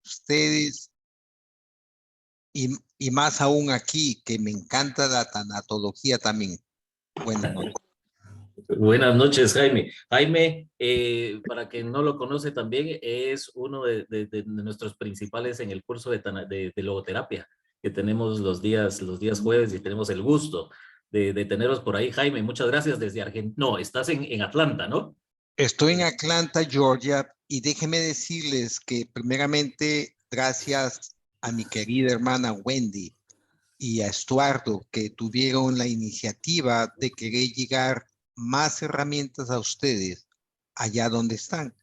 ustedes y más aún aquí, que me encanta la tanatología también. Buenas noches. Buenas noches, Jaime. Jaime, para quien no lo conoce también, es uno de nuestros principales en el curso de logoterapia que tenemos los días jueves y tenemos el gusto de teneros por ahí. Jaime, muchas gracias desde Argentina. No, estás en Atlanta, ¿no? Estoy en Atlanta, Georgia, y déjenme decirles que primeramente, gracias a mi querida hermana Wendy y a Estuardo, que tuvieron la iniciativa de querer llegar más herramientas a ustedes allá donde están.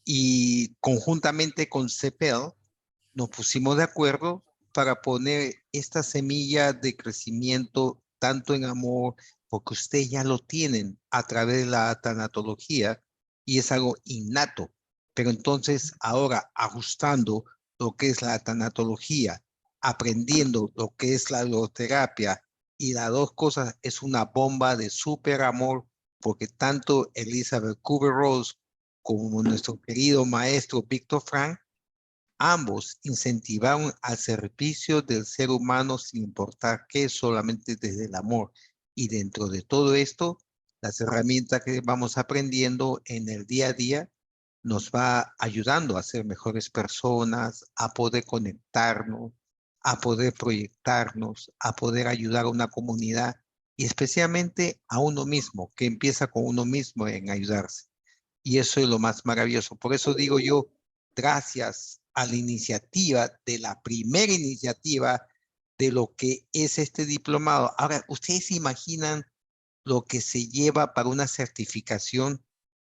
Y conjuntamente con CEPEL nos pusimos de acuerdo para poner esta semilla de crecimiento tanto en amor, porque ustedes ya lo tienen a través de la tanatología y es algo innato. Pero entonces ahora ajustando lo que es la tanatología, aprendiendo lo que es la logoterapia y las dos cosas es una bomba de súper amor, porque tanto Elizabeth Kubler-Ross como nuestro querido maestro Víctor Frank, ambos incentivaron al servicio del ser humano sin importar qué, solamente desde el amor. Y dentro de todo esto, las herramientas que vamos aprendiendo en el día a día nos va ayudando a ser mejores personas, a poder conectarnos, a poder proyectarnos, a poder ayudar a una comunidad y especialmente a uno mismo, que empieza con uno mismo en ayudarse. Y eso es lo más maravilloso. Por eso digo yo, gracias a la iniciativa, de la primera iniciativa de lo que es este diplomado. Ahora, ¿ustedes se imaginan lo que se lleva para una certificación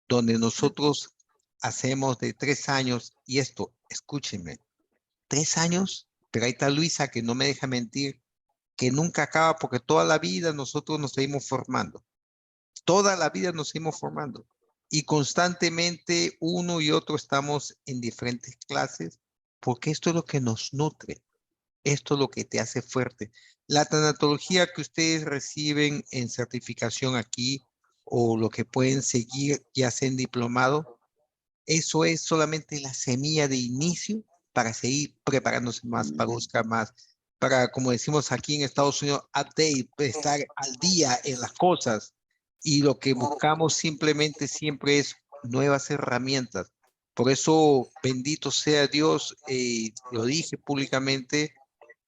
donde nosotros hacemos de 3 años? Y esto, escúchenme, 3 años, pero ahí está Luisa que no me deja mentir, que nunca acaba porque toda la vida nosotros nos seguimos formando. Toda la vida nos seguimos formando y constantemente uno y otro estamos en diferentes clases porque esto es lo que nos nutre, esto es lo que te hace fuerte. La tanatología que ustedes reciben en certificación aquí o lo que pueden seguir ya sea en diplomado, eso es solamente la semilla de inicio para seguir preparándose más, para buscar más, para, como decimos aquí en Estados Unidos, update, estar al día en las cosas. Y lo que buscamos simplemente siempre es nuevas herramientas. Por eso, bendito sea Dios, lo dije públicamente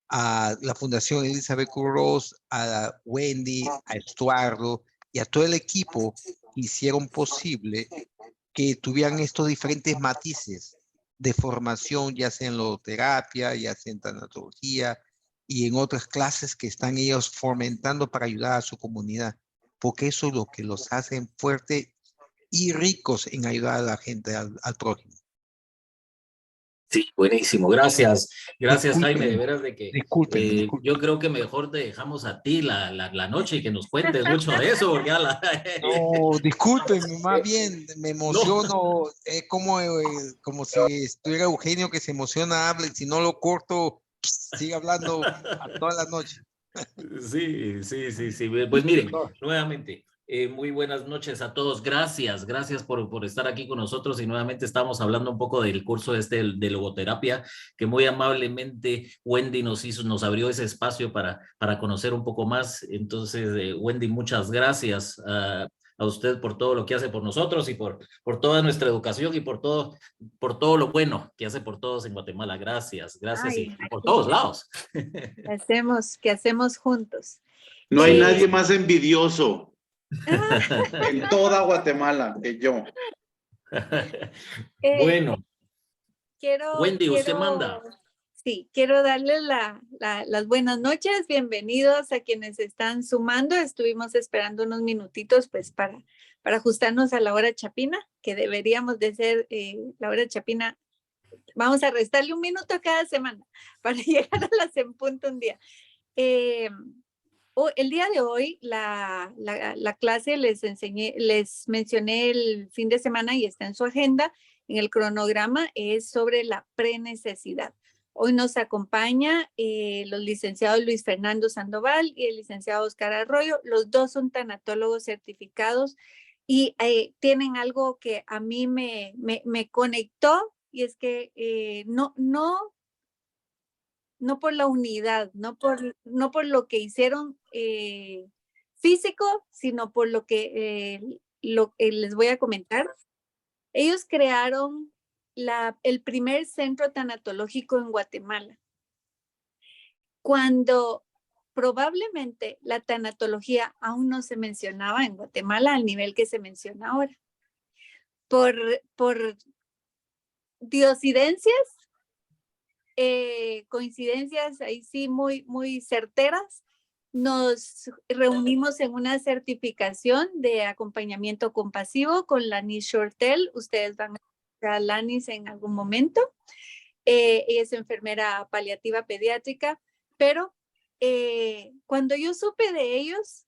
a la Fundación Elizabeth Kubler-Ross, a Wendy, a Estuardo y a todo el equipo que hicieron posible que tuvieran estos diferentes matices de formación, ya sea en logoterapia, ya sea en tanatología y en otras clases que están ellos fomentando para ayudar a su comunidad, porque eso es lo que los hace fuertes y ricos en ayudar a la gente, al prójimo. Sí, buenísimo. Gracias. Gracias, Jaime. De Discúlpenme, veras de que discúlpenme. yo creo que mejor te dejamos a ti la noche y que nos cuentes mucho de eso, porque No, discúlpenme, más bien me no. emociono, es como si estuviera Eugenio que se emociona, habla y si no lo corto, sigue hablando a toda la noche. Sí, sí, sí, sí. Pues miren, nuevamente, muy buenas noches a todos. Gracias por estar aquí con nosotros y nuevamente estamos hablando un poco del curso de logoterapia que muy amablemente Wendy nos abrió ese espacio para conocer un poco más. Entonces, Wendy, muchas gracias a usted por todo lo que hace por nosotros y por toda nuestra educación y por todo lo bueno que hace por todos en Guatemala. Gracias Ay, y por todos lados. ¿qué hacemos juntos? No hay nadie más envidioso Ah, en toda Guatemala que yo. Bueno, Wendy, usted quiero, manda. sí, quiero darles las buenas noches, bienvenidos a quienes están sumando. Estuvimos esperando unos minutitos pues para ajustarnos a la hora chapina, que deberíamos de ser la hora chapina. Vamos a restarle un minuto a cada semana para llegar a las en punto un día. El día de hoy, la clase les mencioné el fin de semana y está en su agenda, en el cronograma, es sobre la prenecesidad. Hoy nos acompaña los licenciados Luis Fernando Sandoval y el licenciado Oscar Arroyo. Los dos son tanatólogos certificados y tienen algo que a mí me conectó y es que no por la unidad, no por lo que hicieron físico, sino por lo que les voy a comentar. Ellos crearon el primer centro tanatológico en Guatemala, cuando probablemente la tanatología aún no se mencionaba en Guatemala al nivel que se menciona ahora. Por diosidencias, coincidencias ahí sí muy, muy certeras, nos reunimos en una certificación de acompañamiento compasivo con Lani Shortel. Ustedes van a ver a Lani en algún momento. Ella es enfermera paliativa pediátrica, pero cuando yo supe de ellos,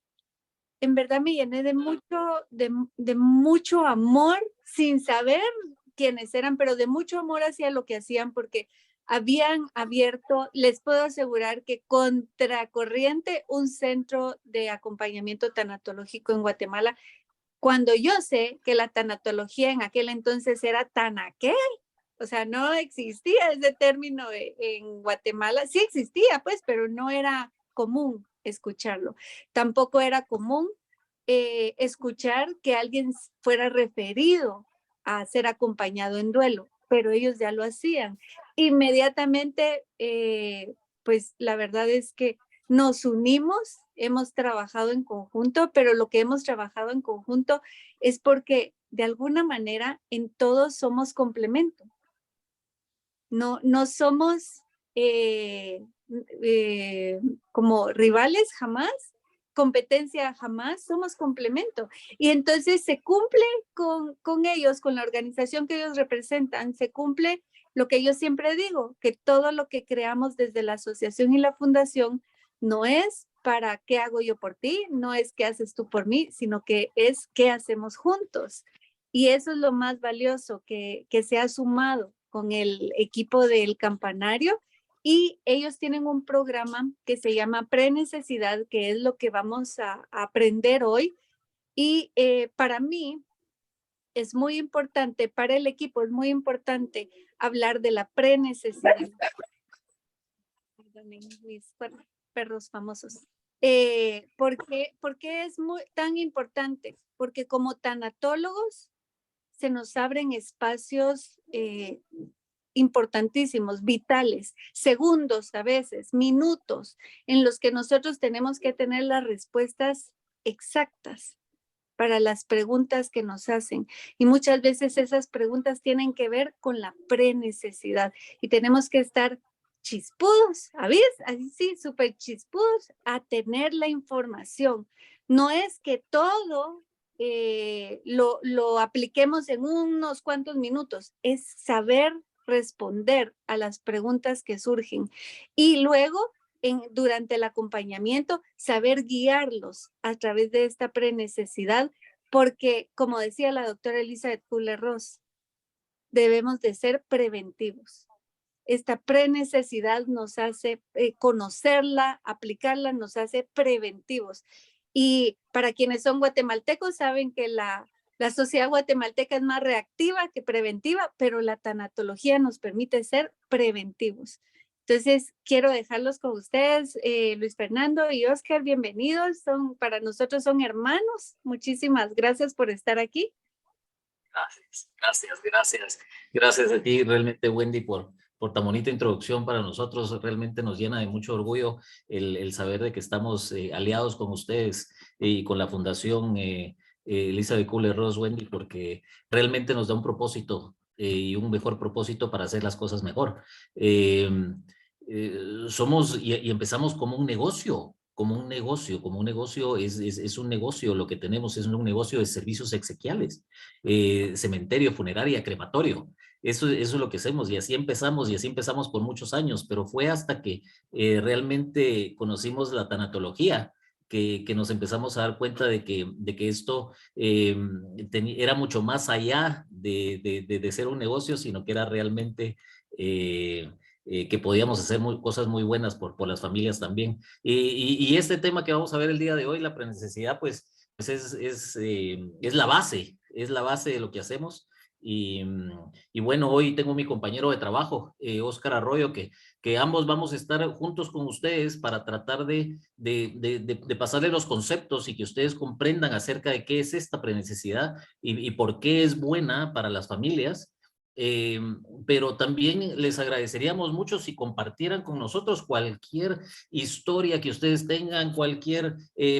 en verdad me llené de mucho amor, sin saber quiénes eran, pero de mucho amor hacia lo que hacían, porque habían abierto, les puedo asegurar que contracorriente, un centro de acompañamiento tanatológico en Guatemala, cuando yo sé que la tanatología en aquel entonces era tanaqué. O sea, no existía ese término en Guatemala. Sí existía, pues, pero no era común escucharlo. Tampoco era común escuchar que alguien fuera referido a ser acompañado en duelo, pero ellos ya lo hacían. Inmediatamente, pues la verdad es que nos unimos, hemos trabajado en conjunto, pero lo que hemos trabajado en conjunto es porque de alguna manera en todos somos complemento. No somos como rivales jamás, competencia jamás, somos complemento. Y entonces se cumple con ellos, con la organización que ellos representan, se cumple lo que yo siempre digo, que todo lo que creamos desde la asociación y la fundación no es para qué hago yo por ti, no es qué haces tú por mí, sino que es qué hacemos juntos. Y eso es lo más valioso que se ha sumado con el equipo del campanario, y ellos tienen un programa que se llama Prenecesidad, que es lo que vamos a aprender hoy. Y para mí es muy importante, para el equipo es muy importante hablar de la prenecesidad. Perdonen, mis perros famosos. ¿Por qué es tan importante? Porque como tanatólogos se nos abren espacios importantísimos, vitales, segundos a veces, minutos, en los que nosotros tenemos que tener las respuestas exactas para las preguntas que nos hacen. Y muchas veces esas preguntas tienen que ver con la prenecesidad y tenemos que estar chispudos, ¿sabes? Así sí, súper chispudos a tener la información. No es que todo lo apliquemos en unos cuantos minutos, es saber responder a las preguntas que surgen y luego durante el acompañamiento saber guiarlos a través de esta prenecesidad, porque como decía la doctora Elizabeth Kubler-Ross, debemos de ser preventivos. Esta prenecesidad nos hace conocerla, aplicarla, nos hace preventivos. Y para quienes son guatemaltecos saben que la sociedad guatemalteca es más reactiva que preventiva, pero la tanatología nos permite ser preventivos. Entonces, quiero dejarlos con ustedes, Luis Fernando y Oscar, bienvenidos. Para nosotros son hermanos. Muchísimas gracias por estar aquí. Gracias a ti, realmente, Wendy, por tan bonita introducción para nosotros. Realmente nos llena de mucho orgullo el saber de que estamos aliados con ustedes y con la Fundación Elizabeth Kubler-Ross, Wendy, porque realmente nos da un propósito y un mejor propósito para hacer las cosas mejor. Somos y empezamos como un negocio, es un negocio, lo que tenemos es un negocio de servicios exequiales, cementerio, funeraria, crematorio. Eso es lo que hacemos y así empezamos por muchos años, pero fue hasta que realmente conocimos la tanatología que nos empezamos a dar cuenta de que esto era mucho más allá de ser un negocio, sino que era realmente que podíamos hacer cosas muy buenas por las familias también. Y este tema que vamos a ver el día de hoy, la prenecesidad, pues es la base de lo que hacemos. Y bueno, hoy tengo mi compañero de trabajo, Óscar Arroyo, que ambos vamos a estar juntos con ustedes para tratar de pasarles los conceptos y que ustedes comprendan acerca de qué es esta prenecesidad y por qué es buena para las familias. Pero también les agradeceríamos mucho si compartieran con nosotros cualquier historia que ustedes tengan, cualquier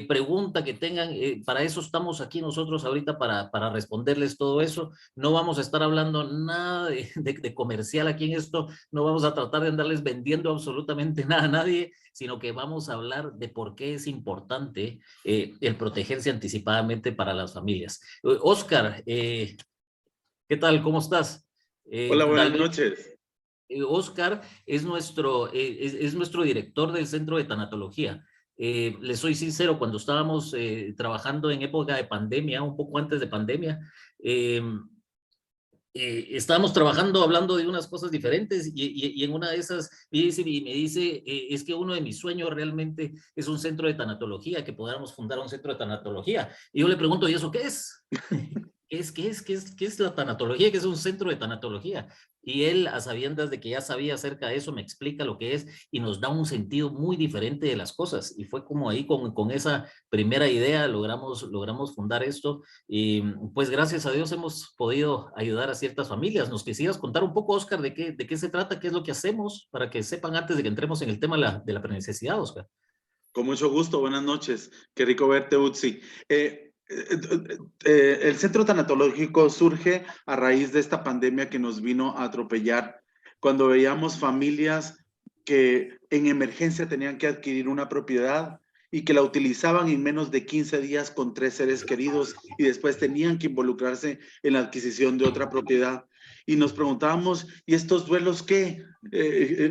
pregunta que tengan. Para eso estamos aquí nosotros ahorita para responderles todo eso. No vamos a estar hablando nada de comercial aquí en esto, no vamos a tratar de andarles vendiendo absolutamente nada a nadie, sino que vamos a hablar de por qué es importante el protegerse anticipadamente para las familias. Óscar, ¿qué tal? ¿Cómo estás? Hola, buenas Tal vez noches. Óscar es nuestro director del Centro de Tanatología. Les soy sincero, cuando estábamos trabajando en época de pandemia, un poco antes de pandemia, estábamos trabajando hablando de unas cosas diferentes y en una de esas me dice es que uno de mis sueños realmente es un centro de tanatología, que podamos fundar un centro de tanatología. Y yo le pregunto, ¿y eso qué es? ¿Qué es la tanatología? ¿Qué es un centro de tanatología? Y él, a sabiendas de que ya sabía acerca de eso, me explica lo que es y nos da un sentido muy diferente de las cosas. Y fue como ahí con esa primera idea logramos fundar esto. Y pues gracias a Dios hemos podido ayudar a ciertas familias. ¿Nos quisieras contar un poco, Óscar, de qué se trata, qué es lo que hacemos, para que sepan antes de que entremos en el tema de la prenecesidad, Óscar? Con mucho gusto, buenas noches. Qué rico verte, Utsi. El centro tanatológico surge a raíz de esta pandemia que nos vino a atropellar, cuando veíamos familias que en emergencia tenían que adquirir una propiedad y que la utilizaban en menos de 15 días con 3 seres queridos y después tenían que involucrarse en la adquisición de otra propiedad. Y nos preguntábamos, ¿y estos duelos qué?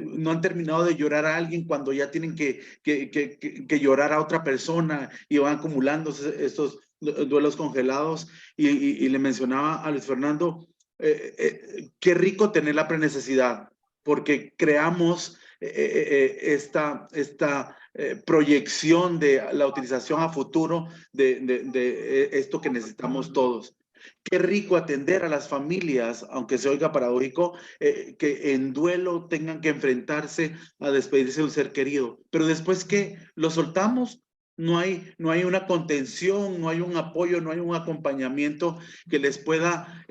No han terminado de llorar a alguien cuando ya tienen que llorar a otra persona y van acumulando estos duelos congelados. Y le mencionaba a Luis Fernando, qué rico tener la prenecesidad, porque creamos esta proyección de la utilización a futuro de esto que necesitamos todos. Qué rico atender a las familias, aunque se oiga paradójico, que en duelo tengan que enfrentarse a despedirse de un ser querido. Pero después que lo soltamos, no hay una contención, no hay un apoyo, no hay un acompañamiento que les pueda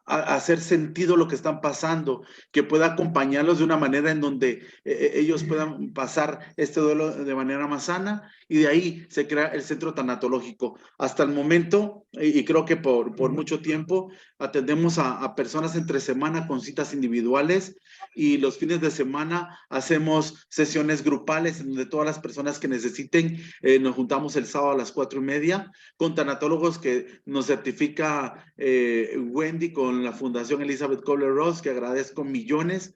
hacer sentido lo que están pasando, que pueda acompañarlos de una manera en donde ellos puedan pasar este duelo de manera más sana, y de ahí se crea el centro tanatológico. Hasta el momento, y creo que por mucho tiempo, atendemos a personas entre semana con citas individuales, y los fines de semana hacemos sesiones grupales en donde todas las personas que necesiten nos juntamos el sábado a las 4:30 con tanatólogos que nos certifica Wendy con la Fundación Elizabeth Kubler-Ross, que agradezco millones,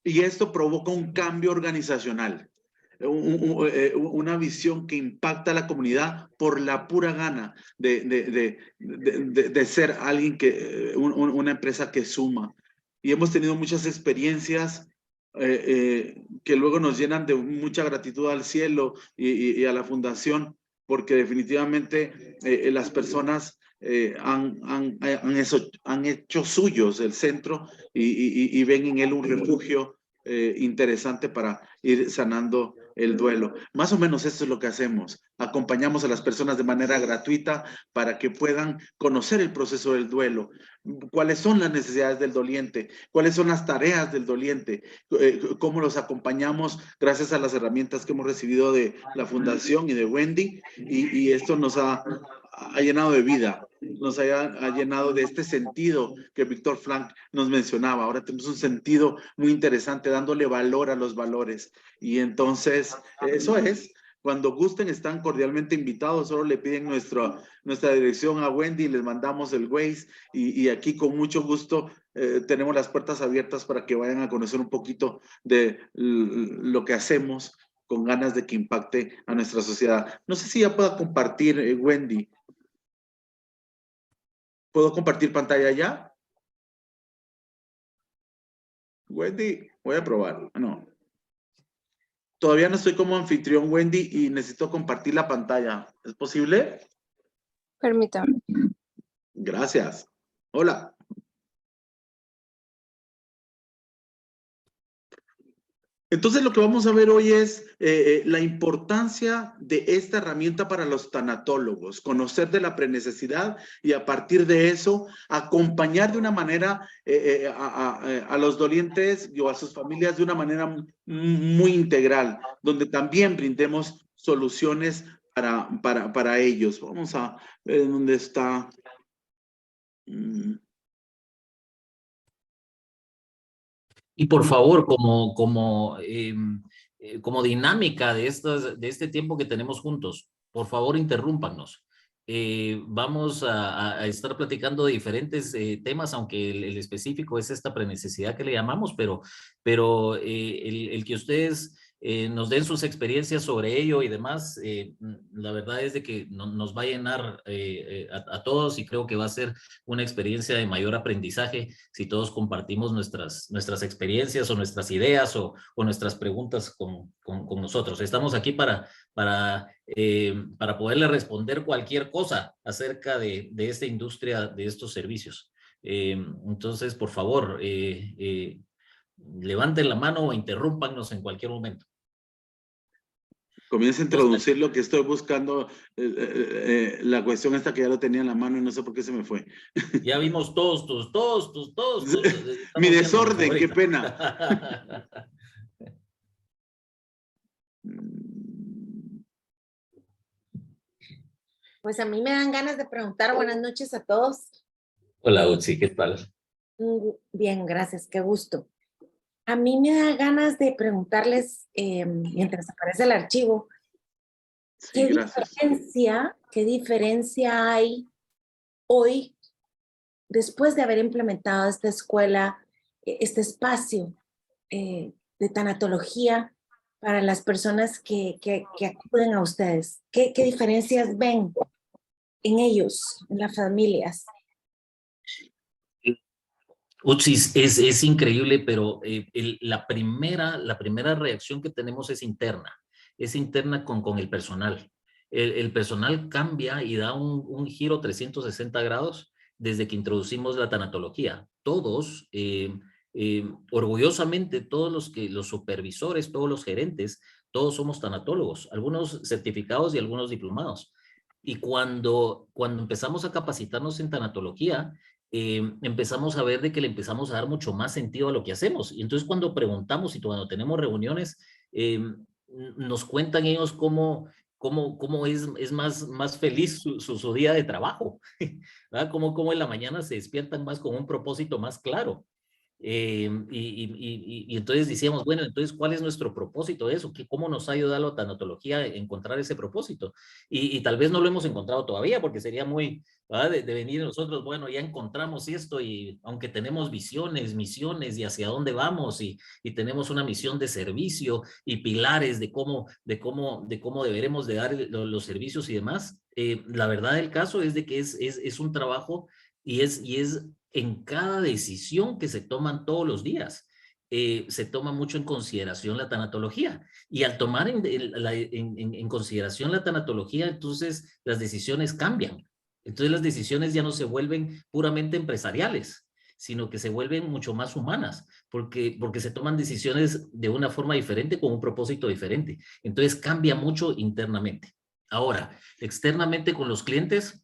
y esto provoca un cambio organizacional, una visión que impacta a la comunidad por la pura gana de ser alguien una empresa que suma. Y hemos tenido muchas experiencias que luego nos llenan de mucha gratitud al cielo y a la fundación, porque definitivamente las personas han hecho suyos el centro y ven en él un refugio interesante para ir sanando el duelo. Más o menos esto es lo que hacemos. Acompañamos a las personas de manera gratuita para que puedan conocer el proceso del duelo, cuáles son las necesidades del doliente, cuáles son las tareas del doliente, cómo los acompañamos gracias a las herramientas que hemos recibido de la Fundación y de Wendy, y esto nos ha llenado de vida, nos ha llenado de este sentido que Víctor Frank nos mencionaba. Ahora tenemos un sentido muy interesante, dándole valor a los valores. Y entonces, eso es. Cuando gusten, están cordialmente invitados. Solo le piden nuestra dirección a Wendy y les mandamos el Waze. Y aquí con mucho gusto tenemos las puertas abiertas para que vayan a conocer un poquito de lo que hacemos, con ganas de que impacte a nuestra sociedad. No sé si ya pueda compartir, Wendy. ¿Puedo compartir pantalla ya? Wendy, voy a probar. No. Todavía no estoy como anfitrión, Wendy, y necesito compartir la pantalla. ¿Es posible? Permítame. Gracias. Hola. Entonces lo que vamos a ver hoy es la importancia de esta herramienta para los tanatólogos, conocer de la prenecesidad y a partir de eso acompañar de una manera a los dolientes o a sus familias de una manera muy integral, donde también brindemos soluciones para ellos. Vamos a ver dónde está. Y por favor, como dinámica de este tiempo que tenemos juntos, por favor, interrúmpanos. Vamos a estar platicando de diferentes temas, aunque el específico es esta prenecesidad que le llamamos, pero el que ustedes nos den sus experiencias sobre ello y demás, la verdad es de que nos va a llenar a todos y creo que va a ser una experiencia de mayor aprendizaje si todos compartimos nuestras experiencias o nuestras ideas o nuestras preguntas con nosotros. Estamos aquí para poderle responder cualquier cosa acerca de esta industria, de estos servicios. Entonces, por favor, levanten la mano o interrúmpanos en cualquier momento. Comienza a introducir lo que estoy buscando, la cuestión esta que ya lo tenía en la mano y no sé por qué se me fue. Ya vimos todos. Mi desorden, qué pena. Pues a mí me dan ganas de preguntar. Buenas noches a todos. Hola, Utsi, ¿qué tal? Bien, gracias, qué gusto. A mí me da ganas de preguntarles, mientras aparece el archivo, Sí, gracias. ¿qué diferencia hay hoy, después de haber implementado esta escuela, este espacio de tanatología para las personas que acuden a ustedes? ¿Qué diferencias ven en ellos, en las familias? Utsis, es increíble, pero la primera reacción que tenemos es interna con el personal. El personal cambia y da un giro 360 grados desde que introducimos la tanatología. Todos, orgullosamente, los supervisores, todos los gerentes, todos somos tanatólogos, algunos certificados y algunos diplomados. Y cuando empezamos a capacitarnos en tanatología, empezamos a ver de que le empezamos a dar mucho más sentido a lo que hacemos. Y entonces cuando preguntamos y cuando tenemos reuniones, nos cuentan ellos cómo es más feliz su día de trabajo, ¿verdad? Cómo en la mañana se despiertan más con un propósito más claro. Y entonces decíamos, bueno, entonces, ¿cuál es nuestro propósito de eso? ¿Cómo nos ha ayudado la tanatología a encontrar ese propósito? Y tal vez no lo hemos encontrado todavía, porque sería muy, ¿verdad? De venir nosotros, bueno, ya encontramos esto y aunque tenemos visiones, misiones y hacia dónde vamos y tenemos una misión de servicio y pilares de cómo deberemos de dar los servicios y demás, la verdad del caso es de que es un trabajo y es en cada decisión que se toman todos los días. Se toma mucho en consideración la tanatología y al tomar en consideración la tanatología, entonces las decisiones cambian. Entonces las decisiones ya no se vuelven puramente empresariales, sino que se vuelven mucho más humanas, porque se toman decisiones de una forma diferente, con un propósito diferente. Entonces cambia mucho internamente. Ahora, externamente con los clientes,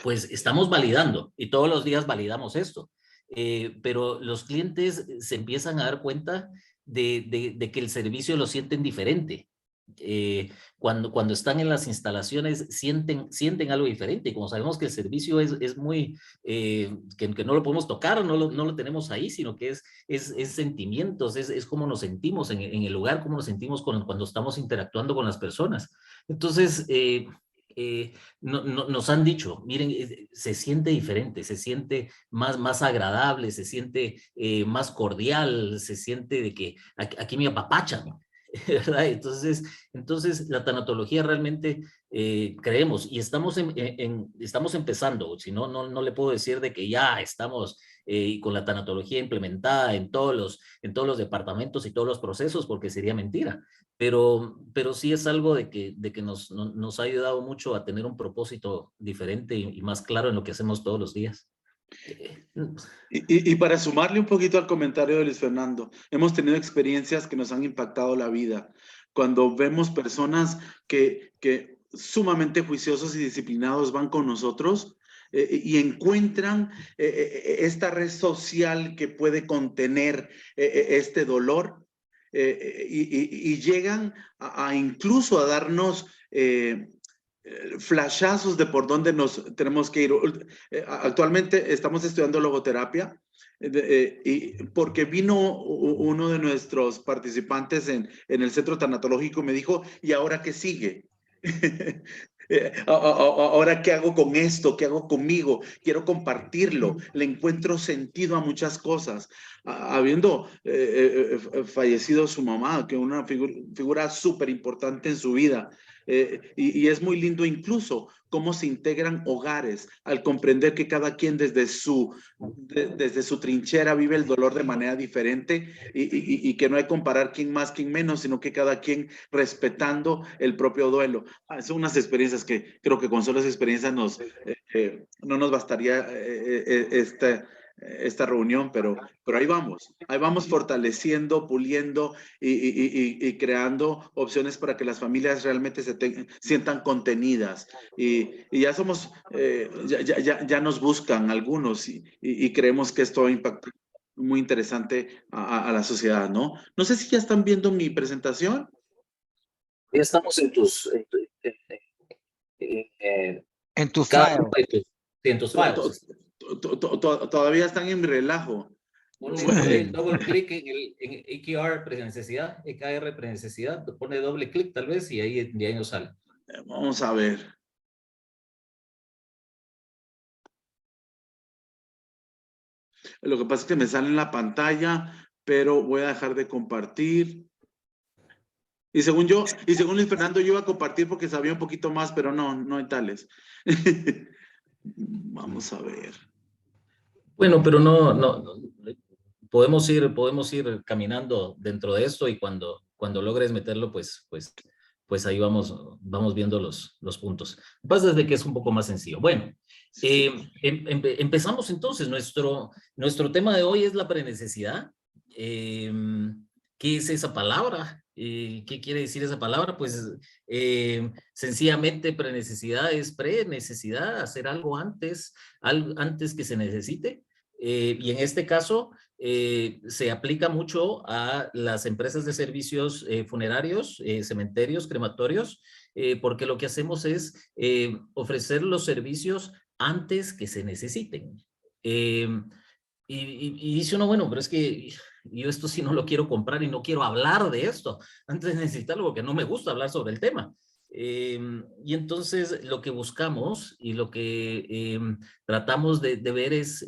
pues estamos validando y todos los días validamos esto. Pero los clientes se empiezan a dar cuenta de que el servicio lo sienten diferente. Cuando están en las instalaciones sienten algo diferente. Como sabemos que el servicio es muy, que no lo podemos tocar, no lo tenemos ahí, sino que es sentimientos, es cómo nos sentimos en el lugar, cómo nos sentimos cuando estamos interactuando con las personas. Entonces, nos han dicho, miren, se siente diferente, se siente más agradable, se siente más cordial, se siente de que aquí me apapachan, ¿verdad? Entonces la tanatología realmente creemos y estamos empezando, si no, no le puedo decir de que ya estamos con la tanatología implementada en todos los departamentos y todos los procesos, porque sería mentira. Pero sí es algo de que nos ha ayudado mucho a tener un propósito diferente y más claro en lo que hacemos todos los días. Y para sumarle un poquito al comentario de Luis Fernando, hemos tenido experiencias que nos han impactado la vida. Cuando vemos personas que sumamente juiciosos y disciplinados van con nosotros y encuentran esta red social que puede contener este dolor y llegan a incluso a darnos flashazos de por dónde nos tenemos que ir. Actualmente estamos estudiando logoterapia y porque vino uno de nuestros participantes en el centro tanatológico, me dijo, ¿y ahora qué sigue? Ahora, ¿qué hago con esto? ¿Qué hago conmigo? Quiero compartirlo. Le encuentro sentido a muchas cosas. Habiendo fallecido su mamá, que es una figura súper importante en su vida. Y es muy lindo incluso cómo se integran hogares al comprender que cada quien desde su trinchera vive el dolor de manera diferente y que no hay que comparar quién más, quién menos, sino que cada quien respetando el propio duelo. Son unas experiencias que creo que con solo esa experiencia no nos bastaría esta reunión, pero ahí vamos fortaleciendo, puliendo y creando opciones para que las familias realmente se sientan contenidas y ya somos, ya nos buscan algunos y creemos que esto impacta muy interesante a la sociedad, ¿no? No sé si ya están viendo mi presentación. Ya estamos en tus... En tu cada file. uno en tus files. Todavía están en mi relajo. Ponle doble clic en EKR prenecesidad, EKR prenecesidad, pone doble clic tal vez y ahí nos sale. Vamos a ver. Lo que pasa es que me sale en la pantalla, pero voy a dejar de compartir. Y según Luis Fernando, yo iba a compartir porque sabía un poquito más, pero no hay tales. Vamos a ver. Bueno, pero no podemos ir caminando dentro de esto y cuando logres meterlo, pues ahí vamos viendo los puntos. Lo que pasa es de que es un poco más sencillo. Bueno, empezamos entonces. Nuestro tema de hoy es la prenecesidad. ¿Qué es esa palabra? ¿Qué quiere decir esa palabra? Pues sencillamente prenecesidad es prenecesidad, hacer algo antes que se necesite. Y en este caso se aplica mucho a las empresas de servicios funerarios, cementerios, crematorios, porque lo que hacemos es ofrecer los servicios antes que se necesiten. Y dice uno, bueno, pero es que yo esto sí no lo quiero comprar y no quiero hablar de esto antes de necesitarlo porque no me gusta hablar sobre el tema. Y entonces lo que buscamos y lo que tratamos de ver es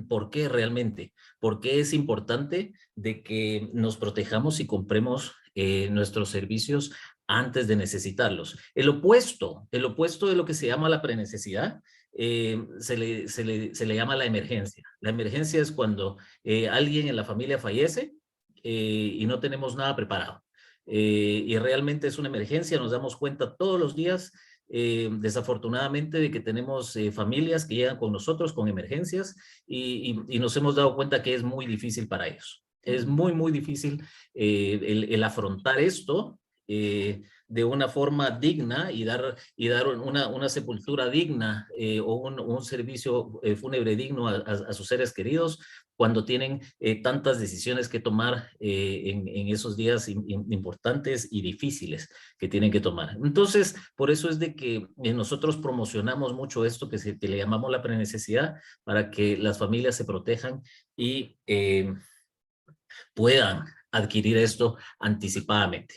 por qué realmente, por qué es importante de que nos protejamos y compremos nuestros servicios antes de necesitarlos. El opuesto de lo que se llama la prenecesidad se le llama la emergencia. La emergencia es cuando alguien en la familia fallece y no tenemos nada preparado. Y realmente es una emergencia, nos damos cuenta todos los días, desafortunadamente, de que tenemos familias que llegan con nosotros con emergencias y nos hemos dado cuenta que es muy difícil para ellos. Es muy difícil el afrontar esto de una forma digna y dar una sepultura digna o un servicio fúnebre digno a sus seres queridos cuando tienen tantas decisiones que tomar en esos días importantes y difíciles que tienen que tomar. Entonces, por eso es de que nosotros promocionamos mucho esto que le llamamos la prenecesidad, para que las familias se protejan y puedan adquirir esto anticipadamente.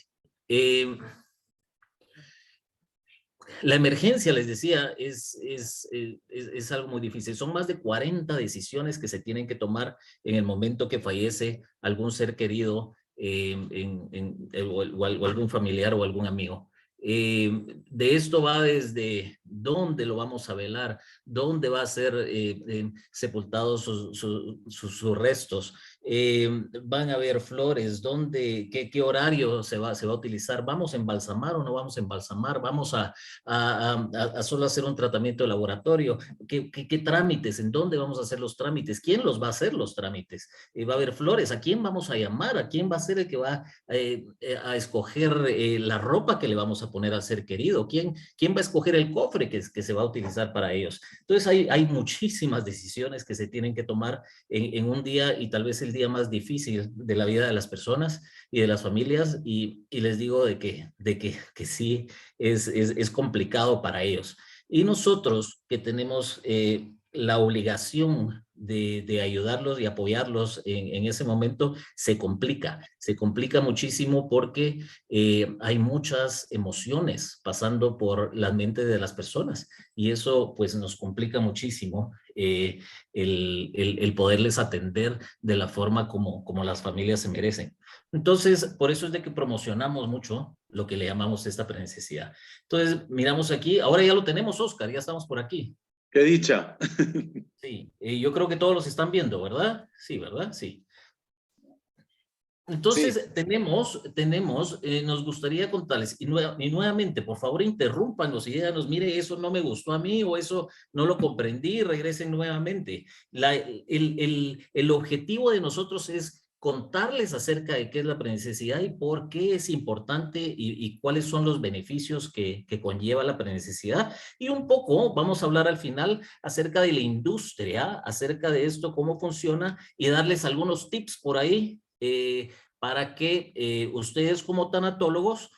La emergencia, les decía, es algo muy difícil. Son más de 40 decisiones que se tienen que tomar en el momento que fallece algún ser querido o algún familiar o algún amigo. De esto va desde dónde lo vamos a velar, dónde va a ser sepultados sus restos, van a haber flores, ¿dónde, qué horario se va a utilizar? ¿Vamos a embalsamar o no vamos a embalsamar? ¿Vamos a solo hacer un tratamiento de laboratorio? ¿Qué trámites? ¿En dónde vamos a hacer los trámites? ¿Quién los va a hacer los trámites? ¿Va a haber flores? ¿A quién vamos a llamar? ¿A quién va a ser el que va a escoger la ropa que le vamos a poner al ser querido? ¿Quién va a escoger el cofre que se va a utilizar para ellos? Entonces hay muchísimas decisiones que se tienen que tomar en un día, y tal vez el día más difícil de la vida de las personas y de las familias, y les digo de que sí es complicado para ellos. Y nosotros que tenemos la obligación de ayudarlos y apoyarlos en ese momento, se complica muchísimo porque hay muchas emociones pasando por la mente de las personas, y eso pues nos complica muchísimo el poderles atender de la forma como las familias se merecen. Entonces, por eso es de que promocionamos mucho lo que le llamamos esta prenecesidad. Entonces, miramos aquí, ahora ya lo tenemos, Oscar, ya estamos por aquí. ¡Qué dicha! Sí, yo creo que todos los están viendo, ¿verdad? Sí, ¿verdad? Sí. Entonces, Sí. nos gustaría contarles, y nuevamente, por favor, interrúmpanos y díganos, mire, eso no me gustó a mí, o eso no lo comprendí, regresen nuevamente. El objetivo de nosotros es contarles acerca de qué es la prenecesidad y por qué es importante, y cuáles son los beneficios que conlleva la prenecesidad. Y un poco vamos a hablar al final acerca de la industria, acerca de esto, cómo funciona, y darles algunos tips por ahí para que ustedes como tanatólogos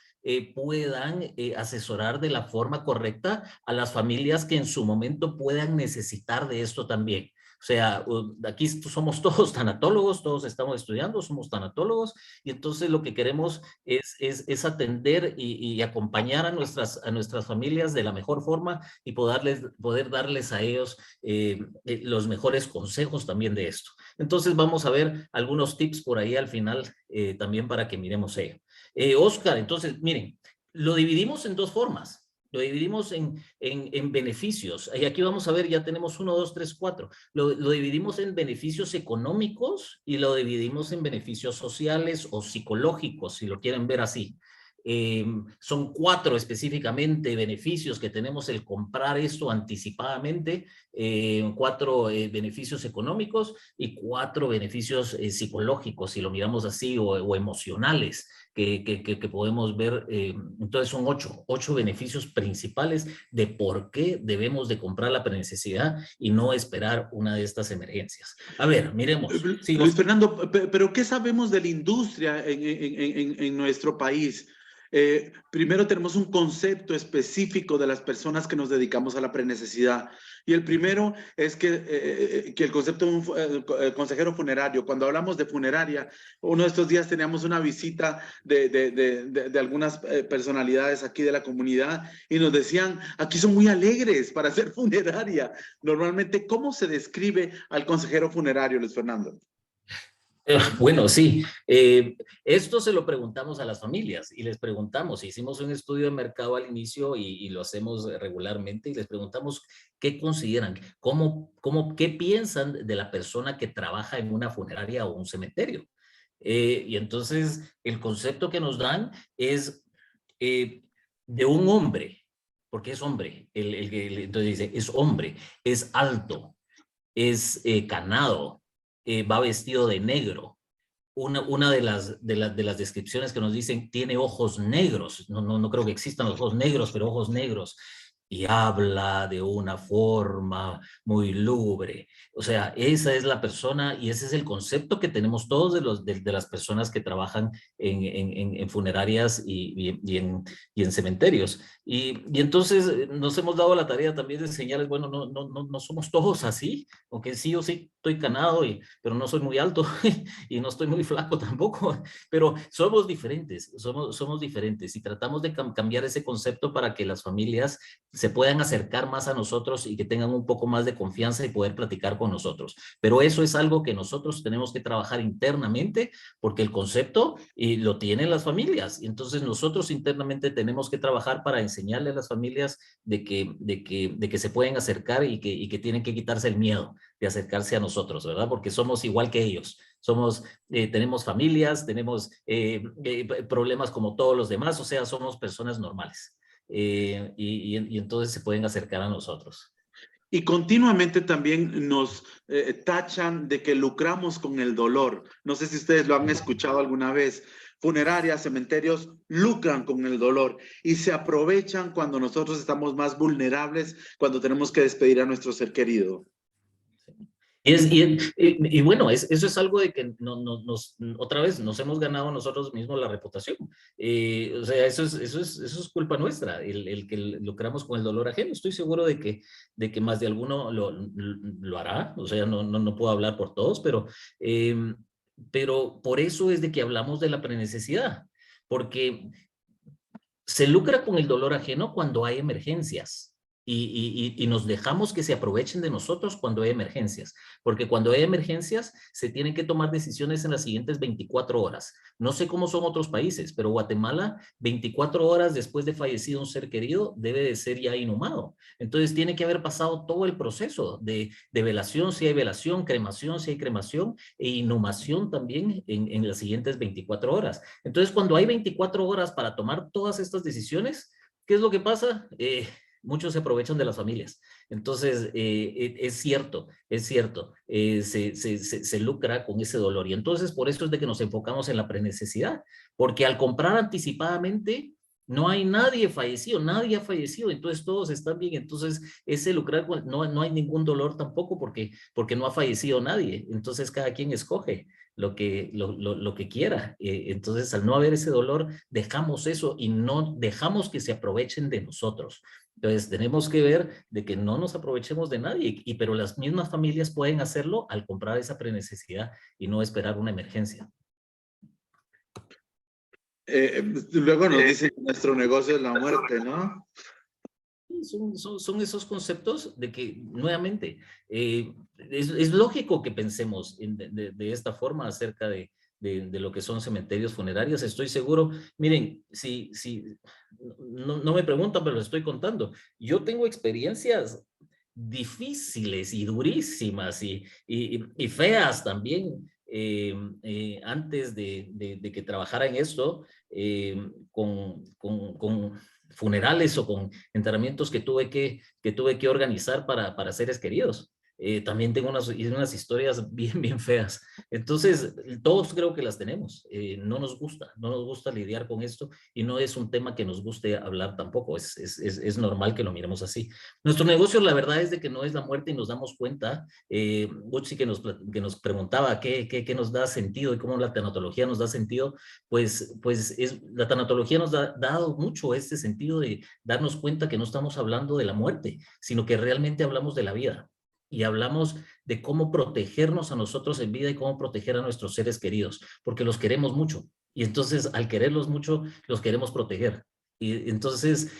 puedan asesorar de la forma correcta a las familias que en su momento puedan necesitar de esto también. O sea, aquí somos todos tanatólogos, todos estamos estudiando, somos tanatólogos, y entonces lo que queremos es atender y acompañar a nuestras familias de la mejor forma, y poder darles a ellos los mejores consejos también de esto. Entonces vamos a ver algunos tips por ahí al final también para que miremos ello. Oscar, entonces miren, lo dividimos en dos formas. Lo dividimos en beneficios. Y aquí vamos a ver, ya tenemos 1, 2, 3, 4. Lo dividimos en beneficios económicos y lo dividimos en beneficios sociales o psicológicos, si lo quieren ver así. Son 4 específicamente beneficios que tenemos el comprar esto anticipadamente, 4 beneficios económicos y 4 beneficios psicológicos, si lo miramos así, o emocionales, que podemos ver. Entonces son 8 beneficios principales de por qué debemos de comprar la prenecesidad y no esperar una de estas emergencias. A ver, miremos. Sí, Luis Fernando, pero ¿qué sabemos de la industria en nuestro país? Primero tenemos un concepto específico de las personas que nos dedicamos a la prenecesidad. Y el primero es que el concepto de un consejero funerario. Cuando hablamos de funeraria, uno de estos días teníamos una visita de algunas personalidades aquí de la comunidad, y nos decían, aquí son muy alegres para ser funeraria. Normalmente, ¿cómo se describe al consejero funerario, Luis Fernando? Bueno, sí, esto se lo preguntamos a las familias, y les preguntamos, hicimos un estudio de mercado al inicio, y lo hacemos regularmente, y les preguntamos qué consideran, qué piensan de la persona que trabaja en una funeraria o un cementerio. Y entonces el concepto que nos dan es de un hombre, porque es hombre, entonces dice, es hombre, es alto, es canado, va vestido de negro. Una de las descripciones que nos dicen, tiene ojos negros. No creo que existan los ojos negros, pero ojos negros. Y habla de una forma muy lúgubre. O sea, esa es la persona, y ese es el concepto que tenemos todos de las personas que trabajan en funerarias y en cementerios. Y entonces nos hemos dado la tarea también de enseñarles, bueno, no somos todos así, aunque sí, yo sí estoy canado, pero no soy muy alto y no estoy muy flaco tampoco, pero somos diferentes, somos diferentes, y tratamos de cambiar ese concepto para que las familias se puedan acercar más a nosotros y que tengan un poco más de confianza y poder platicar con nosotros. Pero eso es algo que nosotros tenemos que trabajar internamente, porque el concepto lo tienen las familias, y entonces nosotros internamente tenemos que trabajar para enseñarle a las familias de que se pueden acercar, y que tienen que quitarse el miedo de acercarse a nosotros, ¿verdad? Porque somos igual que ellos. tenemos familias, tenemos problemas como todos los demás, o sea, somos personas normales. Y entonces se pueden acercar a nosotros. Y continuamente también nos tachan de que lucramos con el dolor. No sé si ustedes lo han escuchado alguna vez. Funerarias, cementerios lucran con el dolor y se aprovechan cuando nosotros estamos más vulnerables, cuando tenemos que despedir a nuestro ser querido. Y bueno, eso es algo de que otra vez nos hemos ganado nosotros mismos la reputación. O sea, eso es culpa nuestra, el que lucramos con el dolor ajeno. Estoy seguro de que más de alguno lo hará. O sea, no puedo hablar por todos, pero por eso es de que hablamos de la prenecesidad, porque se lucra con el dolor ajeno cuando hay emergencias. Y nos dejamos que se aprovechen de nosotros cuando hay emergencias, porque cuando hay emergencias se tienen que tomar decisiones en las siguientes 24 horas. No sé cómo son otros países, pero Guatemala, 24 horas después de fallecido un ser querido, debe de ser ya inhumado. Entonces tiene que haber pasado todo el proceso de velación, si hay velación, cremación, si hay cremación, e inhumación también en las siguientes 24 horas. Entonces, cuando hay 24 horas para tomar todas estas decisiones, ¿qué es lo que pasa? Muchos se aprovechan de las familias. Entonces, es cierto, se lucra con ese dolor. Y entonces, por eso es de que nos enfocamos en la prenecesidad, porque al comprar anticipadamente, no hay nadie fallecido, nadie ha fallecido, entonces todos están bien. Entonces, ese lucrar, no hay ningún dolor tampoco porque no ha fallecido nadie. Entonces, cada quien escoge lo que quiera. Entonces, al no haber ese dolor, dejamos eso y no dejamos que se aprovechen de nosotros. Entonces, tenemos que ver de que no nos aprovechemos de nadie, pero las mismas familias pueden hacerlo al comprar esa prenecesidad y no esperar una emergencia. Luego nos dicen que nuestro negocio es la muerte, ¿no? Son esos conceptos de que, nuevamente, es lógico que pensemos de esta forma acerca de lo que son cementerios funerarios. Estoy seguro, miren, si no me preguntan, pero les estoy contando. Yo tengo experiencias difíciles y durísimas y feas también antes de que trabajara en esto, con funerales o con enterramientos que tuve que organizar para seres queridos. También tengo unas historias bien feas. Entonces, todos creo que las tenemos. No nos gusta lidiar con esto y no es un tema que nos guste hablar tampoco. Es normal que lo miremos así. Nuestro negocio, la verdad, es de que no es la muerte y nos damos cuenta. Butsi que nos preguntaba qué nos da sentido y cómo la tanatología nos da sentido, pues la tanatología nos ha dado mucho este sentido de darnos cuenta que no estamos hablando de la muerte, sino que realmente hablamos de la vida. Y hablamos de cómo protegernos a nosotros en vida y cómo proteger a nuestros seres queridos, porque los queremos mucho. Y entonces, al quererlos mucho, los queremos proteger. Y entonces,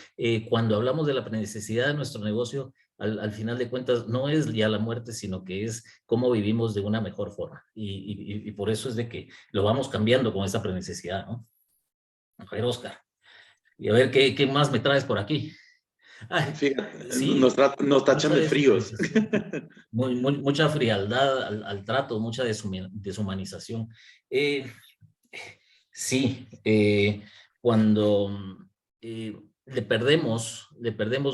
cuando hablamos de la necesidad de nuestro negocio, al final de cuentas, no es ya la muerte, sino que es cómo vivimos de una mejor forma. Y por eso es de que lo vamos cambiando con esa necesidad, ¿no? A ver, Oscar. Y a ver, ¿qué más me traes por aquí? Ay, fíjate, sí, nos tachan de fríos. Mucha frialdad al trato, mucha deshumanización. Sí, cuando le perdemos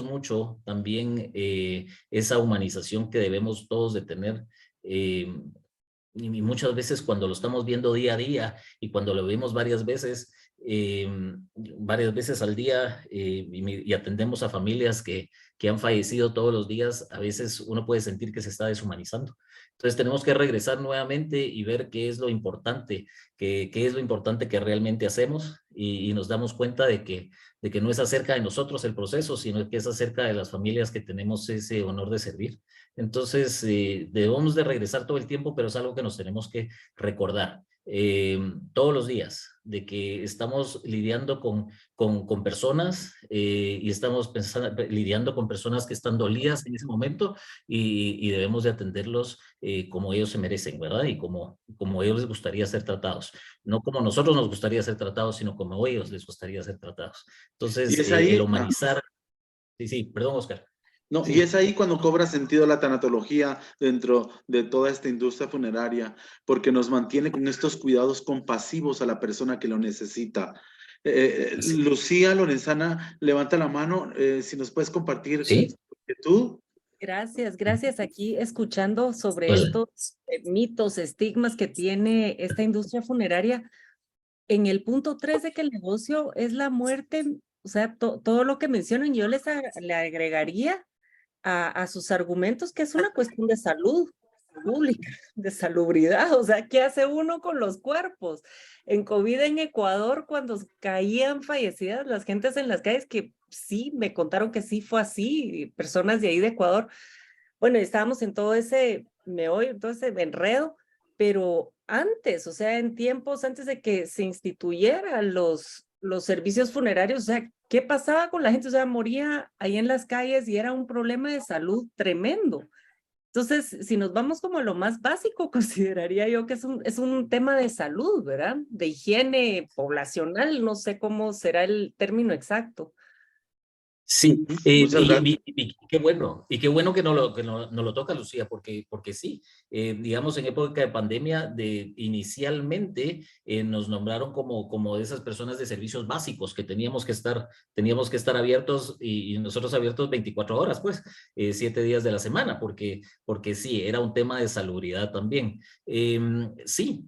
mucho también esa humanización que debemos todos de tener. Y muchas veces cuando lo estamos viendo día a día y cuando lo vemos varias veces al día y atendemos a familias que han fallecido todos los días, a veces uno puede sentir que se está deshumanizando. Entonces tenemos que regresar nuevamente y ver qué es lo importante, qué es lo importante que realmente hacemos y nos damos cuenta de que no es acerca de nosotros el proceso, sino que es acerca de las familias que tenemos ese honor de servir. Entonces debemos de regresar todo el tiempo, pero es algo que nos tenemos que recordar. Todos los días, de que estamos lidiando con personas y estamos lidiando con personas que están dolidas en ese momento y debemos de atenderlos como ellos se merecen, ¿verdad? Y como ellos les gustaría ser tratados. No como nosotros nos gustaría ser tratados, sino como ellos les gustaría ser tratados. Entonces, el humanizar... Sí, perdón, Oscar. No, Sí. y es ahí cuando cobra sentido la tanatología dentro de toda esta industria funeraria, porque nos mantiene con estos cuidados compasivos a la persona que lo necesita. Sí. Lucía Lorenzana, levanta la mano, si nos puedes compartir ¿Sí? tú. Gracias, gracias. Aquí escuchando sobre Hola. estos mitos, estigmas que tiene esta industria funeraria. En el punto 3 de que el negocio es la muerte, o sea, todo lo que mencionan, yo le agregaría a sus argumentos que es una cuestión de salud pública, de salubridad. O sea, ¿qué hace uno con los cuerpos? En COVID en Ecuador, cuando caían fallecidas las gentes en las calles, que sí, me contaron que sí fue así, personas de ahí de Ecuador. Bueno, estábamos en todo ese meollo, todo ese enredo, pero antes, o sea, en tiempos antes de que se instituyeran los servicios funerarios, o sea, ¿qué pasaba con la gente? O sea, moría ahí en las calles y era un problema de salud tremendo. Entonces, si nos vamos como a lo más básico, consideraría yo que es un tema de salud, ¿verdad? De higiene poblacional, no sé cómo será el término exacto. Sí, Muchas gracias. y qué bueno que no lo toca, Lucía, porque sí, digamos, en época de pandemia, inicialmente nos nombraron como de esas personas de servicios básicos que teníamos que estar abiertos y nosotros abiertos 24 horas, pues, 7 días de la semana, porque sí, era un tema de salubridad también. Sí,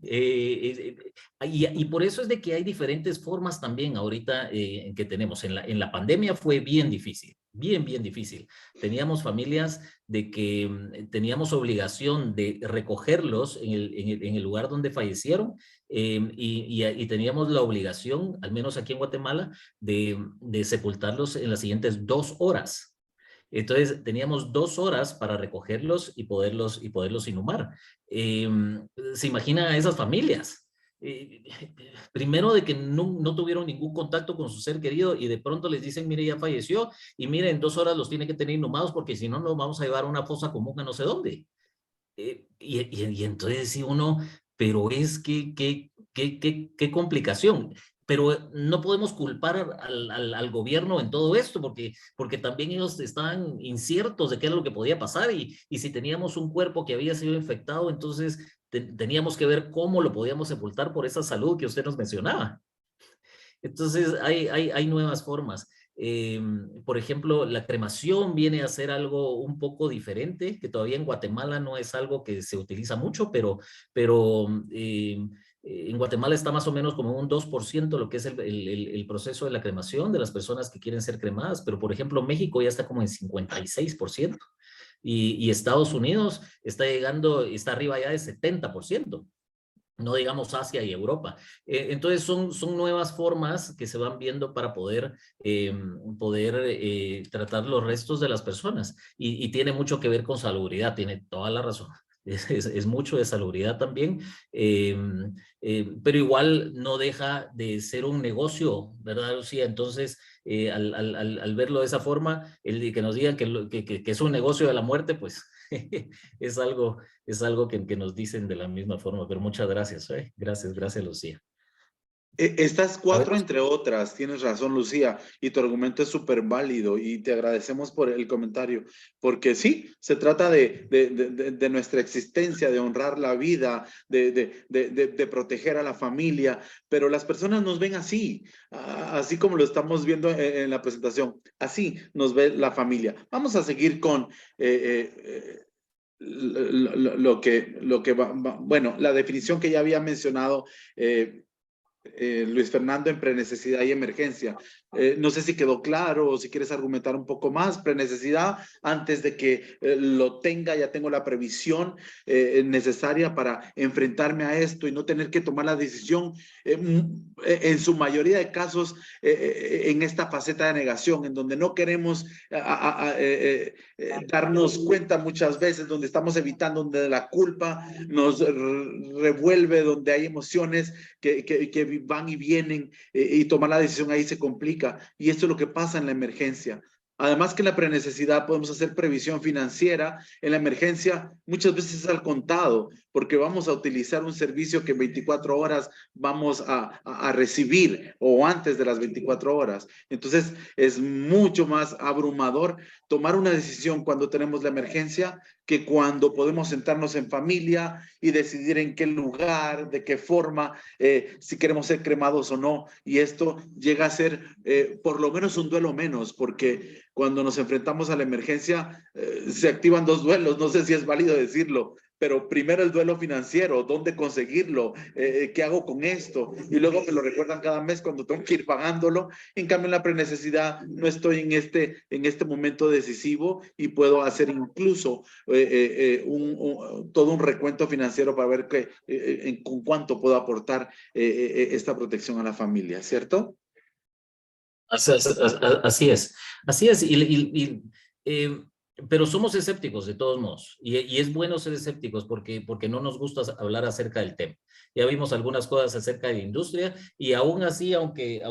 y por eso es de que hay diferentes formas también ahorita en que tenemos. En la pandemia fue bien difícil, bien difícil. Teníamos familias de que teníamos obligación de recogerlos en el lugar donde fallecieron y teníamos la obligación, al menos aquí en Guatemala, de sepultarlos en las siguientes 2 horas. Entonces teníamos 2 horas para recogerlos y poderlos inhumar. ¿Se imagina a esas familias? Eh, Primero de que no tuvieron ningún contacto con su ser querido y de pronto les dicen, mire, ya falleció y mire, en 2 horas los tiene que tener inhumados porque si no, nos vamos a llevar a una fosa común a no sé dónde. Y entonces si uno, pero es qué complicación. Pero no podemos culpar al gobierno en todo esto, porque también ellos estaban inciertos de qué era lo que podía pasar y si teníamos un cuerpo que había sido infectado, entonces teníamos que ver cómo lo podíamos sepultar por esa salud que usted nos mencionaba. Entonces, hay nuevas formas. Por ejemplo, la cremación viene a ser algo un poco diferente, que todavía en Guatemala no es algo que se utiliza mucho, pero en Guatemala está más o menos como un 2% lo que es el proceso de la cremación de las personas que quieren ser cremadas, pero por ejemplo, México ya está como en 56% y Estados Unidos está arriba ya de 70%. No digamos Asia y Europa. Entonces son nuevas formas que se van viendo para poder tratar los restos de las personas y tiene mucho que ver con salubridad, tiene toda la razón. Es mucho de salubridad también, pero igual no deja de ser un negocio, ¿verdad, Lucía? Entonces, al verlo de esa forma, el que nos digan que es un negocio de la muerte, pues es algo que nos dicen de la misma forma, pero muchas gracias, gracias, Lucía. Estas A ver, 4, entre otras, tienes razón, Lucía, y tu argumento es súper válido y te agradecemos por el comentario, porque sí, se trata de nuestra existencia, de honrar la vida, de proteger a la familia, pero las personas nos ven así, así como lo estamos viendo en la presentación, así nos ve la familia. Vamos a seguir con lo que va, bueno, la definición que ya había mencionado Luis Fernando en prenecesidad y emergencia. No sé si quedó claro o si quieres argumentar un poco más. Prenecesidad, antes de que lo tenga, ya tengo la previsión necesaria para enfrentarme a esto y no tener que tomar la decisión en su mayoría de casos en esta faceta de negación, en donde no queremos darnos cuenta muchas veces, donde estamos evitando, donde la culpa nos revuelve, donde hay emociones que van y vienen y tomar la decisión ahí se complica. Y esto es lo que pasa en la emergencia. Además que en la prenecesidad podemos hacer previsión financiera. En la emergencia muchas veces es al contado, porque vamos a utilizar un servicio que en 24 horas vamos a recibir, o antes de las 24 horas. Entonces es mucho más abrumador tomar una decisión cuando tenemos la emergencia que cuando podemos sentarnos en familia y decidir en qué lugar, de qué forma, si queremos ser cremados o no. Y esto llega a ser por lo menos un duelo menos, porque cuando nos enfrentamos a la emergencia se activan dos duelos. No sé si es válido decirlo, pero primero el duelo financiero, ¿dónde conseguirlo? ¿Qué hago con esto? Y luego me lo recuerdan cada mes cuando tengo que ir pagándolo. En cambio, en la prenecesidad no estoy en este momento decisivo y puedo hacer incluso todo un recuento financiero para ver con cuánto puedo aportar esta protección a la familia, ¿cierto? Así es, pero somos escépticos de todos modos, y es bueno ser escépticos porque no nos gusta hablar acerca del tema. Ya vimos algunas cosas acerca de la industria, y aún así, aunque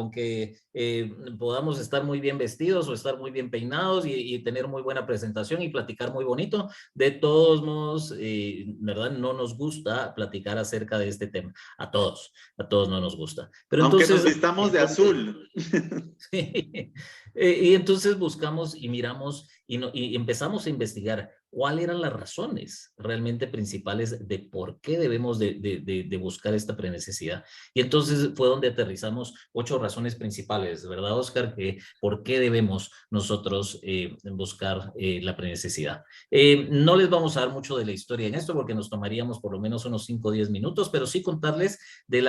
podamos estar muy bien vestidos o estar muy bien peinados y tener muy buena presentación y platicar muy bonito, de todos modos, ¿verdad? No nos gusta platicar acerca de este tema. A todos no nos gusta. Pero aunque entonces, nos vistamos de azul. Sí. Y entonces buscamos y miramos y empezamos a investigar cuáles eran las razones realmente principales de por qué debemos de buscar esta prenecesidad. Y entonces fue donde aterrizamos 8 razones principales, ¿verdad, Oscar? ¿Por qué debemos nosotros buscar la prenecesidad? No les vamos a dar mucho de la historia en esto porque nos tomaríamos por lo menos unos 5 o 10 minutos, pero sí contarles de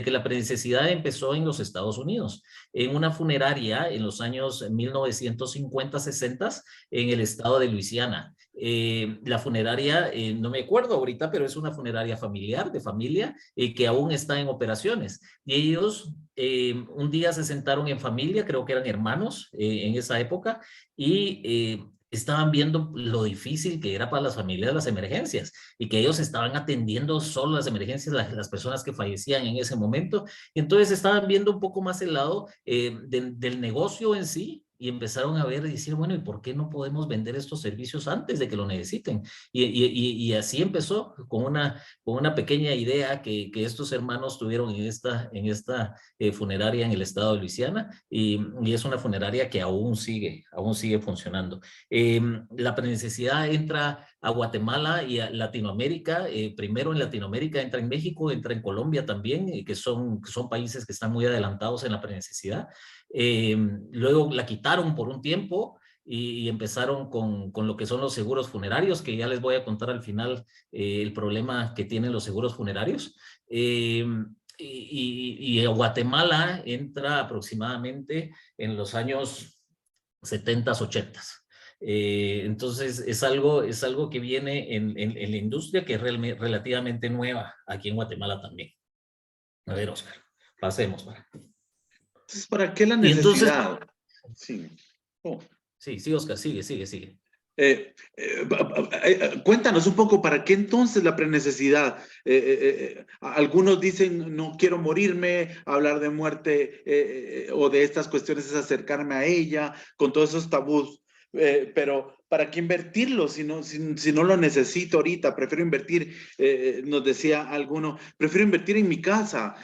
que la prenecesidad empezó en los Estados Unidos, en una funeraria en los años 1950-60 en el estado de Luisiana. La funeraria, no me acuerdo ahorita, pero es una funeraria familiar, de familia, que aún está en operaciones. Y ellos un día se sentaron en familia, creo que eran hermanos en esa época, y estaban viendo lo difícil que era para las familias las emergencias, y que ellos estaban atendiendo solo las emergencias, las personas que fallecían en ese momento. Y entonces estaban viendo un poco más el lado del negocio en sí, y empezaron a ver y decir, bueno, ¿y por qué no podemos vender estos servicios antes de que lo necesiten? Y así empezó con una pequeña idea que estos hermanos tuvieron en esta funeraria en el estado de Luisiana, y es una funeraria que aún sigue funcionando. La necesidad entra a Guatemala y a Latinoamérica, primero en Latinoamérica, entra en México, entra en Colombia también, que son países que están muy adelantados en la prenecesidad. Luego la quitaron por un tiempo y empezaron con lo que son los seguros funerarios, que ya les voy a contar al final el problema que tienen los seguros funerarios. Y Guatemala entra aproximadamente en los años 70s, 80s. Entonces es algo que viene en la industria, que es relativamente nueva aquí en Guatemala también. A ver, Oscar, pasemos. Entonces, ¿para qué la Y entonces, necesidad? Sí. Oh. Sí, Oscar, sigue. Cuéntanos un poco, ¿para qué entonces la prenecesidad? Algunos dicen, no quiero morirme, hablar de muerte o de estas cuestiones es acercarme a ella, con todos esos tabús. Pero ¿para qué invertirlo si no lo necesito ahorita? Prefiero invertir, nos decía alguno, prefiero invertir en mi casa.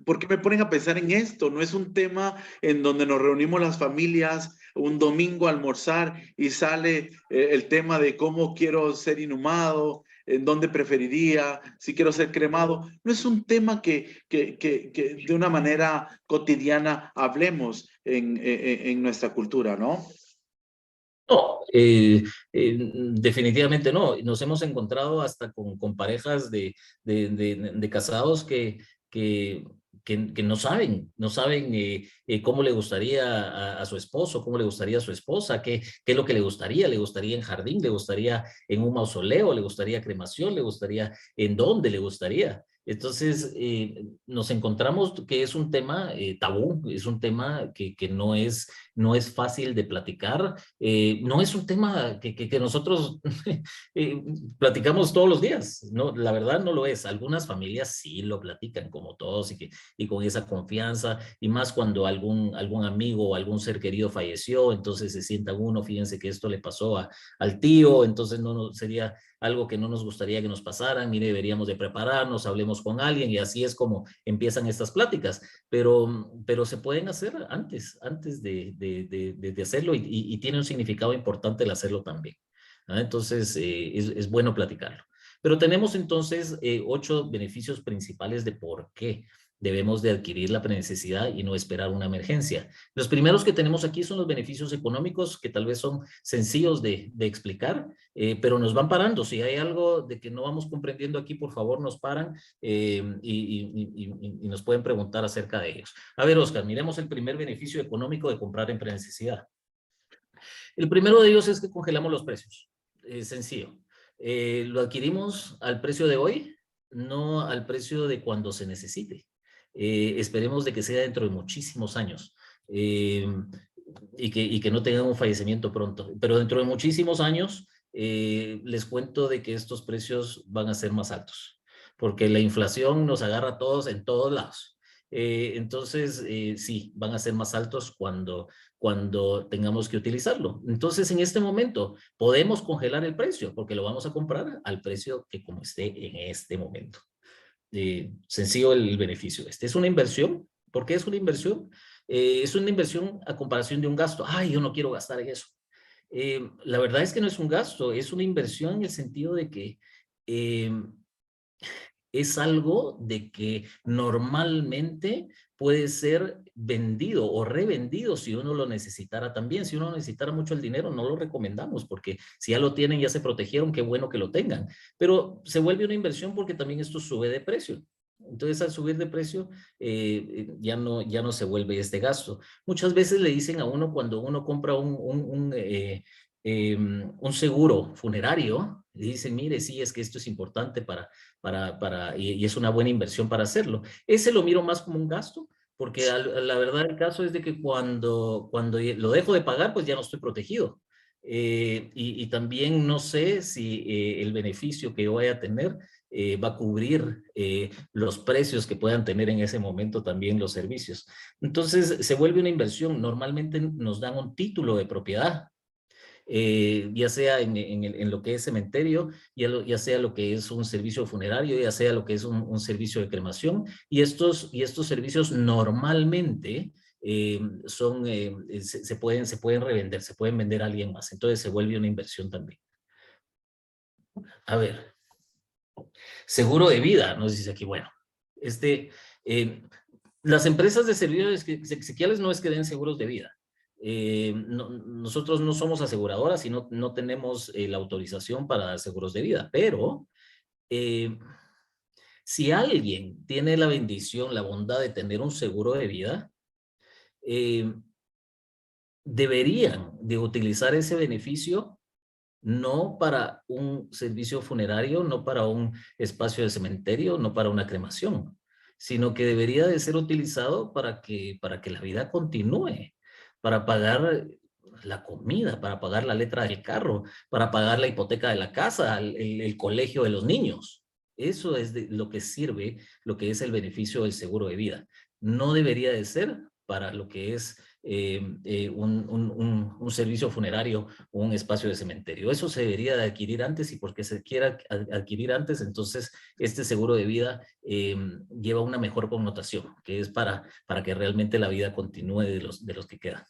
¿Por qué me ponen a pensar en esto? No es un tema en donde nos reunimos las familias un domingo a almorzar y sale el tema de cómo quiero ser inhumado, en dónde preferiría, si quiero ser cremado. No es un tema que de una manera cotidiana hablemos en nuestra cultura, ¿no? No, definitivamente no. Nos hemos encontrado hasta con parejas de casados que no saben cómo le gustaría a su esposo, cómo le gustaría a su esposa, qué es lo que le gustaría en jardín, le gustaría en un mausoleo, le gustaría cremación, le gustaría en dónde le gustaría. Entonces, nos encontramos que es un tema tabú, es un tema que no es fácil de platicar, no es un tema que nosotros platicamos todos los días, ¿no? La verdad no lo es. Algunas familias sí lo platican como todos y con esa confianza, y más cuando algún amigo o algún ser querido falleció, entonces se sienta uno, fíjense que esto le pasó al tío, entonces no sería algo que no nos gustaría que nos pasaran, mire, deberíamos de prepararnos, hablemos con alguien, y así es como empiezan estas pláticas, pero se pueden hacer antes de hacerlo, y tiene un significado importante el hacerlo también. Entonces, es bueno platicarlo. Pero tenemos entonces 8 beneficios principales de por qué debemos de adquirir la prenecesidad y no esperar una emergencia. Los primeros que tenemos aquí son los beneficios económicos, que tal vez son sencillos de explicar, pero nos van parando. Si hay algo de que no vamos comprendiendo aquí, por favor nos paran y nos pueden preguntar acerca de ellos. A ver, Oscar, miremos el primer beneficio económico de comprar en prenecesidad. El primero de ellos es que congelamos los precios. Sencillo. Lo adquirimos al precio de hoy, no al precio de cuando se necesite. Esperemos de que sea dentro de muchísimos años y que no tengan un fallecimiento pronto. Pero dentro de muchísimos años les cuento de que estos precios van a ser más altos, porque la inflación nos agarra a todos en todos lados. Entonces, sí, van a ser más altos cuando tengamos que utilizarlo. Entonces, en este momento, podemos congelar el precio porque lo vamos a comprar al precio que como esté en este momento. Sencillo el beneficio. Este es una inversión. ¿Por qué es una inversión? Es una inversión a comparación de un gasto. Ay, yo no quiero gastar en eso. La verdad es que no es un gasto, es una inversión en el sentido de que es algo de que normalmente puede ser vendido o revendido si uno lo necesitara también. Si uno necesitara mucho el dinero, no lo recomendamos, porque si ya lo tienen, ya se protegieron, qué bueno que lo tengan. Pero se vuelve una inversión porque también esto sube de precio. Entonces, al subir de precio, ya no se vuelve este gasto. Muchas veces le dicen a uno cuando uno compra un seguro funerario, le dicen, mire, sí, es que esto es importante y es una buena inversión para hacerlo. Ese lo miro más como un gasto, porque la verdad el caso es de que cuando lo dejo de pagar, pues ya no estoy protegido. Y también no sé si el beneficio que yo vaya a tener va a cubrir los precios que puedan tener en ese momento también los servicios. Entonces se vuelve una inversión. Normalmente nos dan un título de propiedad, ya sea en lo que es cementerio, ya sea lo que es un servicio funerario, ya sea lo que es un servicio de cremación, y estos servicios normalmente se pueden revender, se pueden vender a alguien más, entonces se vuelve una inversión también. A ver, seguro de vida, nos dice aquí, bueno, las empresas de servicios exequiales no es que den seguros de vida. Nosotros no somos aseguradoras y no tenemos la autorización para dar seguros de vida, pero si alguien tiene la bendición, la bondad de tener un seguro de vida, deberían de utilizar ese beneficio no para un servicio funerario, no para un espacio de cementerio, no para una cremación, sino que debería de ser utilizado para que la vida continúe, para pagar la comida, para pagar la letra del carro, para pagar la hipoteca de la casa, el colegio de los niños. Eso es lo que sirve, lo que es el beneficio del seguro de vida. No debería de ser para lo que es un servicio funerario o un espacio de cementerio. Eso se debería de adquirir antes, y porque se quiera adquirir antes, entonces este seguro de vida lleva una mejor connotación, que es para que realmente la vida continúe de los que quedan.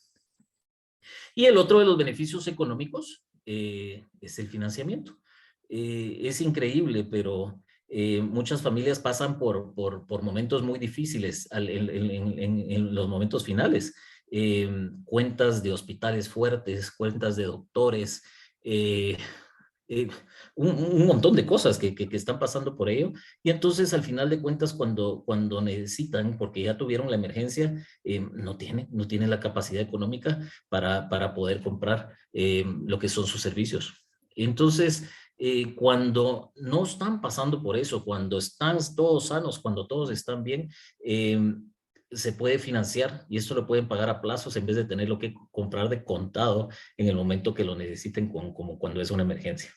Y el otro de los beneficios económicos es el financiamiento. Es increíble, pero muchas familias pasan por momentos muy difíciles en los momentos finales. Cuentas de hospitales fuertes, cuentas de doctores, un montón de cosas que están pasando por ello, y entonces al final de cuentas cuando necesitan, porque ya tuvieron la emergencia, no tienen la capacidad económica para poder comprar lo que son sus servicios. Entonces cuando no están pasando por eso, cuando están todos sanos, cuando todos están bien, se puede financiar y esto lo pueden pagar a plazos en vez de tenerlo que comprar de contado en el momento que lo necesiten, como cuando es una emergencia.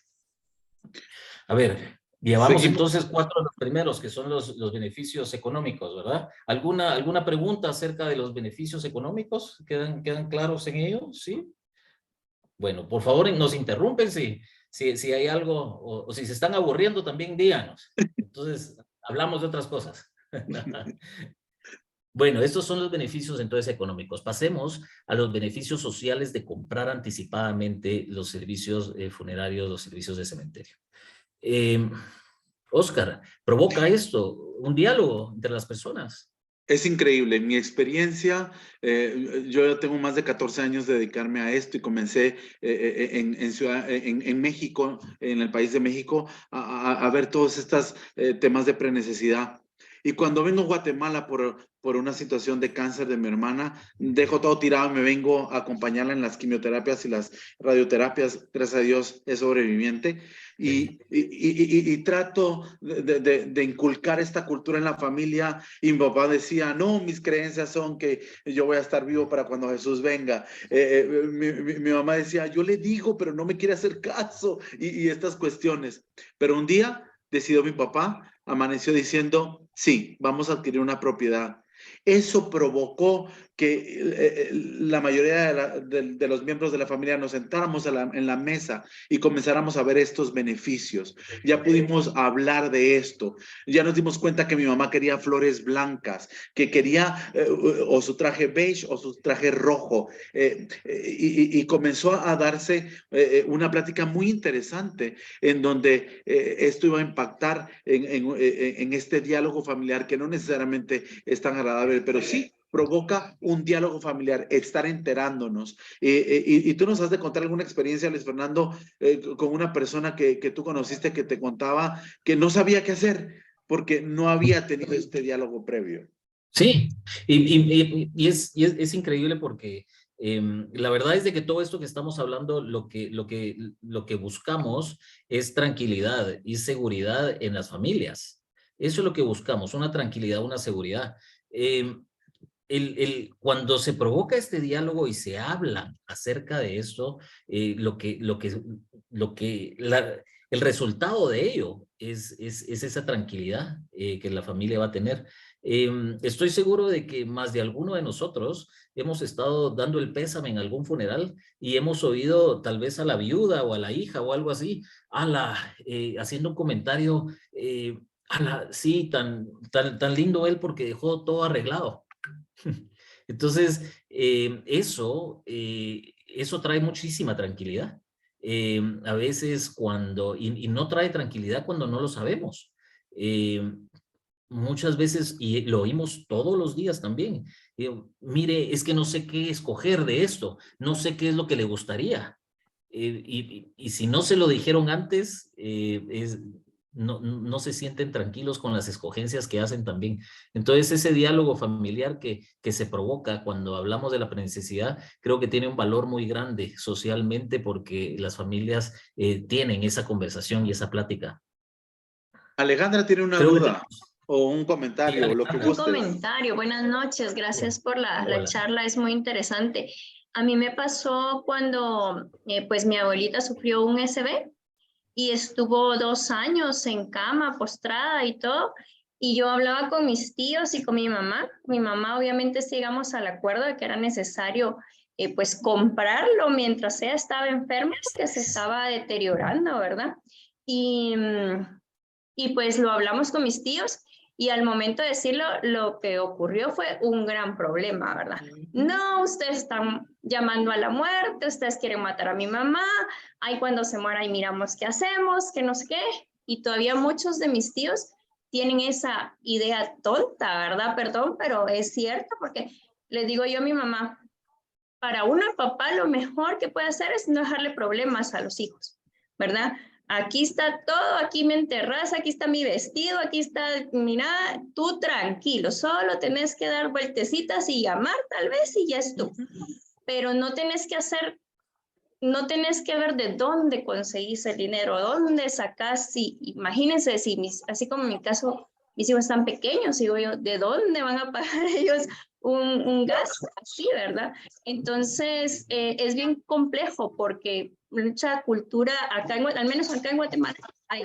A ver, llevamos entonces 4 de los primeros, que son los beneficios económicos, ¿verdad? ¿Alguna pregunta acerca de los beneficios económicos? ¿Quedan claros en ello? ¿Sí? Bueno, por favor, nos interrumpen si hay algo, o si se están aburriendo también, díganos. Entonces, hablamos de otras cosas. Bueno, estos son los beneficios entonces económicos. Pasemos a los beneficios sociales de comprar anticipadamente los servicios funerarios, los servicios de cementerio. Oscar, ¿provoca esto un diálogo entre las personas? Es increíble. En mi experiencia, yo ya tengo más de 14 años de dedicarme a esto y comencé en México, en el país de México, a ver todos estos temas de prenecesidad. Y cuando vengo a Guatemala por una situación de cáncer de mi hermana, dejo todo tirado y me vengo a acompañarla en las quimioterapias y las radioterapias. Gracias a Dios es sobreviviente. Y trato de inculcar esta cultura en la familia. Y mi papá decía, no, mis creencias son que yo voy a estar vivo para cuando Jesús venga. Mi mamá decía, yo le digo, pero no me quiere hacer caso. Y estas cuestiones. Pero un día decidió mi papá, amaneció diciendo, sí, vamos a adquirir una propiedad. Eso provocó que la mayoría de los miembros de la familia nos sentáramos en la mesa y comenzáramos a ver estos beneficios. Ya pudimos hablar de esto. Ya nos dimos cuenta que mi mamá quería flores blancas, que quería o su traje beige o su traje rojo. Y comenzó a darse una plática muy interesante en donde esto iba a impactar en este diálogo familiar que no necesariamente es tan agradable, pero sí provoca un diálogo familiar, estar enterándonos. Y tú nos has de contar alguna experiencia, Luis Fernando, con una persona que tú conociste que te contaba que no sabía qué hacer porque no había tenido este diálogo previo. Sí, y es increíble porque la verdad es de que todo esto que estamos hablando, lo que buscamos es tranquilidad y seguridad en las familias. Eso es lo que buscamos, una tranquilidad, una seguridad. Cuando se provoca este diálogo y se habla acerca de esto, el resultado de ello es esa tranquilidad que la familia va a tener. Estoy seguro de que más de alguno de nosotros hemos estado dando el pésame en algún funeral y hemos oído tal vez a la viuda o a la hija o algo así, haciendo un comentario, sí, tan lindo él porque dejó todo arreglado. Entonces, eso trae muchísima tranquilidad. A veces y no trae tranquilidad cuando no lo sabemos. Muchas veces, y lo oímos todos los días también, mire, es que no sé qué escoger de esto, no sé qué es lo que le gustaría. Y si no se lo dijeron antes, no se sienten tranquilos con las escogencias que hacen también. Entonces, ese diálogo familiar que se provoca cuando hablamos de la prenecesidad, creo que tiene un valor muy grande socialmente porque las familias tienen esa conversación y esa plática. Alejandra tiene una duda o un comentario, o lo que gustes. Un comentario, buenas noches, gracias por la charla, es muy interesante. A mí me pasó cuando pues mi abuelita sufrió un SB y estuvo 2 años en cama, postrada y todo, y yo hablaba con mis tíos y con mi mamá. Mi mamá obviamente llegamos al acuerdo de que era necesario pues comprarlo mientras ella estaba enferma, que se estaba deteriorando, ¿verdad? Y pues lo hablamos con mis tíos y al momento de decirlo, lo que ocurrió fue un gran problema, ¿verdad? No, ustedes están llamando a la muerte, ustedes quieren matar a mi mamá, ay, cuando se muera y miramos qué hacemos, que no sé qué. Y todavía muchos de mis tíos tienen esa idea tonta, ¿verdad? Perdón, pero es cierto porque les digo yo a mi mamá, para una papá lo mejor que puede hacer es no dejarle problemas a los hijos, ¿verdad? Aquí está todo, aquí me enterras, aquí está mi vestido, aquí está, mira, tú tranquilo, solo tenés que dar vueltecitas y llamar tal vez y ya es tú. Pero no tenés que hacer no tenés que ver de dónde conseguís el dinero, dónde sacás, imagínense, si así como en mi caso, mis hijos están pequeños, digo yo, ¿de dónde van a pagar ellos un gasto así, verdad? Entonces, es bien complejo porque mucha cultura, acá al menos acá en Guatemala, hay.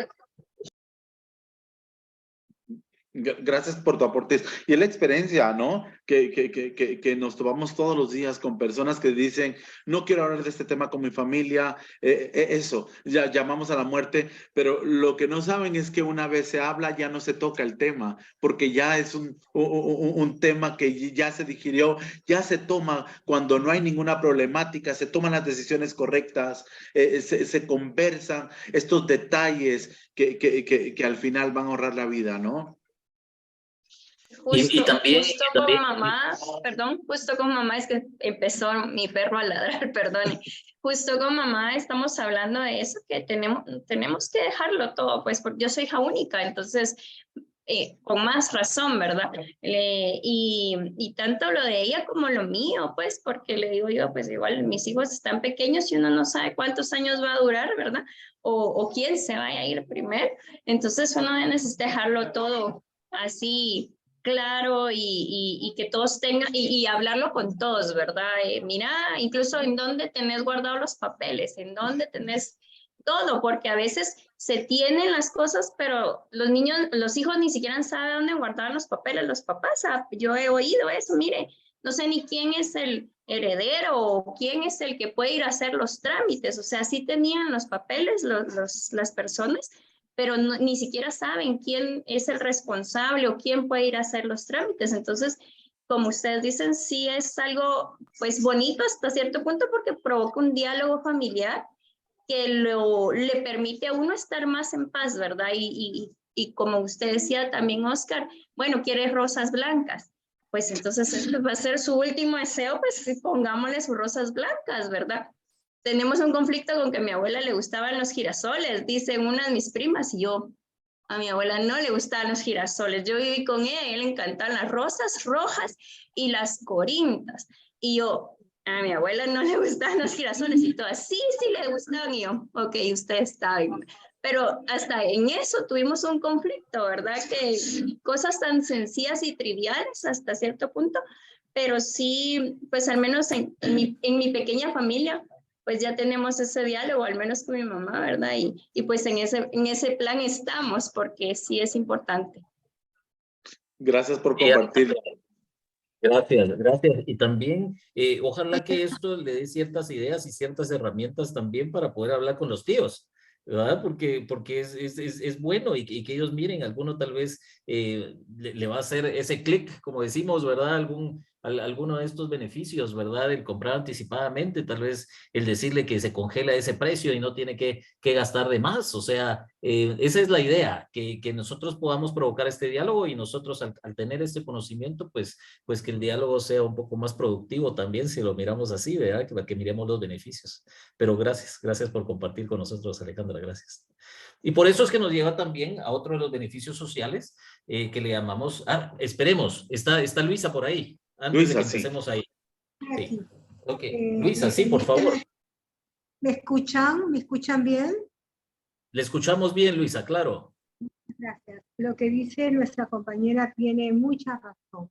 Gracias por tu aporte. Y es la experiencia, ¿no? Que nos tomamos todos los días con personas que dicen, no quiero hablar de este tema con mi familia, eso, ya llamamos a la muerte, pero lo que no saben es que una vez se habla, ya no se toca el tema, porque ya es un tema que ya se digirió, ya se toma cuando no hay ninguna problemática, se toman las decisiones correctas, se conversan estos detalles que al final van a ahorrar la vida, ¿no? Justo también, con mamá, perdón, justo con mamá, es que empezó mi perro a ladrar, perdone. Justo con mamá estamos hablando de eso, que tenemos que dejarlo todo, pues porque yo soy hija única, entonces con más razón, ¿verdad? Y tanto lo de ella como lo mío, pues porque le digo yo, pues igual mis hijos están pequeños y uno no sabe cuántos años va a durar, ¿verdad? O quién se vaya a ir primero, entonces uno necesita dejarlo todo así claro y que todos tengan, y hablarlo con todos, ¿verdad? Mira, incluso en dónde tenés guardados los papeles, en dónde tenés todo, porque a veces se tienen las cosas, pero los hijos ni siquiera saben dónde guardar los papeles, los papás, yo he oído eso, mire, no sé ni quién es el heredero o quién es el que puede ir a hacer los trámites, o sea, sí tenían los papeles las personas, pero ni siquiera saben quién es el responsable o quién puede ir a hacer los trámites. Entonces, como ustedes dicen, sí es algo pues bonito hasta cierto punto porque provoca un diálogo familiar que le permite a uno estar más en paz, ¿verdad? Y como usted decía también, Oscar, bueno, quiere rosas blancas. Pues entonces ese va a ser su último deseo, pues pongámosle sus rosas blancas, ¿verdad? Tenemos un conflicto con que a mi abuela le gustaban los girasoles, dicen una de mis primas, y yo, a mi abuela no le gustaban los girasoles. Yo viví con ella y a ella le encantaban las rosas rojas y las corintas. Y yo, a mi abuela no le gustaban los girasoles y todas, sí le gustaban. Y yo, ok, usted está bien. Pero hasta en eso tuvimos un conflicto, ¿verdad? Que cosas tan sencillas y triviales hasta cierto punto, pero sí, pues al menos en mi pequeña familia, pues ya tenemos ese diálogo, al menos con mi mamá, ¿verdad? Y pues en ese plan estamos, porque sí es importante. Gracias por compartir. Gracias, gracias. Y también, ojalá que esto le dé ciertas ideas y ciertas herramientas también para poder hablar con los tíos, ¿verdad? Porque es bueno y que ellos miren, alguno tal vez le va a hacer ese clic, como decimos, ¿verdad? Alguno de estos beneficios, ¿verdad? El comprar anticipadamente, tal vez el decirle que se congela ese precio y no tiene que gastar de más. O sea, esa es la idea, que nosotros podamos provocar este diálogo y nosotros al tener este conocimiento, pues que el diálogo sea un poco más productivo también, si lo miramos así, ¿verdad? Que miremos los beneficios. Pero gracias por compartir con nosotros, Alejandra, gracias. Y por eso es que nos lleva también a otro de los beneficios sociales que le llamamos, esperemos, está Luisa por ahí, antes Luisa, de que empecemos ahí. Sí. Ok, Luisa, Luisa, sí, por favor. ¿Me escuchan? ¿Me escuchan bien? Le escuchamos bien, Luisa, claro. Gracias. Lo que dice nuestra compañera tiene mucha razón.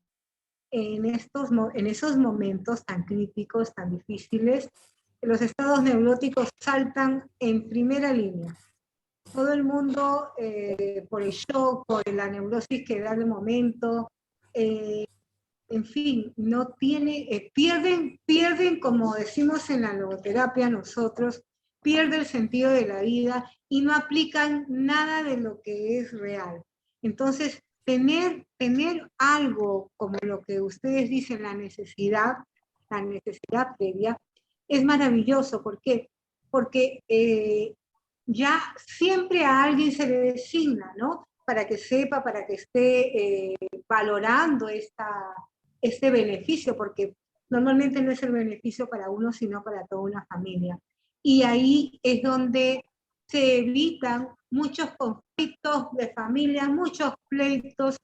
En esos momentos tan críticos, tan difíciles, los estados neuróticos saltan en primera línea. Todo el mundo, por el shock, por la neurosis que da de momento, en fin, no tiene, pierden, como decimos en la logoterapia nosotros, pierde el sentido de la vida y no aplican nada de lo que es real. Entonces, tener algo como lo que ustedes dicen, la necesidad previa, es maravilloso. ¿Por qué? Porque ya siempre a alguien se le designa, ¿no? Para que sepa, para que esté valorando este beneficio, porque normalmente no es el beneficio para uno, sino para toda una familia. Y ahí es donde se evitan muchos conflictos de familia, muchos pleitos,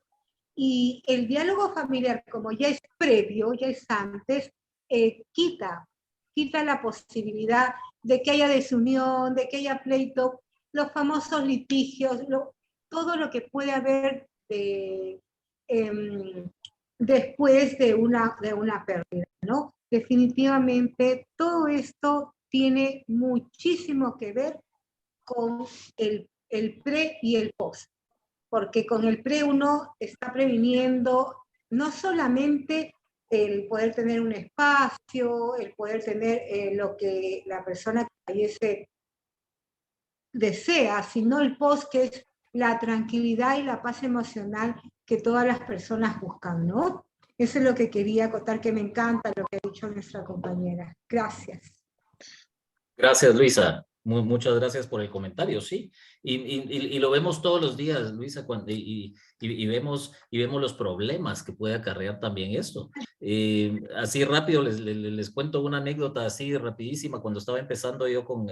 y el diálogo familiar, como ya es previo, ya es antes, quita la posibilidad de que haya desunión, de que haya pleito, los famosos litigios, todo lo que puede haber después de una pérdida, ¿no? Definitivamente todo esto tiene muchísimo que ver con el pre y el post, porque con el pre uno está previniendo no solamente el poder tener un espacio, el poder tener lo que la persona que fallece desea, sino el post, que es la tranquilidad y la paz emocional que todas las personas buscan, ¿no? Eso es lo que quería acotar, que me encanta lo que ha dicho nuestra compañera. Gracias. Gracias, Luisa. Muchas gracias por el comentario, sí. Y lo vemos todos los días, Luisa, y vemos los problemas que puede acarrear también esto. Así rápido, les cuento una anécdota así rapidísima. Cuando estaba empezando yo con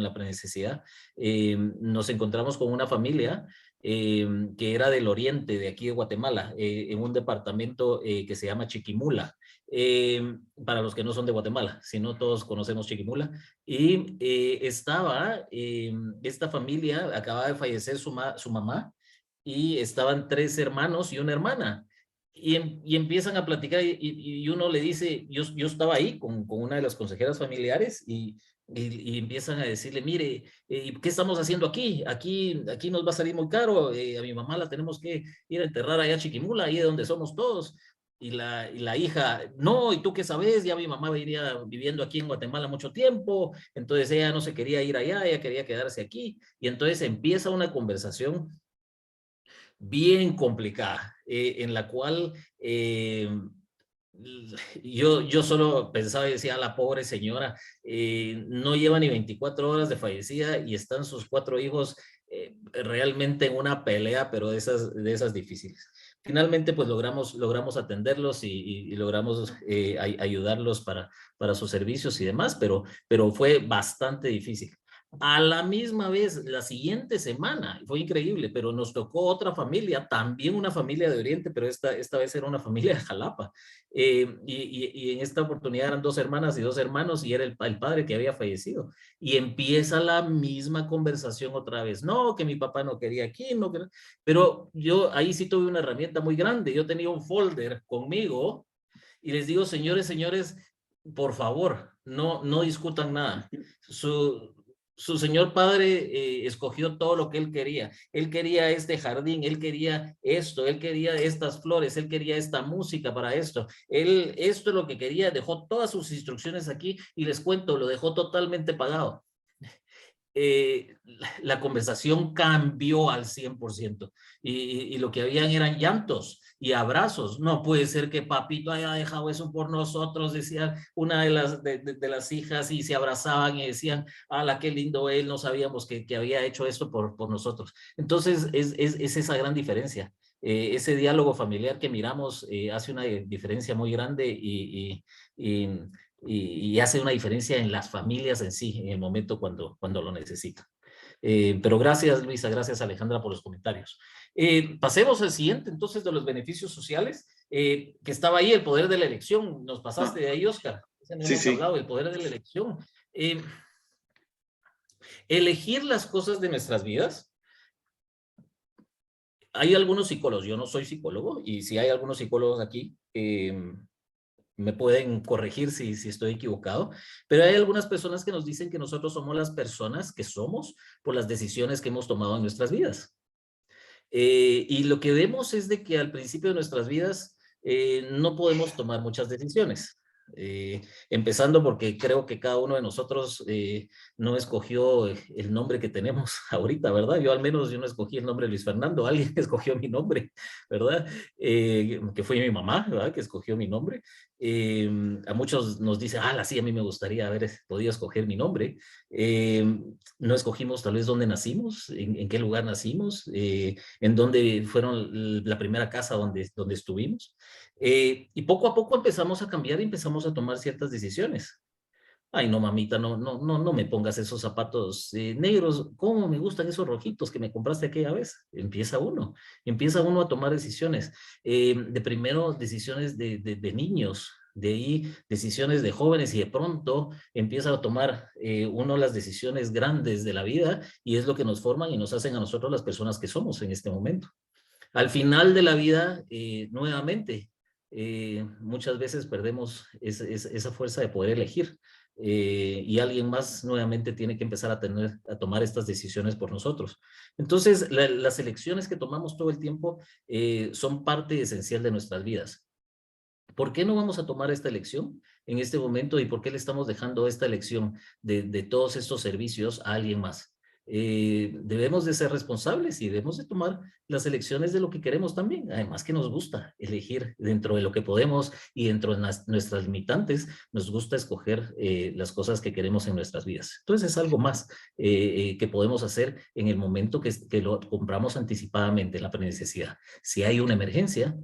la prenecesidad, nos encontramos con una familia que era del oriente, de aquí de Guatemala, en un departamento que se llama Chiquimula. Para los que no son de Guatemala, si no todos conocemos Chiquimula. Y estaba esta familia, acababa de fallecer su mamá, y estaban 3 hermanos y una hermana. Y empiezan a platicar y uno le dice, yo estaba ahí con una de las consejeras familiares y empiezan a decirle, mire, ¿qué estamos haciendo aquí? Aquí nos va a salir muy caro, a mi mamá la tenemos que ir a enterrar allá a Chiquimula, ahí es donde somos todos. Y la hija, no, ¿y tú qué sabes? Ya mi mamá iría viviendo aquí en Guatemala mucho tiempo, entonces ella no se quería ir allá, ella quería quedarse aquí. Y entonces empieza una conversación bien complicada, en la cual yo solo pensaba y decía, la pobre señora, no lleva ni 24 horas de fallecida y están sus 4 hijos realmente en una pelea, pero de esas difíciles. Finalmente, pues logramos atenderlos y logramos ayudarlos para sus servicios y demás, pero fue bastante difícil. A la misma vez, la siguiente semana, fue increíble, pero nos tocó otra familia, también una familia de Oriente, pero esta vez era una familia de Jalapa. Y en esta oportunidad eran 2 hermanas y 2 hermanos, y era el padre que había fallecido. Y empieza la misma conversación otra vez. No, que mi papá no quería aquí, no quería... Pero yo ahí sí tuve una herramienta muy grande. Yo tenía un folder conmigo y les digo, señores, por favor, no discutan nada. Su señor padre escogió todo lo que él quería. Él quería este jardín, él quería esto, él quería estas flores, él quería esta música para esto. Esto es lo que quería, dejó todas sus instrucciones aquí y les cuento, lo dejó totalmente pagado. La conversación cambió al 100% y lo que habían eran llantos y abrazos. No puede ser que papito haya dejado eso por nosotros, decía una de las hijas, y se abrazaban y decían, ala, qué lindo él, no sabíamos que había hecho esto por nosotros. Entonces es esa gran diferencia. Ese diálogo familiar que miramos hace una diferencia muy grande y hace una diferencia en las familias en sí, en el momento cuando lo necesitan. Pero gracias, Luisa, gracias, Alejandra, por los comentarios. Pasemos al siguiente, entonces, de los beneficios sociales, que estaba ahí, el poder de la elección. Nos pasaste de ahí, Oscar. No hemos hablado del poder de la elección. Elegir las cosas de nuestras vidas. Hay algunos psicólogos, yo no soy psicólogo, y si hay algunos psicólogos aquí, me pueden corregir si estoy equivocado, pero hay algunas personas que nos dicen que nosotros somos las personas que somos por las decisiones que hemos tomado en nuestras vidas. Y lo que vemos es de que al principio de nuestras vidas no podemos tomar muchas decisiones. Empezando porque creo que cada uno de nosotros no escogió el nombre que tenemos ahorita, ¿verdad? Yo al menos no escogí el nombre de Luis Fernando, alguien escogió mi nombre, ¿verdad? Que fue mi mamá, ¿verdad? Que escogió mi nombre. A muchos nos dice, sí, a mí me gustaría haber podido escoger mi nombre. No escogimos tal vez dónde nacimos, en qué lugar nacimos, en dónde fueron la primera casa donde estuvimos. Y poco a poco empezamos a cambiar y empezamos a tomar ciertas decisiones. Ay, no, mamita, no me pongas esos zapatos negros. ¿Cómo me gustan esos rojitos que me compraste aquella vez? Empieza uno a tomar decisiones. De primero, decisiones de niños, de ahí decisiones de jóvenes, y de pronto empieza a tomar uno las decisiones grandes de la vida, y es lo que nos forman y nos hacen a nosotros las personas que somos en este momento. Al final de la vida, nuevamente, muchas veces perdemos esa fuerza de poder elegir. Y alguien más nuevamente tiene que empezar a tomar estas decisiones por nosotros. Entonces, las elecciones que tomamos todo el tiempo son parte esencial de nuestras vidas. ¿Por qué no vamos a tomar esta elección en este momento y por qué le estamos dejando esta elección de todos estos servicios a alguien más? Debemos de ser responsables y debemos de tomar las elecciones de lo que queremos también. Además que nos gusta elegir dentro de lo que podemos y dentro de nuestras limitantes, nos gusta escoger las cosas que queremos en nuestras vidas. Entonces es algo más que podemos hacer en el momento que lo compramos anticipadamente, la necesidad. Si hay una emergencia,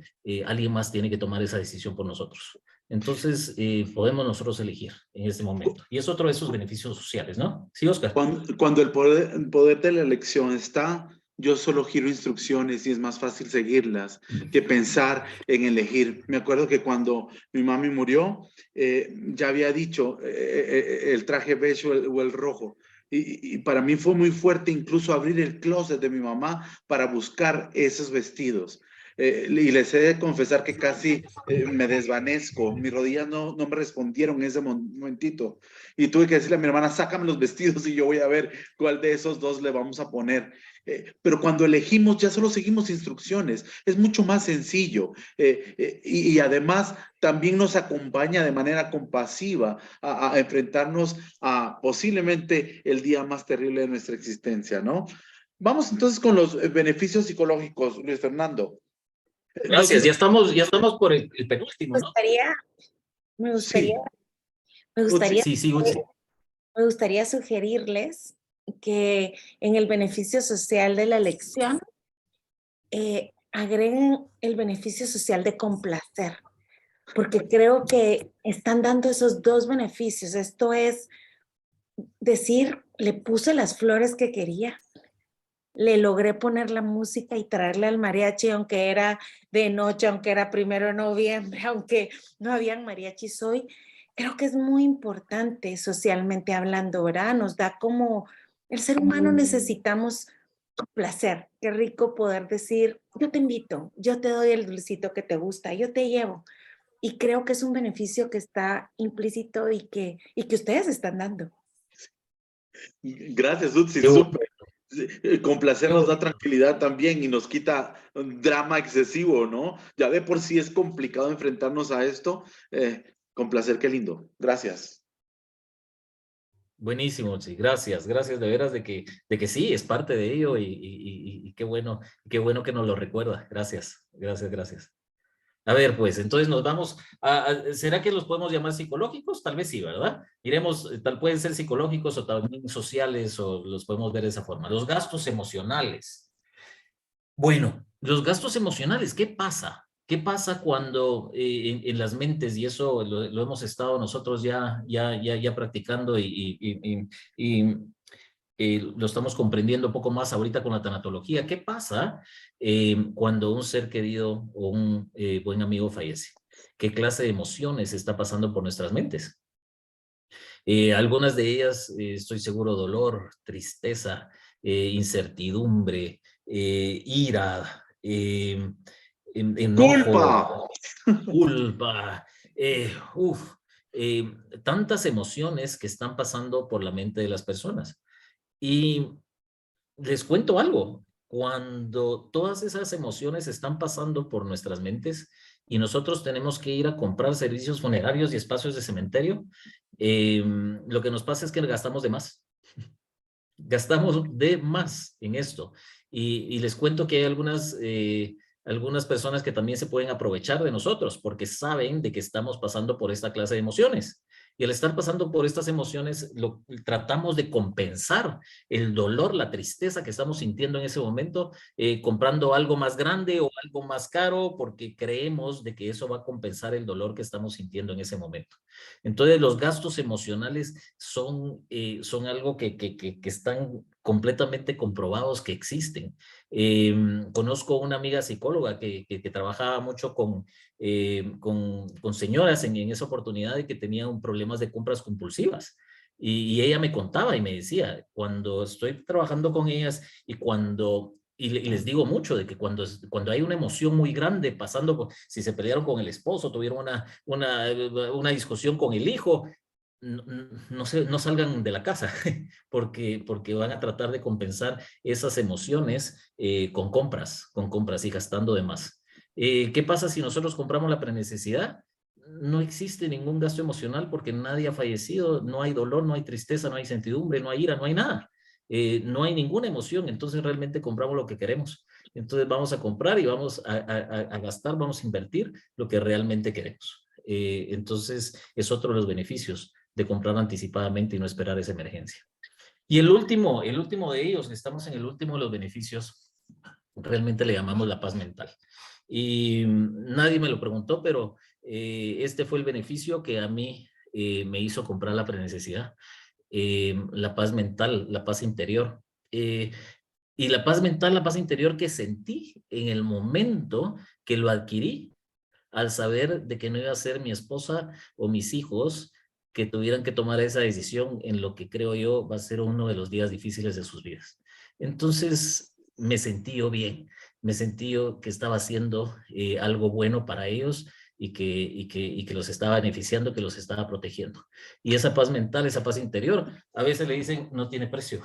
alguien más tiene que tomar esa decisión por nosotros. Entonces, podemos nosotros elegir en este momento. Y es otro de esos beneficios sociales, ¿no? Sí, Oscar. Cuando el poder de la elección está, yo solo giro instrucciones y es más fácil seguirlas que pensar en elegir. Me acuerdo que cuando mi mami murió, ya había dicho el traje beige o el rojo. Y para mí fue muy fuerte incluso abrir el closet de mi mamá para buscar esos vestidos. Y les he de confesar que casi me desvanezco. Mis rodillas no me respondieron en ese momentito. Y tuve que decirle a mi hermana, sácame los vestidos y yo voy a ver cuál de esos dos le vamos a poner. Pero cuando elegimos ya solo seguimos instrucciones. Es mucho más sencillo. Y además también nos acompaña de manera compasiva a enfrentarnos a posiblemente el día más terrible de nuestra existencia, ¿no? Vamos entonces con los beneficios psicológicos, Luis Fernando. Gracias, ya estamos por el penúltimo, ¿no? Me gustaría sugerirles que en el beneficio social de la elección agreguen el beneficio social de complacer, porque creo que están dando esos dos beneficios. Esto es decir, le puse las flores que quería, le logré poner la música y traerle al mariachi, aunque era de noche, aunque era 1 de noviembre, aunque no habían mariachis hoy. Creo que es muy importante socialmente hablando, ¿verdad? Nos da como, el ser humano necesitamos placer. Qué rico poder decir, yo te invito, yo te doy el dulcito que te gusta, yo te llevo. Y creo que es un beneficio que está implícito y que ustedes están dando. Gracias, Utsi, súper. Complacer nos da tranquilidad también y nos quita un drama excesivo, ¿no? Ya de por sí es complicado enfrentarnos a esto. Complacer, qué lindo. Gracias. Buenísimo, sí, gracias de veras de que sí, es parte de ello y qué bueno que nos lo recuerda. Gracias. A ver, pues, entonces nos vamos ¿será que los podemos llamar psicológicos? Tal vez sí, ¿verdad? Iremos, pueden ser psicológicos o también sociales, o los podemos ver de esa forma. Los gastos emocionales. Bueno, los gastos emocionales, ¿qué pasa? ¿Qué pasa cuando en las mentes, y eso lo hemos estado nosotros ya practicando y lo estamos comprendiendo un poco más ahorita con la tanatología? ¿Qué pasa cuando un ser querido o un buen amigo fallece? ¿Qué clase de emociones está pasando por nuestras mentes? Algunas de ellas, estoy seguro, dolor, tristeza, incertidumbre, ira, enojo, culpa, tantas emociones que están pasando por la mente de las personas. Y les cuento algo, cuando todas esas emociones están pasando por nuestras mentes y nosotros tenemos que ir a comprar servicios funerarios y espacios de cementerio, lo que nos pasa es que gastamos de más. Gastamos de más en esto. Y les cuento que hay algunas personas que también se pueden aprovechar de nosotros porque saben de que estamos pasando por esta clase de emociones. Y al estar pasando por estas emociones, tratamos de compensar el dolor, la tristeza que estamos sintiendo en ese momento, comprando algo más grande o algo más caro, porque creemos de que eso va a compensar el dolor que estamos sintiendo en ese momento. Entonces, los gastos emocionales son algo que están completamente comprobados que existen. Conozco una amiga psicóloga que trabajaba mucho con señoras en esa oportunidad y que tenían problemas de compras compulsivas. Y ella me contaba y me decía, cuando estoy trabajando con ellas y les digo mucho de que cuando hay una emoción muy grande pasando, si se pelearon con el esposo, tuvieron una discusión con el hijo, no salgan de la casa porque van a tratar de compensar esas emociones con compras y gastando de más. ¿Qué pasa si nosotros compramos la prenecesidad? No existe ningún gasto emocional porque nadie ha fallecido, no hay dolor, no hay tristeza, no hay sentidumbre, no hay ira, no hay nada. No hay ninguna emoción, entonces realmente compramos lo que queremos. Entonces vamos a comprar y vamos a gastar, vamos a invertir lo que realmente queremos. Entonces es otro de los beneficios de comprar anticipadamente y no esperar esa emergencia. Y el último de ellos, estamos en el último de los beneficios, realmente le llamamos la paz mental. Y nadie me lo preguntó, pero este fue el beneficio que a mí me hizo comprar la prenecesidad. La paz mental, la paz interior. Y la paz mental, la paz interior que sentí en el momento que lo adquirí, al saber de que no iba a ser mi esposa o mis hijos que tuvieran que tomar esa decisión en lo que creo yo va a ser uno de los días difíciles de sus vidas. Entonces me sentí yo bien, me sentí yo que estaba haciendo algo bueno para ellos y que los estaba beneficiando, que los estaba protegiendo. Y esa paz mental, esa paz interior, a veces le dicen no tiene precio.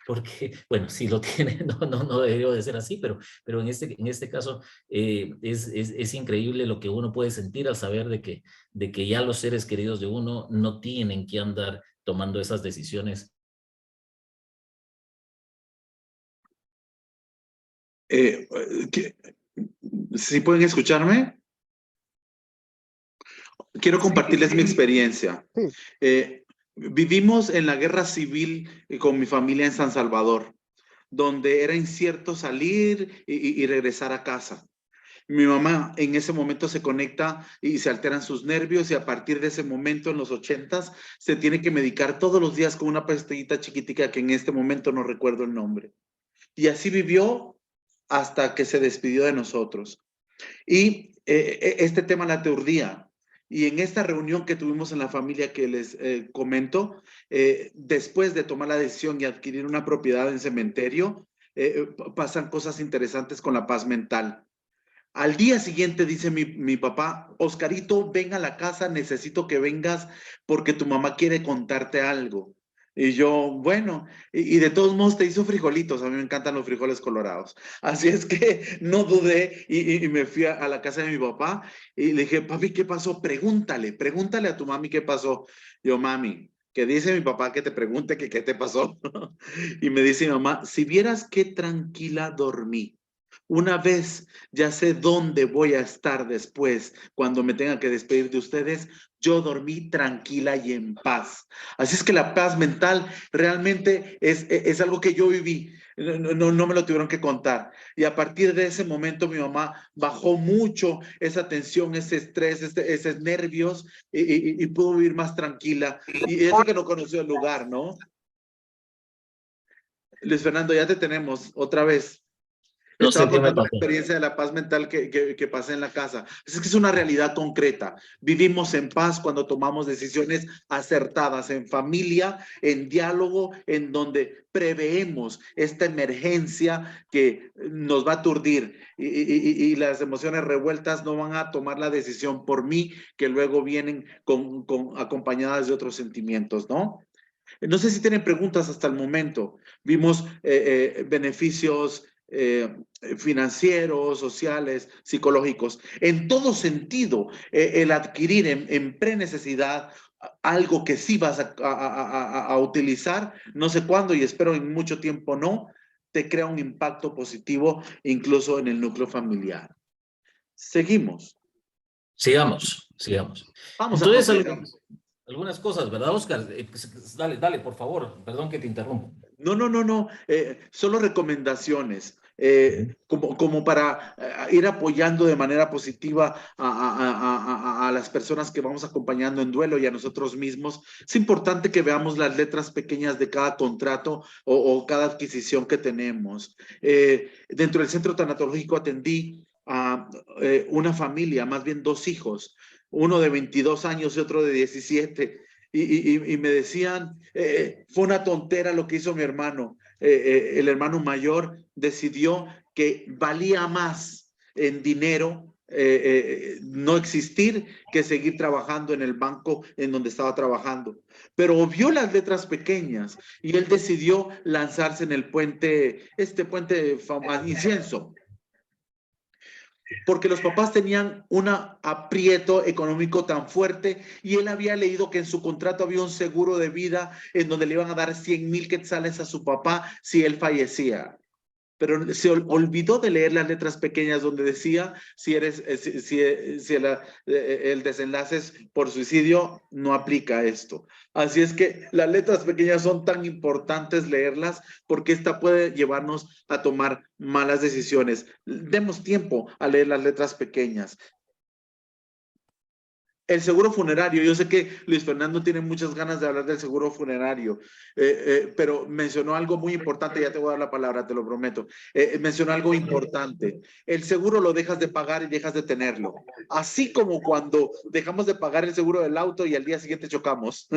Porque, bueno, si lo tiene, no debería de ser así, pero en este caso es increíble lo que uno puede sentir al saber de que ya los seres queridos de uno no tienen que andar tomando esas decisiones. ¿Sí pueden escucharme? Quiero compartirles mi experiencia. Vivimos en la guerra civil con mi familia en San Salvador, donde era incierto salir y regresar a casa. Mi mamá en ese momento se conecta y se alteran sus nervios y a partir de ese momento en los 80s se tiene que medicar todos los días con una pastillita chiquitica que en este momento no recuerdo el nombre. Y así vivió hasta que se despidió de nosotros. Y este tema la aturdía. Y en esta reunión que tuvimos en la familia que les comento, después de tomar la decisión y adquirir una propiedad en cementerio, pasan cosas interesantes con la paz mental. Al día siguiente dice mi papá, Oscarito, ven a la casa, necesito que vengas porque tu mamá quiere contarte algo. Y yo, bueno, y de todos modos te hizo frijolitos, a mí me encantan los frijoles colorados. Así es que no dudé y me fui a la casa de mi papá y le dije, papi, ¿qué pasó? Pregúntale a tu mami qué pasó. Yo, mami, que dice mi papá que te pregunte que qué te pasó. Y me dice mi mamá, si vieras qué tranquila dormí. Una vez ya sé dónde voy a estar después cuando me tenga que despedir de ustedes, yo dormí tranquila y en paz. Así es que la paz mental realmente es algo que yo viví. No me lo tuvieron que contar. Y a partir de ese momento mi mamá bajó mucho esa tensión, ese estrés, esos nervios y pudo vivir más tranquila. Y eso que no conoció el lugar, ¿no? Luis Fernando, ya te tenemos otra vez. No sé Estaba qué me contando la pasó. experiencia de la paz mental que pasé en la casa. Es que es una realidad concreta. Vivimos en paz cuando tomamos decisiones acertadas en familia, en diálogo, en donde preveemos esta emergencia que nos va a aturdir y las emociones revueltas no van a tomar la decisión por mí, que luego vienen acompañadas de otros sentimientos, ¿no? No sé si tienen preguntas hasta el momento. Vimos beneficios financieros, sociales, psicológicos. En todo sentido, el adquirir en pre-necesidad algo que sí vas a utilizar, no sé cuándo y espero en mucho tiempo no, te crea un impacto positivo incluso en el núcleo familiar. Seguimos. Sigamos. Vamos Entonces, a continuar. algunas cosas, ¿verdad, Oscar? Dale, dale, por favor, perdón que te interrumpo. No. Solo recomendaciones. Como para ir apoyando de manera positiva a las personas que vamos acompañando en duelo y a nosotros mismos. Es importante que veamos las letras pequeñas de cada contrato o cada adquisición que tenemos. Dentro del centro tanatológico atendí a una familia, más bien 2 hijos, uno de 22 años y otro de 17. Y me decían, fue una tontera lo que hizo mi hermano. El hermano mayor decidió que valía más en dinero no existir que seguir trabajando en el banco en donde estaba trabajando. Pero vio las letras pequeñas y él decidió lanzarse en el puente, este puente Incienso, porque los papás tenían un aprieto económico tan fuerte y él había leído que en su contrato había un seguro de vida en donde le iban a dar 100,000 quetzales a su papá si él fallecía. Pero se olvidó de leer las letras pequeñas donde decía si el desenlace es por suicidio, no aplica esto. Así es que las letras pequeñas son tan importantes leerlas porque esta puede llevarnos a tomar malas decisiones. Demos tiempo a leer las letras pequeñas. El seguro funerario, yo sé que Luis Fernando tiene muchas ganas de hablar del seguro funerario, pero mencionó algo muy importante, ya te voy a dar la palabra, te lo prometo. Mencionó algo importante, el seguro lo dejas de pagar y dejas de tenerlo, así como cuando dejamos de pagar el seguro del auto y al día siguiente chocamos.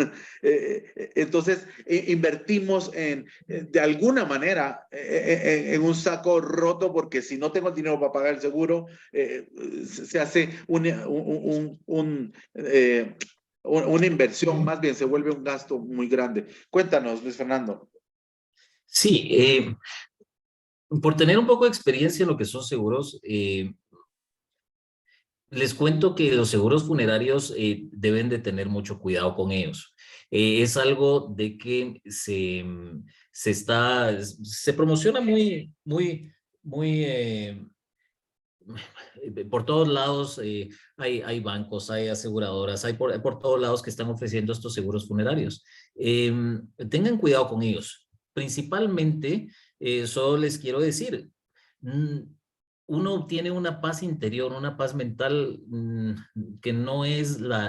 Entonces, invertimos de alguna manera en un saco roto, porque si no tengo el dinero para pagar el seguro, se hace una inversión, más bien se vuelve un gasto muy grande. Cuéntanos, Luis Fernando. Sí, por tener un poco de experiencia en lo que son seguros, les cuento que los seguros funerarios deben de tener mucho cuidado con ellos. Es algo de que se promociona muy por todos lados. Hay bancos, hay aseguradoras, hay por todos lados que están ofreciendo estos seguros funerarios. Tengan cuidado con ellos. Principalmente, solo les quiero decir, uno obtiene una paz interior, una paz mental que no es la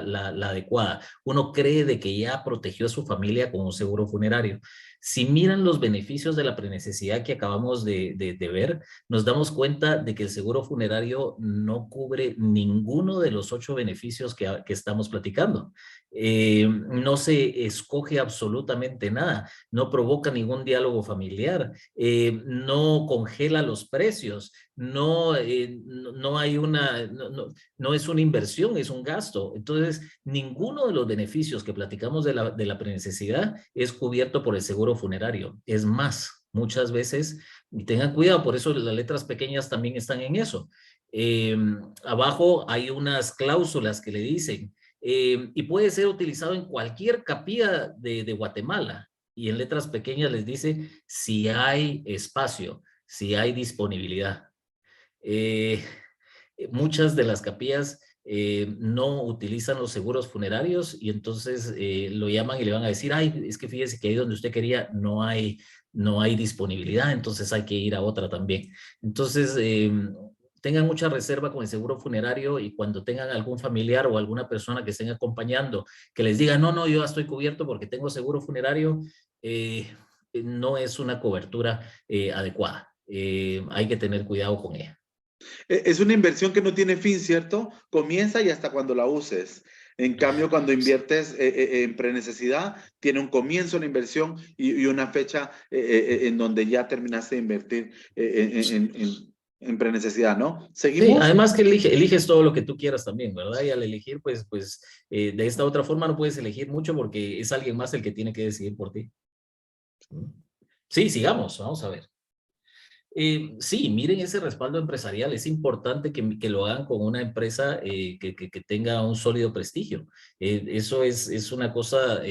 adecuada. Uno cree de que ya protegió a su familia con un seguro funerario. Si miran los beneficios de la prenecesidad que acabamos de ver, nos damos cuenta de que el seguro funerario no cubre ninguno de los 8 beneficios que estamos platicando. No se escoge absolutamente nada, no provoca ningún diálogo familiar, no congela los precios, no es una inversión, es un gasto. Entonces, ninguno de los beneficios que platicamos de la prenecesidad es cubierto por el seguro funerario. Es más, muchas veces, y tengan cuidado, por eso las letras pequeñas también están en eso. Abajo hay unas cláusulas que le dicen, y puede ser utilizado en cualquier capilla de Guatemala. Y en letras pequeñas les dice si hay espacio, si hay disponibilidad. Muchas de las capillas no utilizan los seguros funerarios y entonces lo llaman y le van a decir, ay, es que fíjese que ahí donde usted quería no hay disponibilidad, entonces hay que ir a otra también. Entonces, tengan mucha reserva con el seguro funerario y cuando tengan algún familiar o alguna persona que estén acompañando que les diga, no, yo ya estoy cubierto porque tengo seguro funerario, no es una cobertura adecuada. Hay que tener cuidado con ella. Es una inversión que no tiene fin, ¿cierto? Comienza y hasta cuando la uses. En cambio, cuando inviertes en prenecesidad, tiene un comienzo la inversión y una fecha en donde ya terminaste de invertir en prenecesidad, ¿no? ¿Seguimos? Sí, además que eliges todo lo que tú quieras también, ¿verdad? Y al elegir, pues de esta otra forma no puedes elegir mucho porque es alguien más el que tiene que decidir por ti. Sí, sigamos, vamos a ver. Sí, miren ese respaldo empresarial. Es importante que lo hagan con una empresa que tenga un sólido prestigio. Eso es una cosa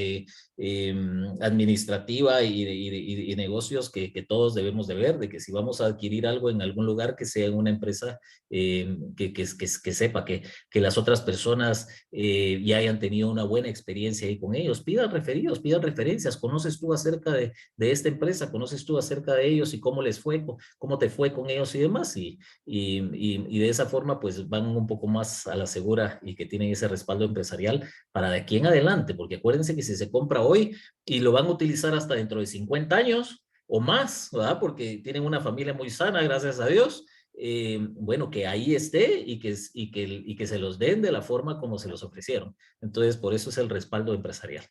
administrativa y negocios que todos debemos de ver, de que si vamos a adquirir algo en algún lugar, que sea en una empresa que sepa que las otras personas ya hayan tenido una buena experiencia ahí con ellos. Pidan referidos, pidan referencias. ¿Conoces tú acerca de esta empresa? ¿Conoces tú acerca de ellos y cómo les fue? ¿Cómo te fue con ellos y demás? Y de esa forma pues van un poco más a la segura y que tienen ese respaldo empresarial para de aquí en adelante, porque acuérdense que si se compra hoy y lo van a utilizar hasta dentro de 50 años o más, ¿verdad? Porque tienen una familia muy sana, gracias a Dios. Bueno, que ahí esté y que se los den de la forma como se los ofrecieron. Entonces, por eso es el respaldo empresarial.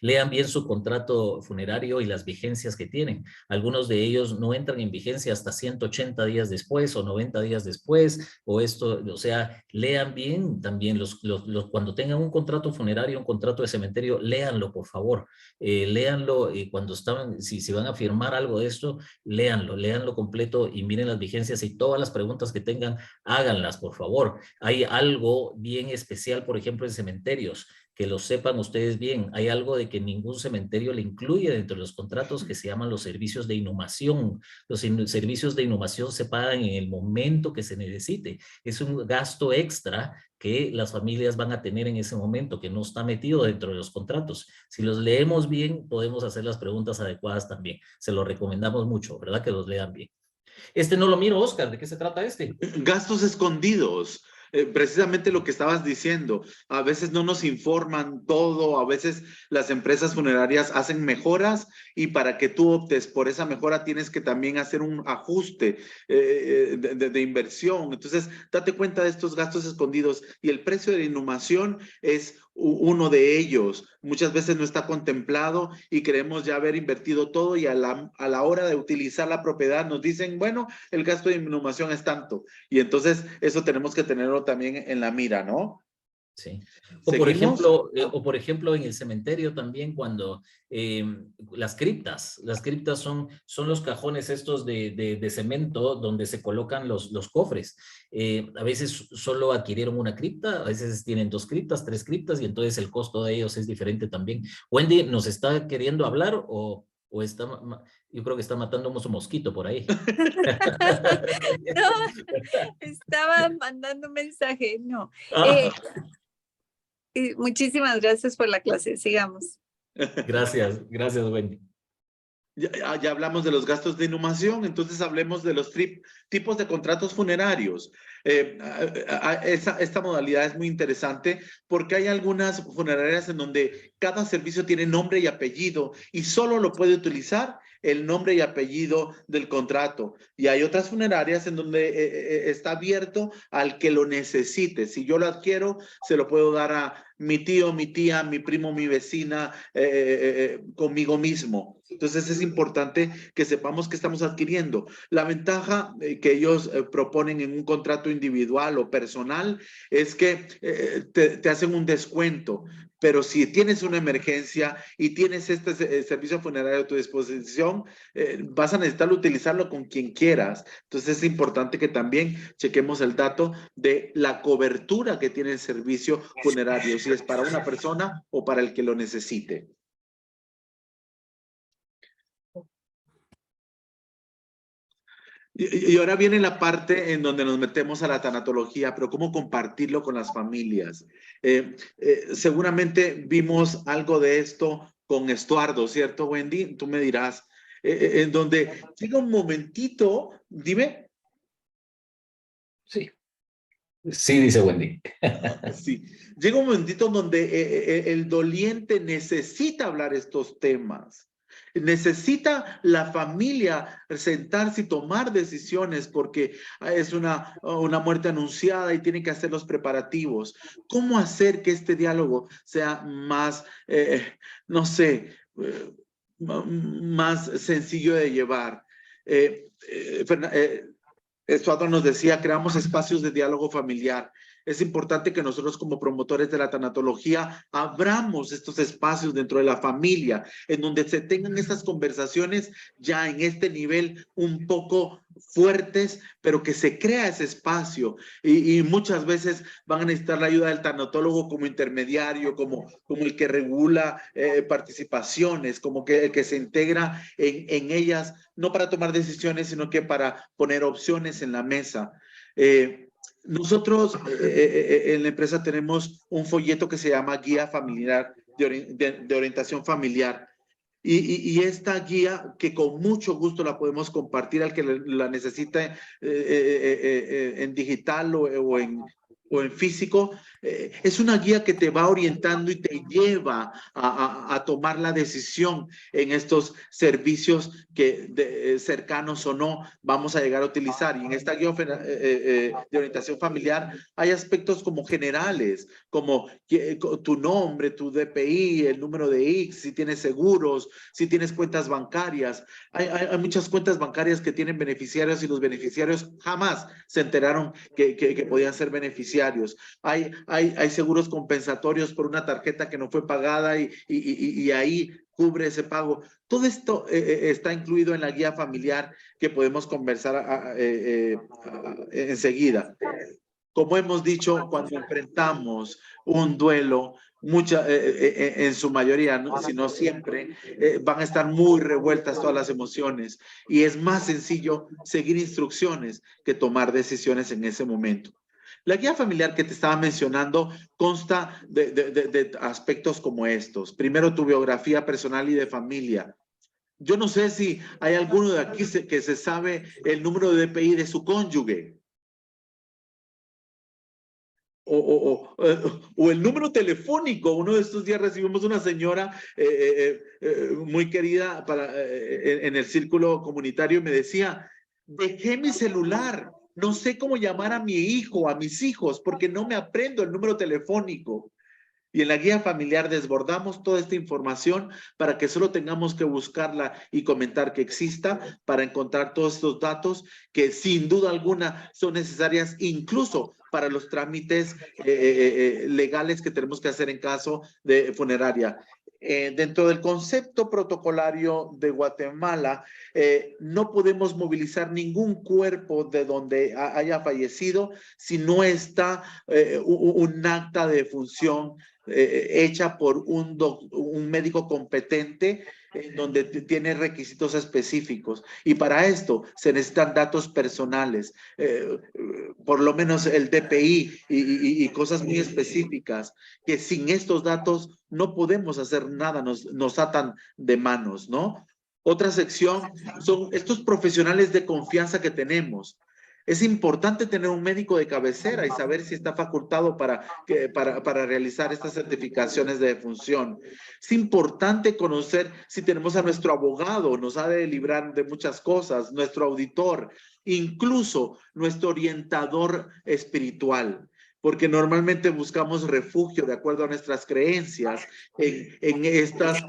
Lean bien su contrato funerario y las vigencias que tienen. Algunos de ellos no entran en vigencia hasta 180 días después o 90 días después, o esto, o sea, lean bien también cuando tengan un contrato funerario, un contrato de cementerio, léanlo, por favor. Léanlo cuando estaban, si van a firmar algo de esto, léanlo completo y miren las vigencias y todas las preguntas que tengan, háganlas, por favor. Hay algo bien especial, por ejemplo, en cementerios, que lo sepan ustedes bien. Hay algo de que ningún cementerio le incluye dentro de los contratos que se llaman los servicios de inhumación. Los servicios de inhumación se pagan en el momento que se necesite. Es un gasto extra que las familias van a tener en ese momento, que no está metido dentro de los contratos. Si los leemos bien, podemos hacer las preguntas adecuadas también. Se lo recomendamos mucho, ¿verdad? Que los lean bien. Este no lo miro, Oscar. ¿De qué se trata este? Gastos escondidos. Precisamente lo que estabas diciendo, a veces no nos informan todo, a veces las empresas funerarias hacen mejoras y para que tú optes por esa mejora tienes que también hacer un ajuste de inversión. Entonces, date cuenta de estos gastos escondidos y el precio de la inhumación es uno de ellos. Muchas veces no está contemplado y queremos ya haber invertido todo y a la hora de utilizar la propiedad nos dicen, bueno, el gasto de inhumación es tanto. Y entonces eso tenemos que tenerlo también en la mira, ¿no? Sí. O por ejemplo, en el cementerio también cuando las criptas son los cajones estos de cemento donde se colocan los cofres. A veces solo adquirieron una cripta, a veces tienen 2 criptas, 3 criptas y entonces el costo de ellos es diferente también. Wendy, ¿nos está queriendo hablar o está, yo creo que está matando un mosquito por ahí? No, estaba mandando un mensaje, no. Muchísimas gracias por la clase, sigamos. Gracias, Wendy. Ya hablamos de los gastos de inhumación, entonces hablemos de los tipos de contratos funerarios. Esta modalidad es muy interesante porque hay algunas funerarias en donde cada servicio tiene nombre y apellido y solo lo puede utilizar el nombre y apellido del contrato. Y hay otras funerarias en donde está abierto al que lo necesite. Si yo lo adquiero, se lo puedo dar a mi tío, mi tía, mi primo, mi vecina, conmigo mismo. Entonces es importante que sepamos que estamos adquiriendo. La ventaja que ellos proponen en un contrato individual o personal es que te hacen un descuento. Pero si tienes una emergencia y tienes este servicio funerario a tu disposición, vas a necesitar utilizarlo con quien quieras. Entonces es importante que también chequemos el dato de la cobertura que tiene el servicio funerario, si es para una persona o para el que lo necesite. Y ahora viene la parte en donde nos metemos a la tanatología, pero cómo compartirlo con las familias. Seguramente vimos algo de esto con Estuardo, ¿cierto, Wendy? Tú me dirás, en donde llega un momentito, dime. Sí. Sí, dice Wendy. Sí, llega un momentito donde el doliente necesita hablar estos temas. Necesita la familia sentarse y tomar decisiones porque es una muerte anunciada y tiene que hacer los preparativos. ¿Cómo hacer que este diálogo sea más, no sé, más sencillo de llevar? Estuardo nos decía, creamos espacios de diálogo familiar. es importante que nosotros como promotores de la tanatología abramos estos espacios dentro de la familia, en donde se tengan estas conversaciones ya en este nivel un poco fuertes, pero que se crea ese espacio y muchas veces van a necesitar la ayuda del tanatólogo como intermediario, como el que regula participaciones, como que el que se integra en ellas, no para tomar decisiones, sino que para poner opciones en la mesa. Nosotros en la empresa tenemos un folleto que se llama Guía Familiar de Orientación Familiar. Y esta guía, que con mucho gusto la podemos compartir al que la necesite en digital o en físico, es una guía que te va orientando y te lleva a tomar la decisión en estos servicios que cercanos o no vamos a llegar a utilizar. Y en esta guía de orientación familiar hay aspectos como generales, como tu nombre, tu DPI, el número de IX, si tienes seguros, si tienes cuentas bancarias. Hay muchas cuentas bancarias que tienen beneficiarios y los beneficiarios jamás se enteraron que podían ser beneficiarios. Hay seguros compensatorios por una tarjeta que no fue pagada y ahí cubre ese pago. Todo esto está incluido en la guía familiar que podemos conversar enseguida. Como hemos dicho, cuando enfrentamos un duelo, en su mayoría, ¿no? Si no siempre, van a estar muy revueltas todas las emociones y es más sencillo seguir instrucciones que tomar decisiones en ese momento. La guía familiar que te estaba mencionando consta de aspectos como estos. Primero, tu biografía personal y de familia. Yo no sé si hay alguno de aquí que se sabe el número de DPI de su cónyuge. O el número telefónico. Uno de estos días recibimos una señora muy querida en el círculo comunitario y me decía, dejé mi celular, no sé cómo llamar a mi hijo, a mis hijos, porque no me aprendo el número telefónico. Y en la guía familiar desbordamos toda esta información para que solo tengamos que buscarla y comentar que exista para encontrar todos estos datos que sin duda alguna son necesarias incluso para los trámites legales que tenemos que hacer en caso de funeraria. Dentro del concepto protocolario de Guatemala, no podemos movilizar ningún cuerpo de donde haya fallecido si no está un acta de defunción hecha por un médico competente donde tiene requisitos específicos. Y para esto se necesitan datos personales, por lo menos el DPI y cosas muy específicas, que sin estos datos no podemos hacer nada, nos atan de manos, ¿no? Otra sección son estos profesionales de confianza que tenemos. Es importante tener un médico de cabecera y saber si está facultado para realizar estas certificaciones de defunción. Es importante conocer si tenemos a nuestro abogado, nos ha de librar de muchas cosas, nuestro auditor, incluso nuestro orientador espiritual. Porque normalmente buscamos refugio de acuerdo a nuestras creencias en estas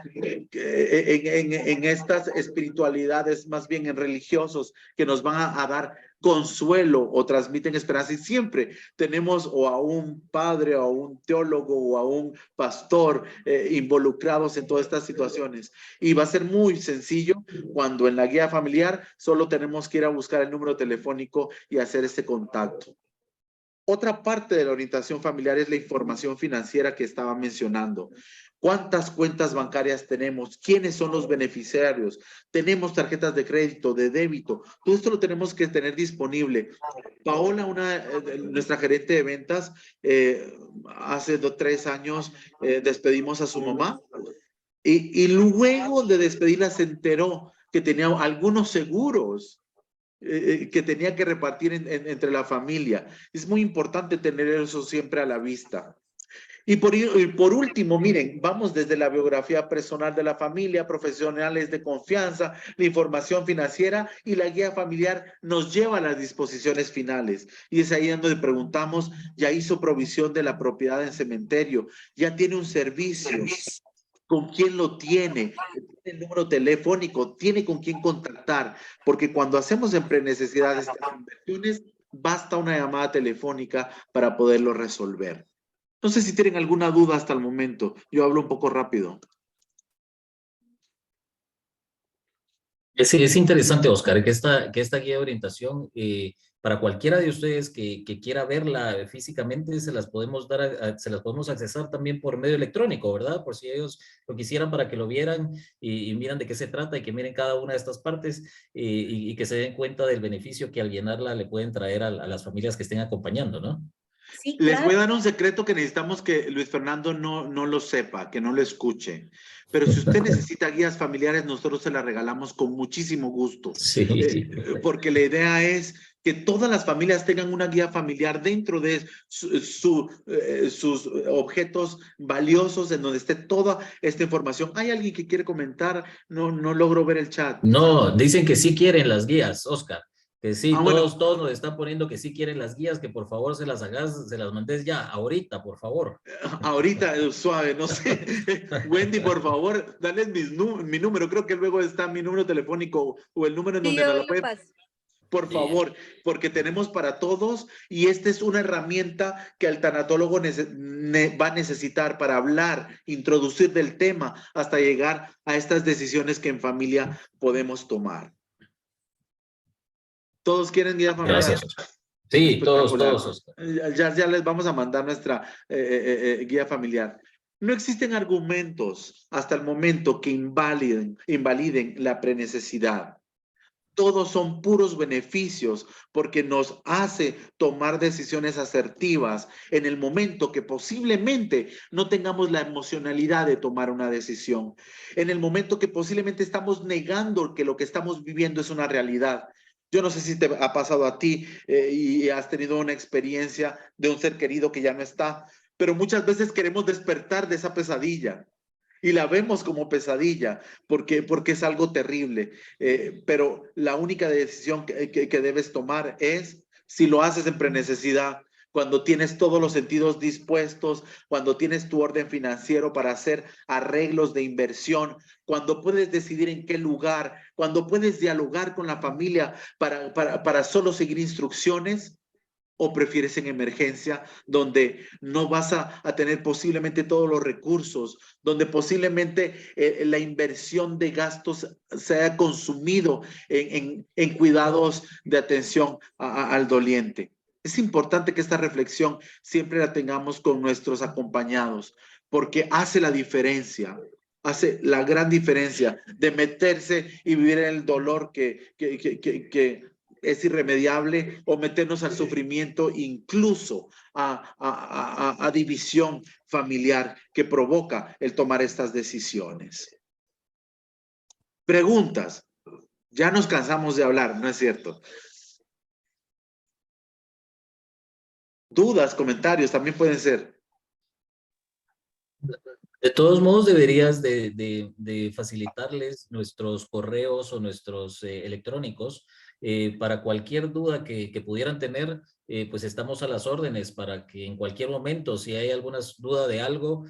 espiritualidades, más bien en religiosos, que nos van a dar consuelo o transmiten esperanza. Y siempre tenemos o a un padre o a un teólogo o a un pastor involucrados en todas estas situaciones. Y va a ser muy sencillo cuando en la guía familiar solo tenemos que ir a buscar el número telefónico y hacer ese contacto. Otra parte de la orientación familiar es la información financiera que estaba mencionando. ¿Cuántas cuentas bancarias tenemos? ¿Quiénes son los beneficiarios? ¿Tenemos tarjetas de crédito, de débito? Todo esto lo tenemos que tener disponible. Paola, nuestra gerente de ventas, hace 3 años despedimos a su mamá y luego de despedirla se enteró que tenía algunos seguros que tenía que repartir entre la familia. Es muy importante tener eso siempre a la vista. Y por último, miren, vamos desde la biografía personal de la familia, profesionales de confianza, la información financiera y la guía familiar nos lleva a las disposiciones finales. Y es ahí donde preguntamos, ¿ya hizo provisión de la propiedad en cementerio? ¿Ya tiene un servicio? ¿Con quién lo tiene? ¿Tiene el número telefónico? ¿Tiene con quién contactar? Porque cuando hacemos en prenecesidades estas inversiones, basta una llamada telefónica para poderlo resolver. No sé si tienen alguna duda hasta el momento. Yo hablo un poco rápido. Es interesante, Oscar, que esta guía de orientación, para cualquiera de ustedes que quiera verla físicamente, se las podemos dar, se las podemos accesar también por medio electrónico, ¿verdad? Por si ellos lo quisieran, para que lo vieran y miran de qué se trata y que miren cada una de estas partes y que se den cuenta del beneficio que al llenarla le pueden traer a las familias que estén acompañando, ¿no? Sí, Les claro. voy a dar un secreto que necesitamos que Luis Fernando no lo sepa, que no lo escuche. Pero si usted necesita guías familiares, nosotros se las regalamos con muchísimo gusto. Sí. Porque la idea es que todas las familias tengan una guía familiar dentro de sus objetos valiosos, en donde esté toda esta información. ¿Hay alguien que quiere comentar? No logro ver el chat. No, dicen que sí quieren las guías, Oscar. Que sí, Bueno. todos nos están poniendo que sí quieren las guías, que por favor se las hagas, se las mandes ya, ahorita, por favor. Ahorita, suave, no sé. Wendy, por favor, dale mi número. Creo que luego está mi número telefónico o el número en Sí, donde nos yo lo lo puede. paso. Por favor, porque tenemos para todos y esta es una herramienta que el tanatólogo va a necesitar para hablar, introducir del tema hasta llegar a estas decisiones que en familia podemos tomar. ¿Todos quieren guía familiar? Gracias, Oscar. Sí, todos, Oscar. Ya les vamos a mandar nuestra guía familiar. No existen argumentos hasta el momento que invaliden la prenecesidad. Todos son puros beneficios porque nos hace tomar decisiones asertivas en el momento que posiblemente no tengamos la emocionalidad de tomar una decisión, en el momento que posiblemente estamos negando que lo que estamos viviendo es una realidad. Yo no sé si te ha pasado a ti y has tenido una experiencia de un ser querido que ya no está, pero muchas veces queremos despertar de esa pesadilla. Y la vemos como pesadilla porque es algo terrible. Pero la única decisión que debes tomar es si lo haces en prenecesidad, cuando tienes todos los sentidos dispuestos, cuando tienes tu orden financiero para hacer arreglos de inversión, cuando puedes decidir en qué lugar, cuando puedes dialogar con la familia para solo seguir instrucciones. ¿O prefieres en emergencia, donde no vas a tener posiblemente todos los recursos, donde posiblemente la inversión de gastos se haya consumido en cuidados de atención al doliente? Es importante que esta reflexión siempre la tengamos con nuestros acompañados, porque hace la diferencia. Hace la gran diferencia de meterse y vivir en el dolor que es irremediable, o meternos al sufrimiento, incluso a división familiar que provoca el tomar estas decisiones. Preguntas. Ya nos cansamos de hablar, ¿no es cierto? Dudas, comentarios también pueden ser. De todos modos, deberías de facilitarles nuestros correos o nuestros electrónicos para cualquier duda que pudieran tener. Pues estamos a las órdenes para que en cualquier momento, si hay alguna duda de algo,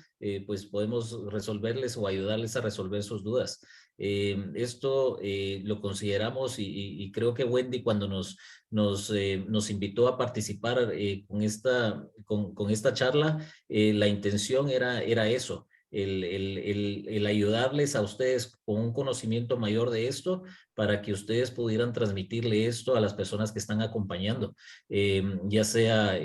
pues podemos resolverles o ayudarles a resolver sus dudas. Esto lo consideramos y creo que Wendy, cuando nos invitó a participar con esta charla, la intención era eso. El ayudarles a ustedes con un conocimiento mayor de esto, para que ustedes pudieran transmitirle esto a las personas que están acompañando, ya sea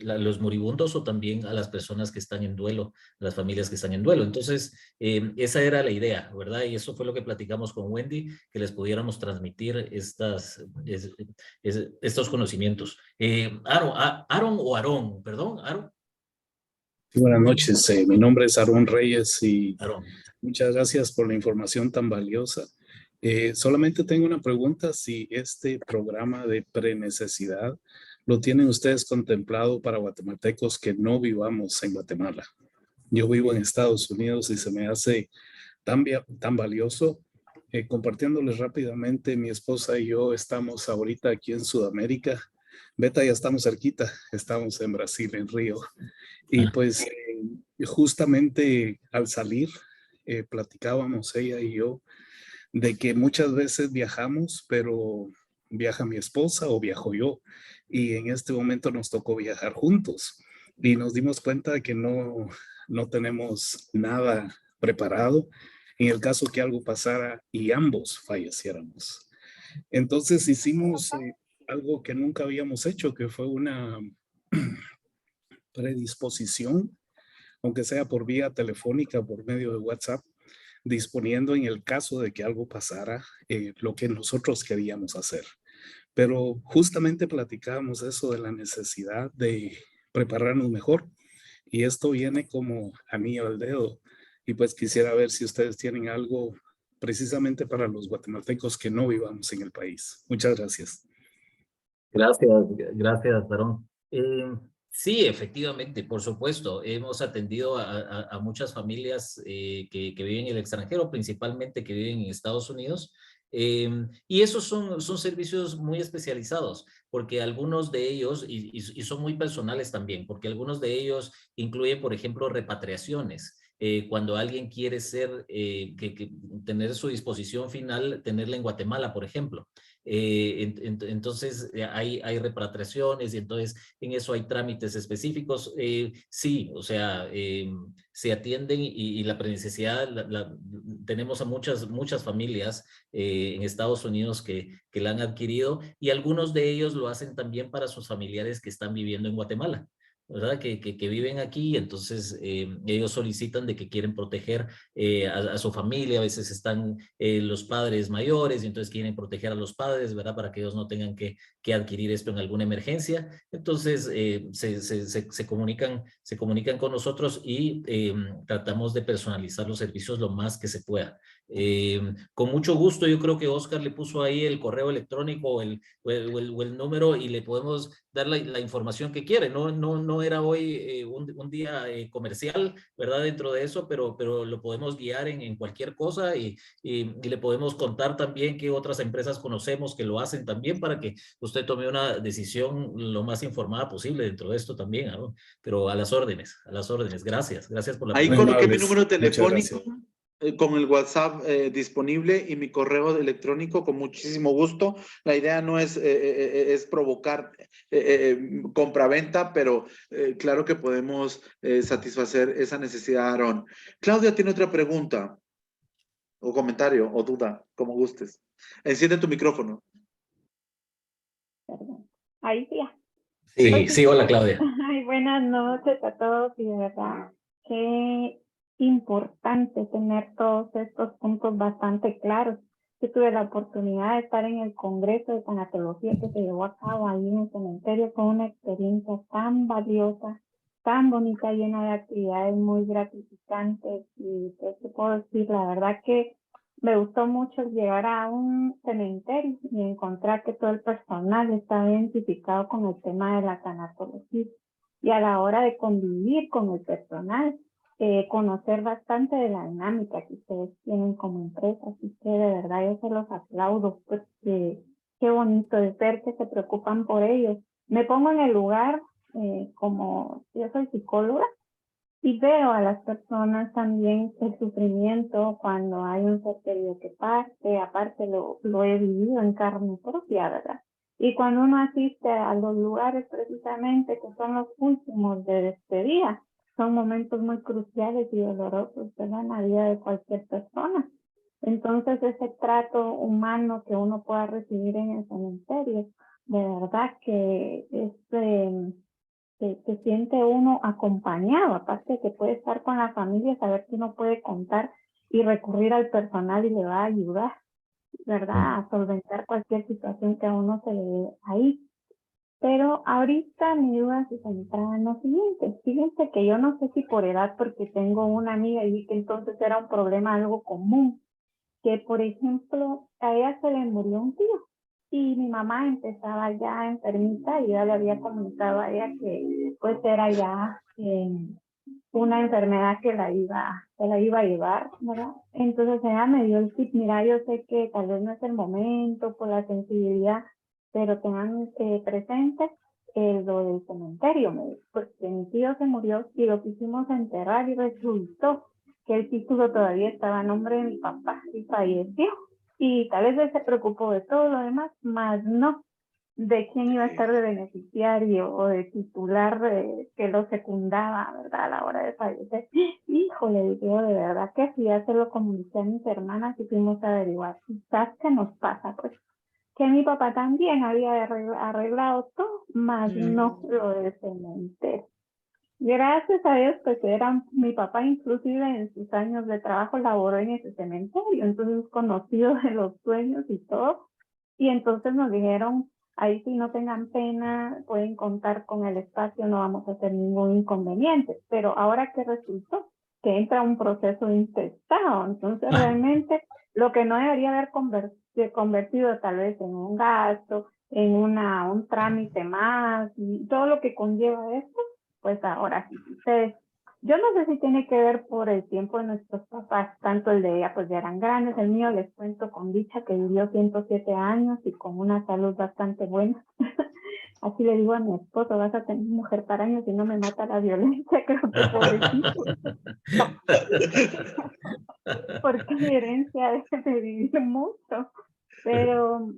los moribundos o también a las personas que están en duelo, a las familias que están en duelo. Entonces, esa era la idea, ¿verdad? Y eso fue lo que platicamos con Wendy, que les pudiéramos transmitir estos conocimientos. Aaron. Buenas noches, mi nombre es Aarón Reyes y Aaron. Muchas gracias por la información tan valiosa. Solamente tengo una pregunta: si este programa de prenecesidad lo tienen ustedes contemplado para guatemaltecos que no vivamos en Guatemala. Yo vivo en Estados Unidos y se me hace tan valioso. Compartiéndoles rápidamente, mi esposa y yo estamos ahorita aquí en Sudamérica. Beta, ya estamos cerquita, estamos en Brasil, en Río. Y pues justamente al salir, platicábamos ella y yo de que muchas veces viajamos, pero viaja mi esposa o viajo yo. Y en este momento nos tocó viajar juntos y nos dimos cuenta de que no tenemos nada preparado en el caso que algo pasara y ambos falleciéramos. Entonces hicimos algo que nunca habíamos hecho, que fue una predisposición, aunque sea por vía telefónica, por medio de WhatsApp, disponiendo en el caso de que algo pasara, lo que nosotros queríamos hacer. Pero justamente platicábamos eso de la necesidad de prepararnos mejor, y esto viene como anillo al dedo. Y pues quisiera ver si ustedes tienen algo precisamente para los guatemaltecos que no vivamos en el país. Muchas gracias. Gracias, Darón. Sí, efectivamente, por supuesto. Hemos atendido a muchas familias que viven en el extranjero, principalmente que viven en Estados Unidos. Y esos son servicios muy especializados, porque algunos de ellos, y son muy personales también, porque algunos de ellos incluyen, por ejemplo, repatriaciones. Cuando alguien quiere tener su disposición final, tenerla en Guatemala, por ejemplo. Entonces hay repatriaciones y entonces en eso hay trámites específicos. Sí, o sea, se atienden y la necesidad tenemos a muchas familias en Estados Unidos que la han adquirido, y algunos de ellos lo hacen también para sus familiares que están viviendo en Guatemala, ¿verdad? Que viven aquí, entonces ellos solicitan de que quieren proteger a su familia. A veces están los padres mayores y entonces quieren proteger a los padres, ¿verdad? Para que ellos no tengan que adquirir esto en alguna emergencia. Entonces se comunican con nosotros y tratamos de personalizar los servicios lo más que se pueda. Con mucho gusto, yo creo que Oscar le puso ahí el correo electrónico o el número, y le podemos dar la información que quiere. No era hoy un día comercial, ¿verdad? Dentro de eso, pero lo podemos guiar en cualquier cosa, y le podemos contar también qué otras empresas conocemos que lo hacen también, para que usted tome una decisión lo más informada posible dentro de esto también, ¿no? Pero a las órdenes. Gracias por la Ahí pregunta. coloqué mi número telefónico con el WhatsApp disponible y mi correo electrónico con muchísimo gusto. La idea no es provocar compraventa, pero claro que podemos satisfacer esa necesidad, Aarón. Claudia tiene otra pregunta o comentario o duda, como gustes. Enciende tu micrófono. Perdón. Ahí sí. Sí, hola Claudia. Ay, buenas noches a todos, y de verdad qué importante tener todos estos puntos bastante claros. Yo tuve la oportunidad de estar en el Congreso de Tanatología que se llevó a cabo ahí en el cementerio, con una experiencia tan valiosa, tan bonita, llena de actividades muy gratificantes. Y ¿qué te puedo decir? La verdad que me gustó mucho llegar a un cementerio y encontrar que todo el personal está identificado con el tema de la tanatología. Y a la hora de convivir con el personal, conocer bastante de la dinámica que ustedes tienen como empresa. Así que de verdad yo se los aplaudo, porque qué bonito es ver que se preocupan por ellos. Me pongo en el lugar, como yo soy psicóloga, y veo a las personas también el sufrimiento cuando hay un ser querido que parte. Aparte lo he vivido en carne propia, ¿verdad? Y cuando uno asiste a los lugares precisamente que son los últimos de despedida, son momentos muy cruciales y dolorosos, ¿verdad? En la vida de cualquier persona. Entonces ese trato humano que uno pueda recibir en el cementerio, de verdad que se siente uno acompañado, aparte de que puede estar con la familia, saber que uno puede contar y recurrir al personal y le va a ayudar, ¿verdad? A solventar cualquier situación que a uno se le dé ahí. Pero ahorita mi duda se centraba en lo siguiente. Fíjense que yo no sé si por edad, porque tengo una amiga y vi que entonces era un problema algo común, que por ejemplo a ella se le murió un tío y mi mamá empezaba ya enfermita, y ya le había comentado a ella que pues era ya una enfermedad que la iba a llevar, ¿verdad? Entonces ella me dio el tip: mira, yo sé que tal vez no es el momento por la sensibilidad, pero tengan presente lo del cementerio, porque mi tío se murió y lo quisimos enterrar y resultó que el título todavía estaba a nombre de mi papá y falleció. y tal vez él se preocupó de todo lo demás, más no de quién iba a estar de beneficiario o de titular que lo secundaba, ¿verdad? A la hora de fallecer. Híjole, yo de verdad que si ya se lo comuniqué a mis hermanas y fuimos a averiguar. Quizás qué nos pasa, pues, que mi papá también había arreglado todo, más no lo del cementerio. Gracias a Dios, pues mi papá inclusive en sus años de trabajo laboró en ese cementerio, entonces conocido de los dueños y todo, y entonces nos dijeron, ahí sí no tengan pena, pueden contar con el espacio, no vamos a hacer ningún inconveniente, pero ahora que resultó que entra un proceso intestado, entonces realmente lo que no debería haber convertido tal vez en un gasto, en un trámite más, y todo lo que conlleva esto, pues ahora sí sucede. Yo no sé si tiene que ver por el tiempo de nuestros papás, tanto el de ella, pues ya eran grandes, el mío les cuento con dicha que vivió 107 años y con una salud bastante buena. Así le digo a mi esposo, vas a tener mujer para años y no me mata la violencia, creo que pobrecito. Porque mi herencia debe de vivir mucho, pero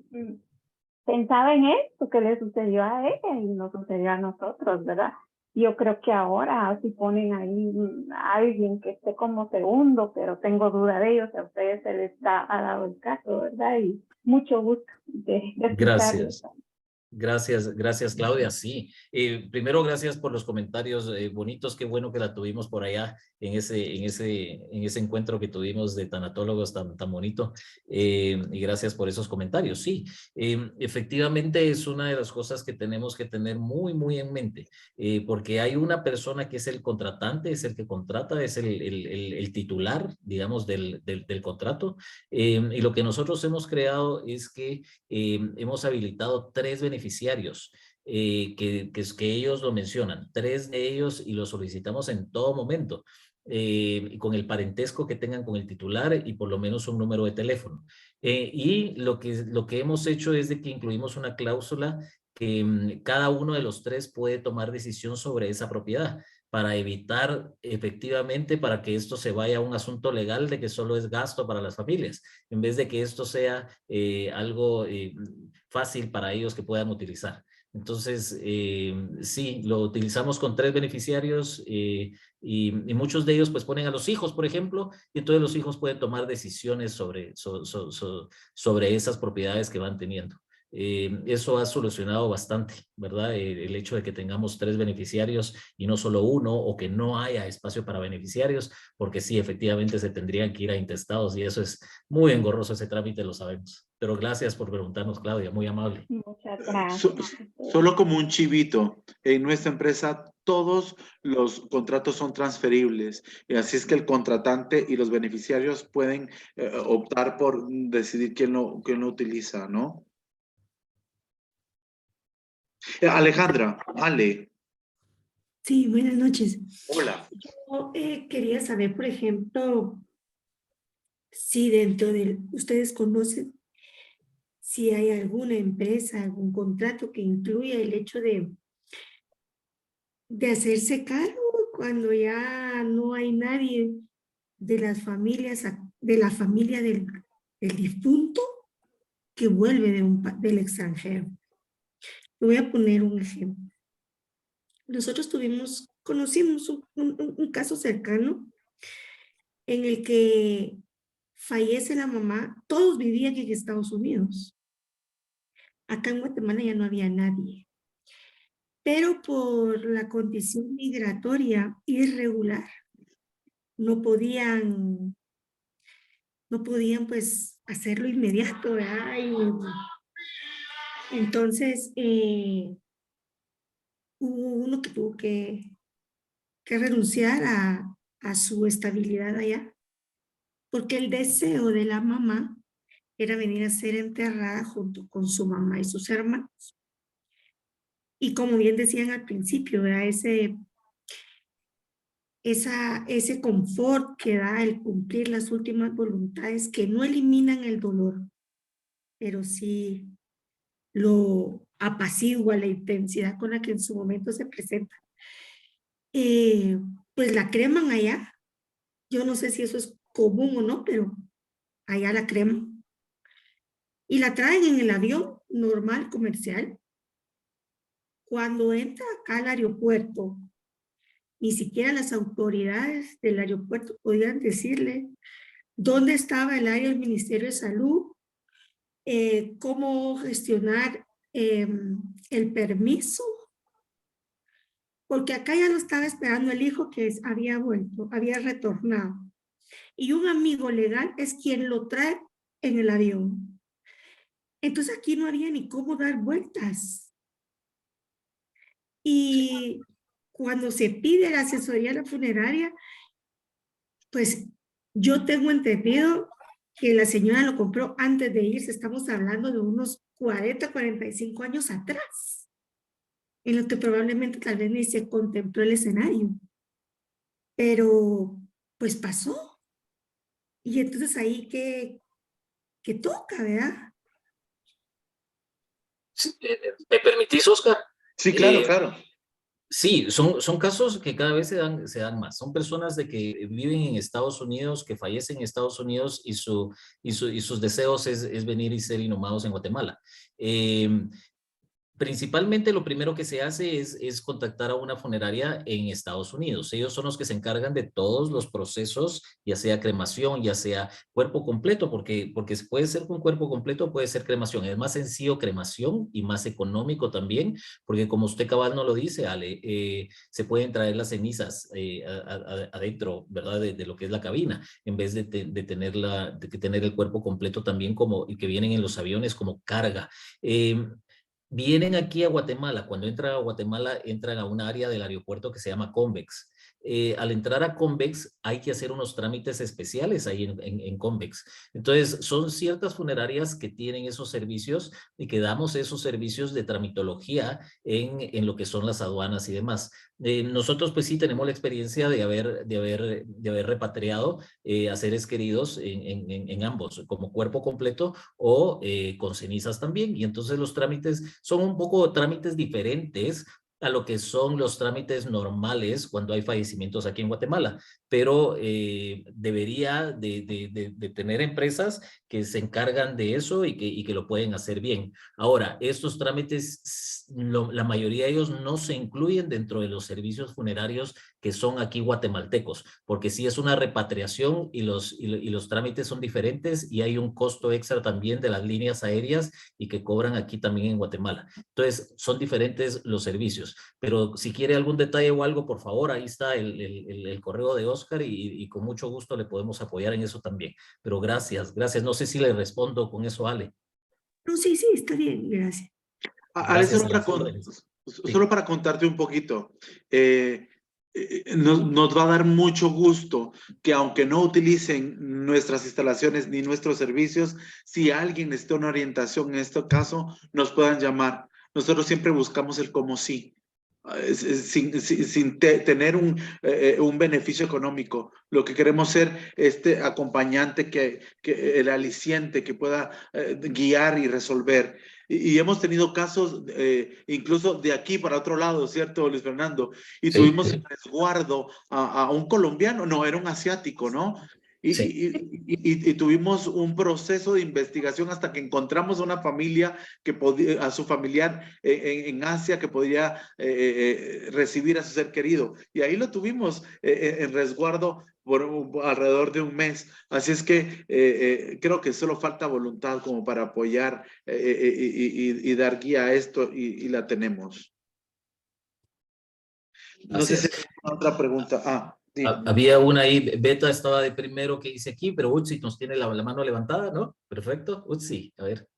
pensaba en esto que le sucedió a ella y nos sucedió a nosotros, ¿verdad? Yo creo que ahora si ponen ahí a alguien que esté como segundo, pero tengo duda de ellos, a ustedes se les ha dado el caso, ¿verdad? Y mucho gusto de Gracias. Gracias Claudia. Sí, primero gracias por los comentarios bonitos. Qué bueno que la tuvimos por allá en ese encuentro que tuvimos de tanatólogos tan bonito. Y gracias por esos comentarios. Sí, efectivamente es una de las cosas que tenemos que tener muy en mente, porque hay una persona que es el contratante, es el que contrata, es el titular, digamos, del contrato. Y lo que nosotros hemos creado es que hemos habilitado 3 beneficiarios que ellos lo mencionan, 3 de ellos, y lo solicitamos en todo momento, con el parentesco que tengan con el titular y por lo menos un número de teléfono. Y lo que hemos hecho es de que incluimos una cláusula que cada uno de los 3 puede tomar decisión sobre esa propiedad, para evitar efectivamente para que esto se vaya a un asunto legal de que solo es gasto para las familias, en vez de que esto sea algo fácil para ellos que puedan utilizar. Entonces, sí, lo utilizamos con 3 beneficiarios y muchos de ellos pues ponen a los hijos, por ejemplo, y entonces los hijos pueden tomar decisiones sobre esas propiedades que van teniendo. Eso ha solucionado bastante, ¿verdad? El hecho de que tengamos 3 beneficiarios y no solo uno, o que no haya espacio para beneficiarios, porque sí, efectivamente se tendrían que ir a intestados y eso es muy engorroso ese trámite, lo sabemos. Pero gracias por preguntarnos, Claudia, muy amable. Muchas gracias. Solo como un chivito, en nuestra empresa todos los contratos son transferibles, y así es que el contratante y los beneficiarios pueden optar por decidir quién lo utiliza, ¿no? Alejandra, Ale. Sí, buenas noches. Hola. Yo quería saber, por ejemplo, si dentro de, ustedes conocen, si hay alguna empresa, algún contrato que incluya el hecho de hacerse cargo cuando ya no hay nadie de las familias, de la familia del difunto que vuelve del extranjero. Le voy a poner un ejemplo. Nosotros conocimos un caso cercano en el que fallece la mamá, todos vivían en Estados Unidos. Acá en Guatemala ya no había nadie. Pero por la condición migratoria irregular, no podían pues hacerlo inmediato, ¿verdad? Entonces, hubo uno que tuvo que renunciar a su estabilidad allá, porque el deseo de la mamá era venir a ser enterrada junto con su mamá y sus hermanos. Y como bien decían al principio, ¿verdad? Ese confort que da el cumplir las últimas voluntades que no eliminan el dolor, pero sí lo apacigua la intensidad con la que en su momento se presenta. Pues la creman allá. Yo no sé si eso es común o no, pero allá la creman. y la traen en el avión normal, comercial. Cuando entra acá al aeropuerto, ni siquiera las autoridades del aeropuerto podían decirle dónde estaba el área del Ministerio de Salud, cómo gestionar el permiso, porque acá ya lo estaba esperando el hijo que había vuelto, había retornado. Y un amigo legal es quien lo trae en el avión. Entonces aquí no había ni cómo dar vueltas. Y cuando se pide la asesoría a la funeraria, pues yo tengo entendido que la señora lo compró antes de irse. Estamos hablando de unos 40, 45 años atrás, en lo que probablemente tal vez ni se contempló el escenario. Pero pues pasó. Y entonces ahí que toca, ¿verdad? ¿Me permitís, Oscar? Sí, claro, claro. Sí, son casos que cada vez se dan más. Son personas de que viven en Estados Unidos, que fallecen en Estados Unidos y sus deseos es venir y ser inhumados en Guatemala. Principalmente lo primero que se hace es contactar a una funeraria en Estados Unidos. Ellos son los que se encargan de todos los procesos, ya sea cremación, ya sea cuerpo completo, porque puede ser con cuerpo completo, puede ser cremación. Es más sencillo cremación y más económico también, porque como usted cabal no lo dice, Ale, se pueden traer las cenizas adentro, ¿verdad? De lo que es la cabina, en vez de tener el cuerpo completo también y que vienen en los aviones como carga. Vienen aquí a Guatemala. Cuando entran a Guatemala, entran a un área del aeropuerto que se llama Convex. Al entrar a Convex hay que hacer unos trámites especiales ahí en Convex. Entonces, son ciertas funerarias que tienen esos servicios y que damos esos servicios de tramitología en lo que son las aduanas y demás. Nosotros pues sí tenemos la experiencia de haber repatriado a seres queridos en ambos, como cuerpo completo o con cenizas también. Y entonces los trámites son un poco trámites diferentes a lo que son los trámites normales cuando hay fallecimientos aquí en Guatemala, pero debería de tener empresas que se encargan de eso y que lo pueden hacer bien. Ahora, estos trámites, la mayoría de ellos no se incluyen dentro de los servicios funerarios que son aquí guatemaltecos, porque sí es una repatriación y los trámites son diferentes y hay un costo extra también de las líneas aéreas y que cobran aquí también en Guatemala. Entonces, son diferentes los servicios, pero si quiere algún detalle o algo, por favor, ahí está el correo de Oscar y con mucho gusto le podemos apoyar en eso también. Pero gracias. No sé si le respondo con eso, Ale. No, sí, está bien, gracias. Ale, solo para contarte un poquito, nos va a dar mucho gusto que aunque no utilicen nuestras instalaciones ni nuestros servicios, si alguien necesita una orientación en este caso, nos puedan llamar. Nosotros siempre buscamos el cómo sí. Sin tener un beneficio económico. Lo que queremos ser este acompañante, el aliciente que pueda guiar y resolver. Y hemos tenido casos incluso de aquí para otro lado, ¿cierto, Luis Fernando? Y tuvimos en resguardo a un colombiano, no, era un asiático, ¿no? Y tuvimos un proceso de investigación hasta que encontramos a una familia a su familiar en Asia que podía recibir a su ser querido. Y ahí lo tuvimos en resguardo por alrededor de un mes. Así es que creo que solo falta voluntad como para apoyar y dar guía a esto y la tenemos. No sé si hay otra pregunta. Sí. Había una ahí, Beta estaba de primero que dice aquí, pero Utsi nos tiene la mano levantada, ¿no? Perfecto, Utsi, a ver.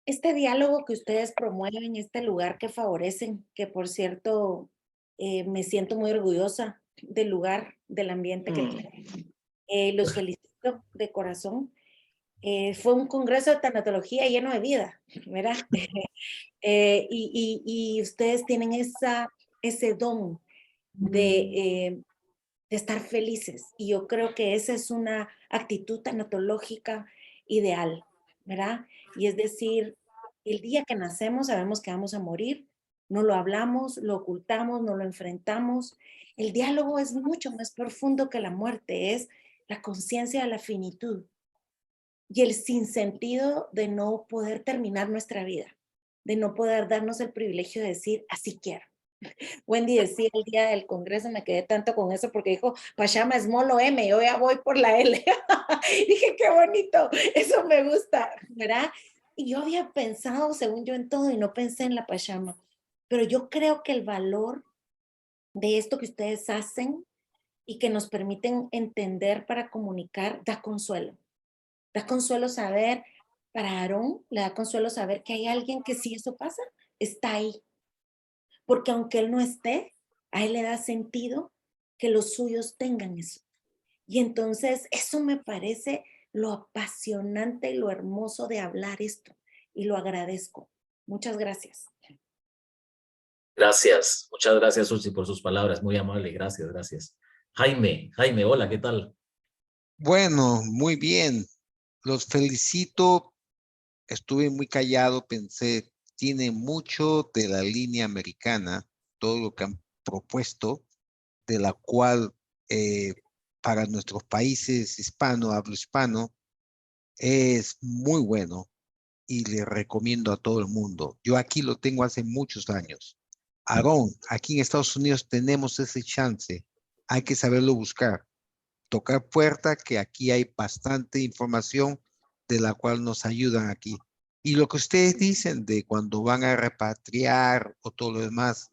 Este diálogo que ustedes promueven, este lugar que favorecen, que por cierto, me siento muy orgullosa del lugar, del ambiente que tienen. Los felicito de corazón. Fue un congreso de tanatología lleno de vida, ¿verdad? Y ustedes tienen ese don de estar felices. Y yo creo que esa es una actitud tanatológica ideal, ¿verdad? Y es decir, el día que nacemos sabemos que vamos a morir, no lo hablamos, lo ocultamos, no lo enfrentamos. El diálogo es mucho más profundo que la muerte, es la conciencia de la finitud y el sinsentido de no poder terminar nuestra vida, de no poder darnos el privilegio de decir, así quiero. Wendy decía el día del congreso, me quedé tanto con eso porque dijo, Pachama es molo M, yo ya voy por la L. Dije, qué bonito, eso me gusta, ¿verdad? Y yo había pensado, según yo, en todo y no pensé en la Pachama. Pero yo creo que el valor de esto que ustedes hacen y que nos permiten entender para comunicar, da consuelo. Da consuelo saber, para Aarón, le da consuelo saber que hay alguien que si eso pasa, está ahí. Porque aunque él no esté, a él le da sentido que los suyos tengan eso. Y entonces eso me parece lo apasionante y lo hermoso de hablar esto. Y lo agradezco. Muchas gracias. Gracias, muchas gracias, Susi, por sus palabras, muy amable, gracias, gracias. Jaime, hola, ¿qué tal? Bueno, muy bien. Los felicito. Estuve muy callado, pensé, tiene mucho de la línea americana, todo lo que han propuesto, de la cual para nuestros países hablo hispano, es muy bueno y le recomiendo a todo el mundo. Yo aquí lo tengo hace muchos años. Aarón, aquí en Estados Unidos tenemos ese chance. Hay que saberlo buscar. Tocar puerta, que aquí hay bastante información de la cual nos ayudan aquí. Y lo que ustedes dicen de cuando van a repatriar o todo lo demás,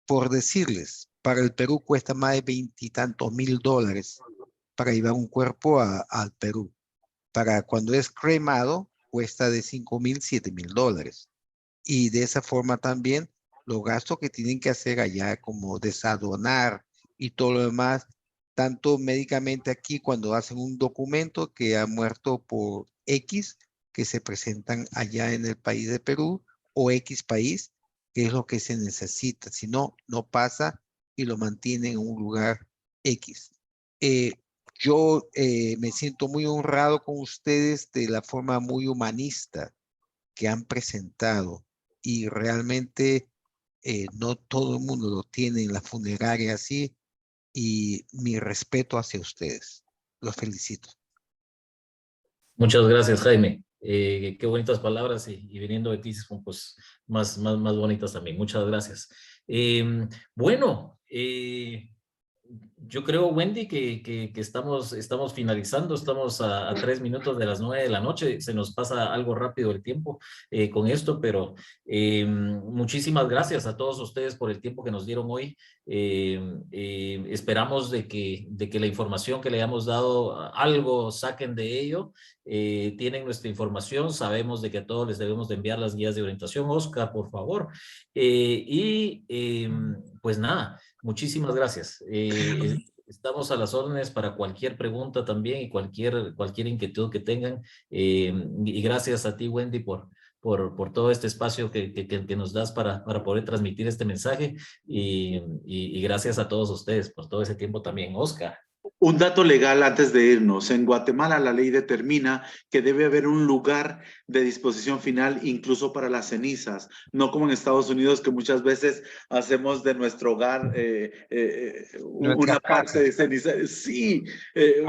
por decirles, para el Perú cuesta más de $20,000 para llevar un cuerpo al Perú. Para cuando es cremado, cuesta de $5,000, $7,000. Y de esa forma también los gastos que tienen que hacer allá, como desadonar y todo lo demás, tanto médicamente aquí cuando hacen un documento que ha muerto por X, que se presentan allá en el país de Perú o X país, que es lo que se necesita. Si no, no pasa y lo mantienen en un lugar X. Yo me siento muy honrado con ustedes de la forma muy humanista que han presentado y realmente no todo el mundo lo tiene en la funeraria así y mi respeto hacia ustedes. Los felicito. Muchas gracias, Jaime. Qué bonitas palabras y viniendo de ti, pues más bonitas también. Muchas gracias. Bueno, yo creo, Wendy, que estamos finalizando, estamos a 3 minutos de las 9 de la noche, se nos pasa algo rápido el tiempo con esto, pero muchísimas gracias a todos ustedes por el tiempo que nos dieron hoy. Esperamos de que la información que le hayamos dado, algo saquen de ello. Tienen nuestra información, sabemos de que a todos les debemos de enviar las guías de orientación. Oscar, por favor. Pues nada, muchísimas gracias. Estamos a las órdenes para cualquier pregunta también y cualquier inquietud que tengan. Y gracias a ti, Wendy, por todo este espacio que nos das para poder transmitir este mensaje. Y gracias a todos ustedes por todo ese tiempo también. Oscar. Un dato legal antes de irnos. En Guatemala la ley determina que debe haber un lugar de disposición final incluso para las cenizas, no como en Estados Unidos que muchas veces hacemos de nuestro hogar una parte de ceniza. Sí,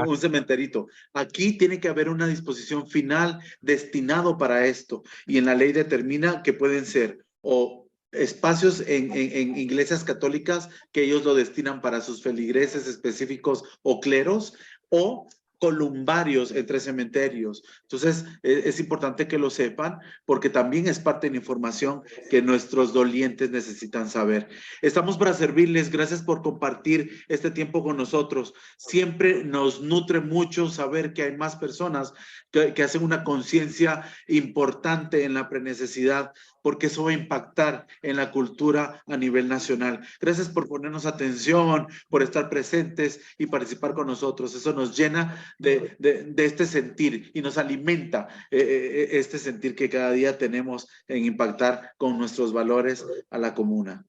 un cementerito. Aquí tiene que haber una disposición final destinado para esto y en la ley determina que pueden ser o espacios en iglesias católicas que ellos lo destinan para sus feligreses específicos o cleros, o columbarios entre cementerios. Entonces, es importante que lo sepan porque también es parte de la información que nuestros dolientes necesitan saber. Estamos para servirles. Gracias por compartir este tiempo con nosotros. Siempre nos nutre mucho saber que hay más personas que hacen una conciencia importante en la prenecesidad, porque eso va a impactar en la cultura a nivel nacional. Gracias por ponernos atención, por estar presentes y participar con nosotros. Eso nos llena de este sentir y nos alimenta este sentir que cada día tenemos en impactar con nuestros valores a la comuna.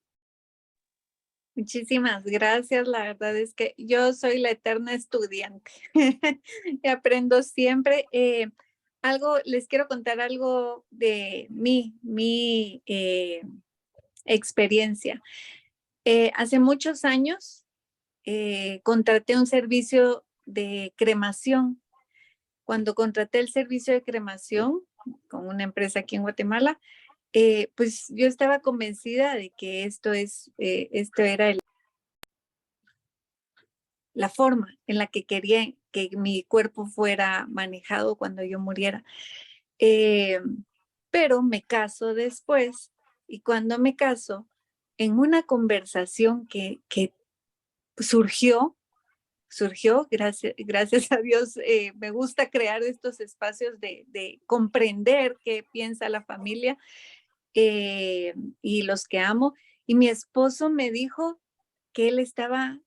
Muchísimas gracias. La verdad es que yo soy la eterna estudiante y aprendo siempre. Les quiero contar algo de mi experiencia. Hace muchos años contraté un servicio de cremación. Cuando contraté el servicio de cremación con una empresa aquí en Guatemala, pues yo estaba convencida de que esto era la forma en la que quería que mi cuerpo fuera manejado cuando yo muriera. Pero me caso después, y cuando me caso, en una conversación que surgió, gracias a Dios, me gusta crear estos espacios de comprender qué piensa la familia y los que amo. Y mi esposo me dijo que él estaba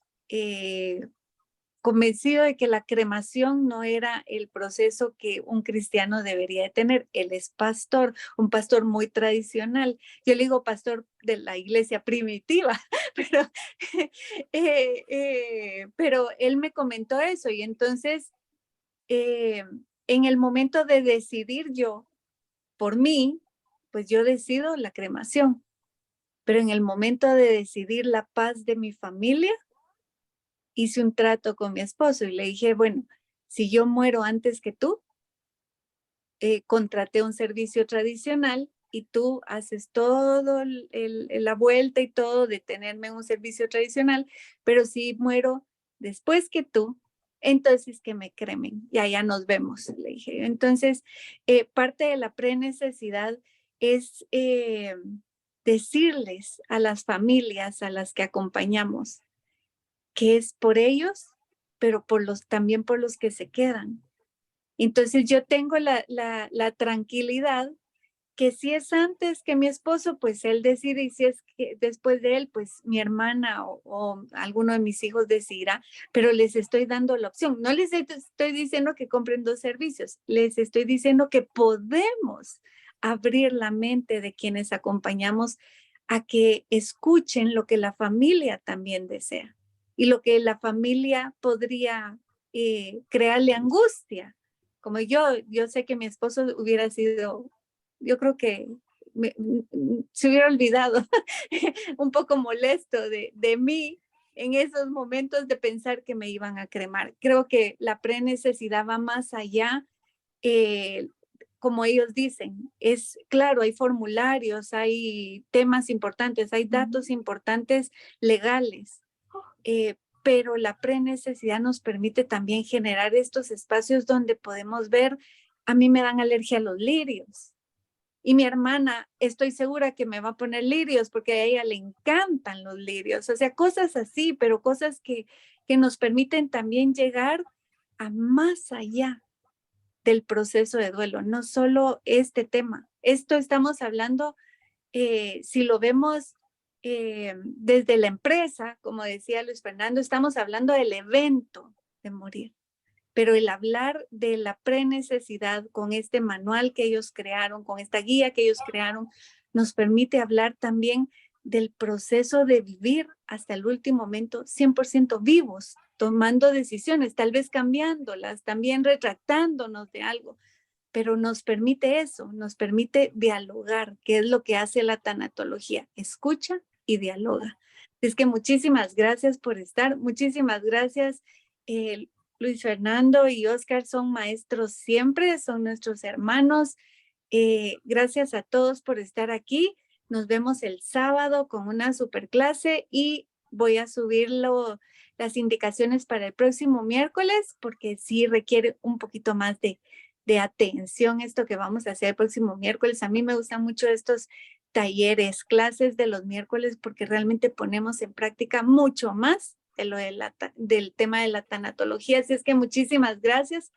convencido de que la cremación no era el proceso que un cristiano debería de tener. Él es pastor, un pastor muy tradicional. Yo le digo pastor de la iglesia primitiva, pero él me comentó eso. Y entonces, en el momento de decidir yo por mí, pues yo decido la cremación. Pero en el momento de decidir la paz de mi familia, hice un trato con mi esposo y le dije, bueno, si yo muero antes que tú, contraté un servicio tradicional y tú haces todo la vuelta y todo de tenerme en un servicio tradicional, pero si muero después que tú, entonces que me cremen y allá nos vemos, le dije. Entonces, parte de la prenecesidad es decirles a las familias a las que acompañamos que es por ellos, pero también por los que se quedan. Entonces yo tengo la tranquilidad que si es antes que mi esposo, pues él decide, y si es que después de él, pues mi hermana o alguno de mis hijos decidirá, pero les estoy dando la opción. No les estoy diciendo que compren 2 servicios, les estoy diciendo que podemos abrir la mente de quienes acompañamos a que escuchen lo que la familia también desea y lo que la familia podría crearle angustia. Como yo sé que mi esposo hubiera sido, yo creo que se hubiera olvidado un poco molesto de mí en esos momentos de pensar que me iban a cremar. Creo que la prenecesidad va más allá, como ellos dicen, es claro, hay formularios, hay temas importantes, hay datos importantes legales, pero la prenecesidad nos permite también generar estos espacios donde podemos ver, a mí me dan alergia a los lirios y mi hermana estoy segura que me va a poner lirios porque a ella le encantan los lirios, o sea, cosas así, pero cosas que nos permiten también llegar a más allá del proceso de duelo, no solo este tema. Esto estamos hablando, si lo vemos desde la empresa, como decía Luis Fernando, estamos hablando del evento de morir, pero el hablar de la prenecesidad con este manual que ellos crearon, con esta guía que ellos crearon, nos permite hablar también del proceso de vivir hasta el último momento 100% vivos, tomando decisiones, tal vez cambiándolas, también retractándonos de algo, pero nos permite eso, nos permite dialogar, que es lo que hace la tanatología, escucha y dialoga. Es que muchísimas gracias por estar, muchísimas gracias. Luis Fernando y Oscar son maestros siempre, son nuestros hermanos. Gracias a todos por estar aquí. Nos vemos el sábado con una superclase y voy a subir las indicaciones para el próximo miércoles porque sí requiere un poquito más de atención esto que vamos a hacer el próximo miércoles. A mí me gustan mucho estos talleres, clases de los miércoles porque realmente ponemos en práctica mucho más del tema de la tanatología. Así es que muchísimas gracias.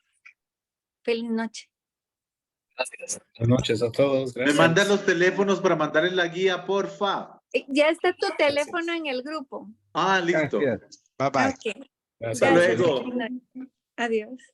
Feliz noche. Gracias. Buenas noches a todos. Gracias. Me mandan los teléfonos para mandarle la guía, porfa. Ya está tu teléfono en el grupo. Ah, listo. Gracias. Bye bye. Okay. Gracias. Hasta luego. Adiós.